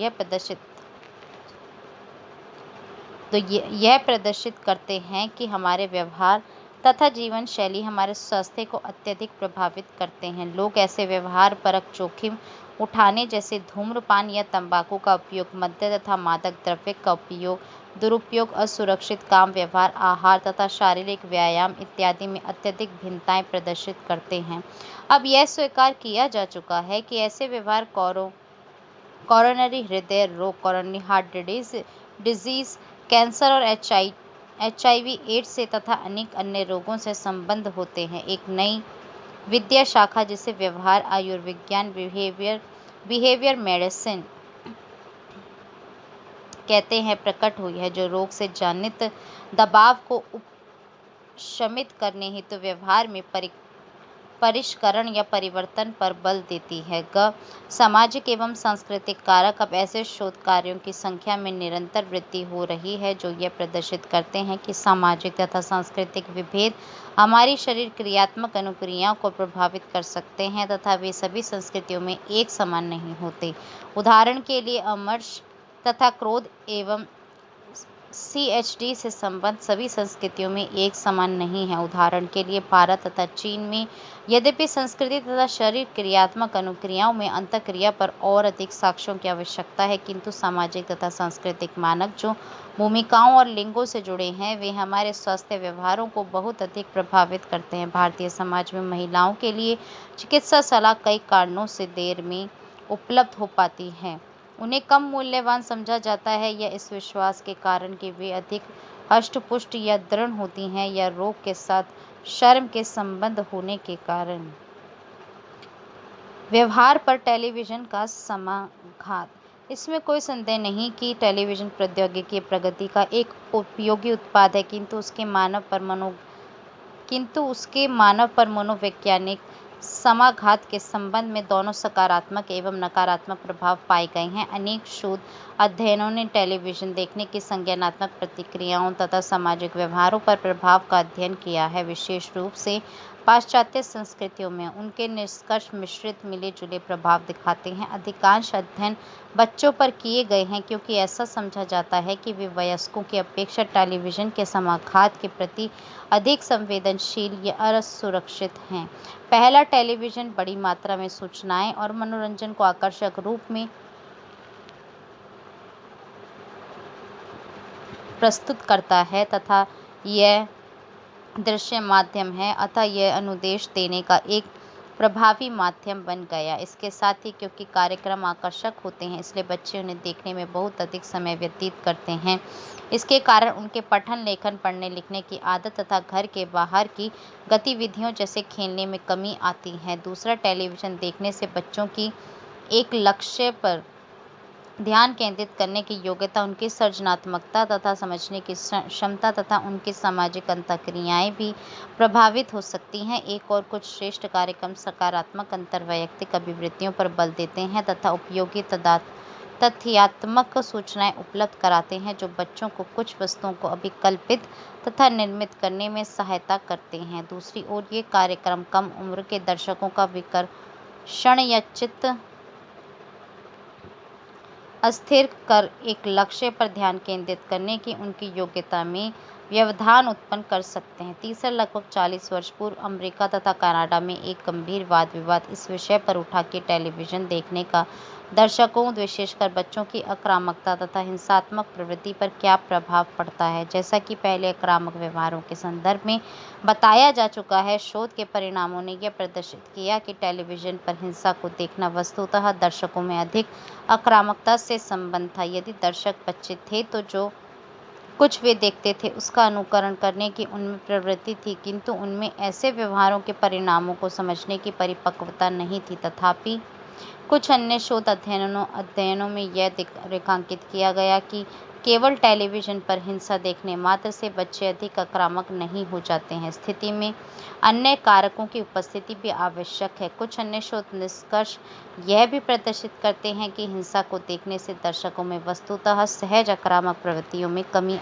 यह प्रदर्शित करते हैं कि हमारे व्यवहार तथा जीवन शैली हमारे स्वास्थ्य को अत्यधिक प्रभावित करते हैं। लोग ऐसे व्यवहार परक जोखिम उठाने जैसे धूम्रपान या तंबाकू का उपयोग, मद्य तथा मादक द्रव्य का उपयोग, दुरुपयोग, असुरक्षित काम व्यवहार, आहार तथा शारीरिक व्यायाम इत्यादि में अत्यधिक भिन्नताएं प्रदर्शित करते हैं। अब यह स्वीकार किया जा चुका है कि ऐसे व्यवहार कोरोनरी हृदय रोग, कोरोनरी हार्ट डिजीज, कैंसर और HIV एड्स से तथा अनेक अन्य रोगों से संबंध होते हैं। एक नई विद्या शाखा जिसे व्यवहार आयुर्विज्ञान बिहेवियर मेडिसिन कहते हैं प्रकट हुई है, जो रोग से जनित दबाव को उपशमित करने हेतु व्यवहार में परिष्करण या परिवर्तन पर बल देती है। सामाजिक एवं सांस्कृतिक कारक। अब ऐसे शोध कार्यों की संख्या में निरंतर वृद्धि हो रही है जो यह प्रदर्शित करते हैं कि सामाजिक तथा सांस्कृतिक विभेद हमारी शरीर क्रियात्मक अनुक्रियाओं को प्रभावित कर सकते हैं तथा वे सभी संस्कृतियों में एक समान नहीं होते। उदाहरण के लिए अमर्ष तथा क्रोध एवं CHD से संबंध सभी संस्कृतियों में एक समान नहीं है। उदाहरण के लिए भारत तथा चीन में यद्यपि संस्कृति तथा शरीर क्रियात्मक अनुक्रियाओं में अंतःक्रिया पर और अधिक साक्ष्यों की आवश्यकता है, किंतु सामाजिक तथा सांस्कृतिक मानक जो भूमिकाओं और लिंगों से जुड़े हैं वे हमारे स्वास्थ्य व्यवहारों को बहुत अधिक प्रभावित करते हैं। भारतीय समाज में महिलाओं के लिए चिकित्सा सलाह कई कारणों से देर में उपलब्ध हो पाती है। उन्हें कम मूल्यवान समझा जाता है या इस विश्वास के कारण कि वे अधिक हष्ट-पुष्ट या दृढ़ होती हैं या रोग के साथ शर्म के संबंध होने के कारण। व्यवहार पर टेलीविजन का समाघात। इसमें कोई संदेह नहीं कि टेलीविजन प्रौद्योगिकी प्रगति का एक उपयोगी उत्पाद है, किंतु उसके मानव पर मनोवैज्ञानिक समाघात के संबंध में दोनों सकारात्मक एवं नकारात्मक प्रभाव पाए गए हैं। अनेक शोध अध्ययनों ने टेलीविजन देखने की संज्ञानात्मक प्रतिक्रियाओं तथा सामाजिक व्यवहारों पर प्रभाव का अध्ययन किया है। विशेष रूप से पाश्चात्य संस्कृतियों में उनके निष्कर्ष मिश्रित मिले-जुले प्रभाव दिखाते हैं। अधिकांश अध्ययन बच्चों पर किए गए हैं क्योंकि ऐसा समझा जाता है कि वे वयस्कों की अपेक्षा टेलीविजन के समाघात के प्रति अधिक संवेदनशील या असुरक्षित हैं। पहला, टेलीविजन बड़ी मात्रा में सूचनाएं और मनोरंजन को आकर्षक रूप में प्रस्तुत करता है तथा यह दृश्य माध्यम है, अतः यह अनुदेश देने का एक प्रभावी माध्यम बन गया। इसके साथ ही क्योंकि कार्यक्रम आकर्षक होते हैं इसलिए बच्चे उन्हें देखने में बहुत अधिक समय व्यतीत करते हैं। इसके कारण उनके पठन, लेखन, पढ़ने लिखने की आदत तथा घर के बाहर की गतिविधियों जैसे खेलने में कमी आती है। दूसरा, टेलीविजन देखने से बच्चों की एक लक्ष्य पर ध्यान केंद्रित करने की योग्यता, उनकी सृजनात्मकता तथा समझने की क्षमता तथा उनकी सामाजिक अंतःक्रियाएं भी प्रभावित हो सकती हैं। एक और कुछ श्रेष्ठ कार्यक्रम सकारात्मक अंतर्वैयक्तिक अभिवृत्तियों पर बल देते हैं तथा उपयोगी तथ्यात्मक सूचनाएं उपलब्ध कराते हैं जो बच्चों को कुछ वस्तुओं को अभिकल्पित तथा निर्मित करने में सहायता करते हैं। दूसरी ओर ये कार्यक्रम कम उम्र के दर्शकों का विकर्षण या चित्त अस्थिर कर एक लक्ष्य पर ध्यान केंद्रित करने की उनकी योग्यता में व्यवधान उत्पन्न कर सकते हैं। तीसरा, लगभग 40 वर्ष पूर्व अमेरिका तथा कनाडा में एक गंभीर वाद विवाद इस विषय पर उठा कि टेलीविजन देखने का दर्शकों, विशेषकर बच्चों की आक्रामकता तथा हिंसात्मक प्रवृत्ति पर क्या प्रभाव पड़ता है। जैसा कि पहले आक्रामक व्यवहारों के संदर्भ में बताया जा चुका है, शोध के परिणामों ने यह प्रदर्शित किया कि टेलीविजन पर हिंसा को देखना वस्तुतः दर्शकों में अधिक आक्रामकता से संबंध था। यदि दर्शक बच्चे थे तो जो कुछ वे देखते थे उसका अनुकरण करने की उनमें प्रवृत्ति थी, किंतु उनमें ऐसे व्यवहारों के परिणामों को समझने की परिपक्वता नहीं थी। तथापि कुछ अन्य शोध अध्ययनों में यह रेखांकित किया गया कि केवल टेलीविजन पर हिंसा देखने मात्र से बच्चे अधिक आक्रामक नहीं हो जाते हैं। स्थिति में अन्य कारकों की उपस्थिति भी आवश्यक है। कुछ अन्य शोध निष्कर्ष यह भी प्रदर्शित करते हैं कि हिंसा को देखने से दर्शकों में वस्तुतः सहज आक्रामक प्रवृत्तियों में कमी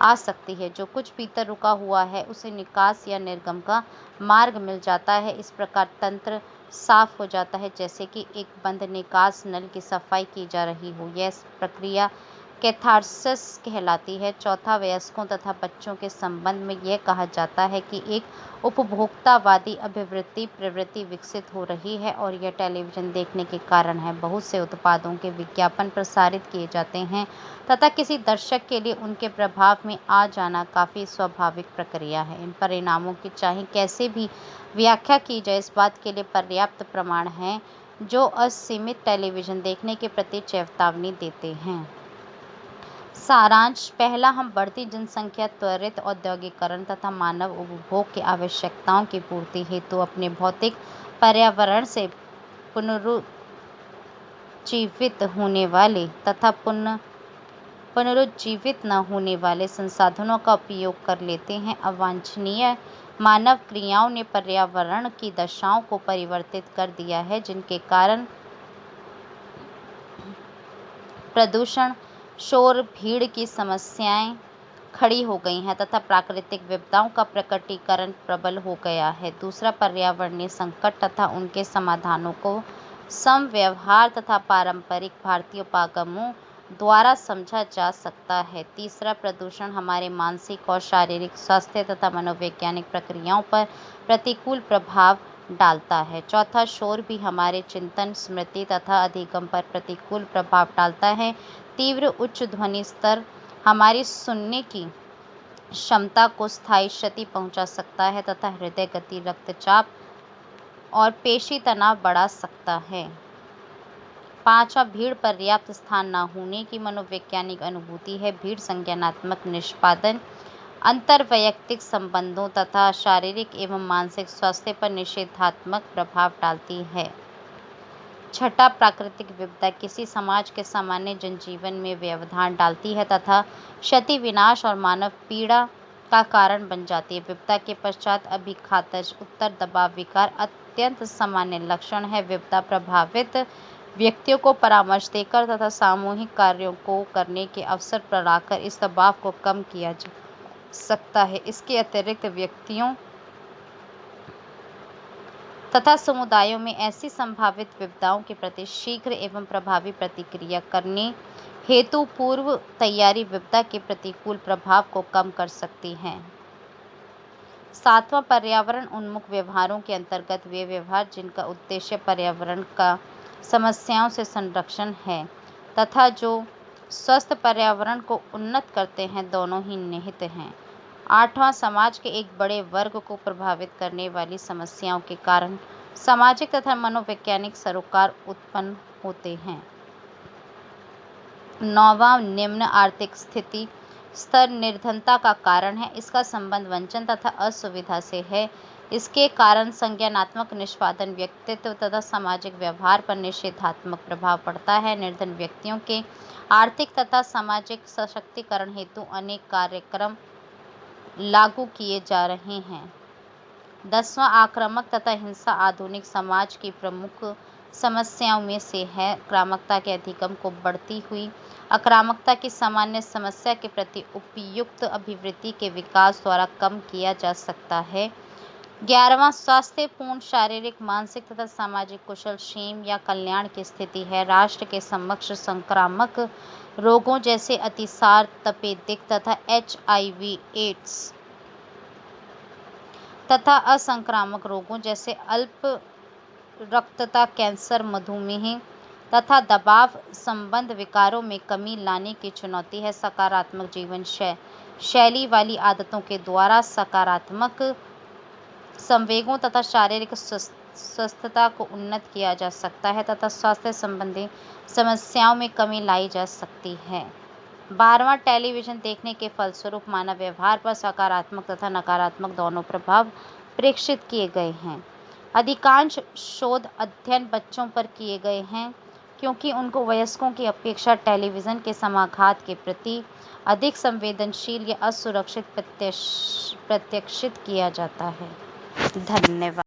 आ सकती है। जो कुछ भीतर रुका हुआ है उसे निकास या निर्गम का मार्ग मिल जाता है। इस प्रकार तंत्र साफ हो जाता है, जैसे कि एक बंद निकास नल की सफाई की जा रही हो। यह प्रक्रिया कैथार्सिस कहलाती है। चौथा, वयस्कों तथा बच्चों के संबंध में यह कहा जाता है कि एक उपभोक्तावादी अभिवृत्ति प्रवृत्ति विकसित हो रही है और यह टेलीविजन देखने के कारण है। बहुत से उत्पादों के विज्ञापन प्रसारित किए जाते हैं तथा किसी दर्शक के लिए उनके प्रभाव में आ जाना काफ़ी स्वाभाविक प्रक्रिया है। इन परिणामों की चाहे कैसे भी व्याख्या की जाए, इस बात के लिए पर्याप्त प्रमाण हैं जो असीमित टेलीविजन देखने के प्रति चेतावनी देते हैं। सारांश: पहला, हम बढ़ती जनसंख्या, त्वरित औद्योगिकरण तथा मानव उपभोग की आवश्यकताओं की पूर्ति हेतु अपने भौतिक पर्यावरण से पुनरुज्जीवित होने वाले तथा पुनरुज्जीवित न होने वाले संसाधनों का उपयोग कर लेते हैं। अवांछनीय मानव क्रियाओं ने पर्यावरण की दशाओं को परिवर्तित कर दिया है, जिनके कारण प्रदूषण, शोर, भीड़ की समस्याएं खड़ी हो गई हैं तथा प्राकृतिक विपदाओं का प्रकटीकरण प्रबल हो गया है। दूसरा, पर्यावरणीय संकट तथा उनके समाधानों को समव्यवहार तथा पारंपरिक भारतीय उपागमों द्वारा समझा जा सकता है। तीसरा, प्रदूषण हमारे मानसिक और शारीरिक स्वास्थ्य तथा मनोवैज्ञानिक प्रक्रियाओं पर प्रतिकूल प्रभाव डालता है। चौथा, शोर भी हमारे चिंतन, स्मृति तथा अधिगम पर प्रतिकूल प्रभाव डालता है। तीव्र उच्च ध्वनि स्तर हमारी सुनने की क्षमता को स्थायी क्षति पहुंचा सकता है तथा हृदय गति, रक्तचाप और पेशी तनाव बढ़ा सकता है। पांचवा, भीड़ पर्याप्त स्थान न होने की मनोवैज्ञानिक अनुभूति है। भीड़ संज्ञानात्मक निष्पादन, अंतरवैयक्तिक संबंधों तथा शारीरिक एवं मानसिक स्वास्थ्य पर निषेधात्मक प्रभाव डालती है। छठा, प्राकृतिक विपदा किसी समाज के सामान्य जनजीवन में व्यवधान डालती है तथा क्षति, विनाश और मानव पीड़ा का कारण बन जाती है। विपदा के पश्चात अभिघातज उत्तर दबाव विकार अत्यंत सामान्य लक्षण है। विपदा प्रभावित व्यक्तियों को परामर्श देकर तथा सामूहिक कार्यों को करने के अवसर प्रदान इस दबाव को कम किया जा सकता है। इसके अतिरिक्त व्यक्तियों तथा समुदायों में ऐसी संभावित विपदाओं के प्रति शीघ्र एवं प्रभावी प्रतिक्रिया करने हेतु पूर्व तैयारी विपदा के प्रतिकूल प्रभाव को कम कर सकती है। सातवां, पर्यावरण उन्मुख व्यवहारों के अंतर्गत वे व्यवहार जिनका उद्देश्य पर्यावरण का समस्याओं से संरक्षण है तथा जो स्वस्थ पर्यावरण को उन्नत करते हैं, दोनों ही निहित हैं। आठवां, समाज के एक बड़े वर्ग को प्रभावित करने वाली समस्याओं के कारण सामाजिक तथा मनोवैज्ञानिक सरोकार उत्पन्न होते हैं। नौवां, निम्न आर्थिक स्थिति स्तर निर्धनता का कारण है। इसका संबंध वंचन तथा असुविधा से है। इसके कारण संज्ञानात्मक निष्पादन, व्यक्तित्व तथा सामाजिक व्यवहार पर निषेधात्मक प्रभाव पड़ता है। निर्धन व्यक्तियों के आर्थिक तथा सामाजिक सशक्तिकरण हेतु अनेक कार्यक्रम लागू किए जा रहे हैं। 10वां, आक्रामक तथा हिंसा आधुनिक समाज की प्रमुख समस्याओं में से है। आक्रामकता के अधिगम को बढ़ती हुई आक्रामकता की सामान्य समस्या के प्रति उपयुक्त अभिवृत्ति के विकास द्वारा कम किया जा सकता है। 11वां, स्वास्थ्यपूर्ण शारीरिक, मानसिक तथा सामाजिक कुशल क्षेम या कल्याण की स्थिति है। राष्ट्र के समक्ष संक्रामक रोगों जैसे अतिसार, तपेदिक तथा HIV एड्स तथा असंक्रामक रोगों जैसे अल्प रक्तता, कैंसर, मधुमेह तथा दबाव संबंध विकारों में कमी लाने की चुनौती है। सकारात्मक जीवन शैली वाली आदतों के द्वारा सकारात्मक संवेगों तथा शारीरिक स्वस्थता को उन्नत किया जा सकता है तथा स्वास्थ्य संबंधी समस्याओं में कमी लाई जा सकती है। 12वां, टेलीविजन देखने के फलस्वरूप मानव व्यवहार पर सकारात्मक तथा नकारात्मक दोनों प्रभाव प्रेक्षित किए गए हैं। अधिकांश शोध अध्ययन बच्चों पर किए गए हैं क्योंकि उनको वयस्कों की अपेक्षा टेलीविजन के समाघात के प्रति अधिक संवेदनशील या असुरक्षित प्रत्याशित किया जाता है। धन्यवाद।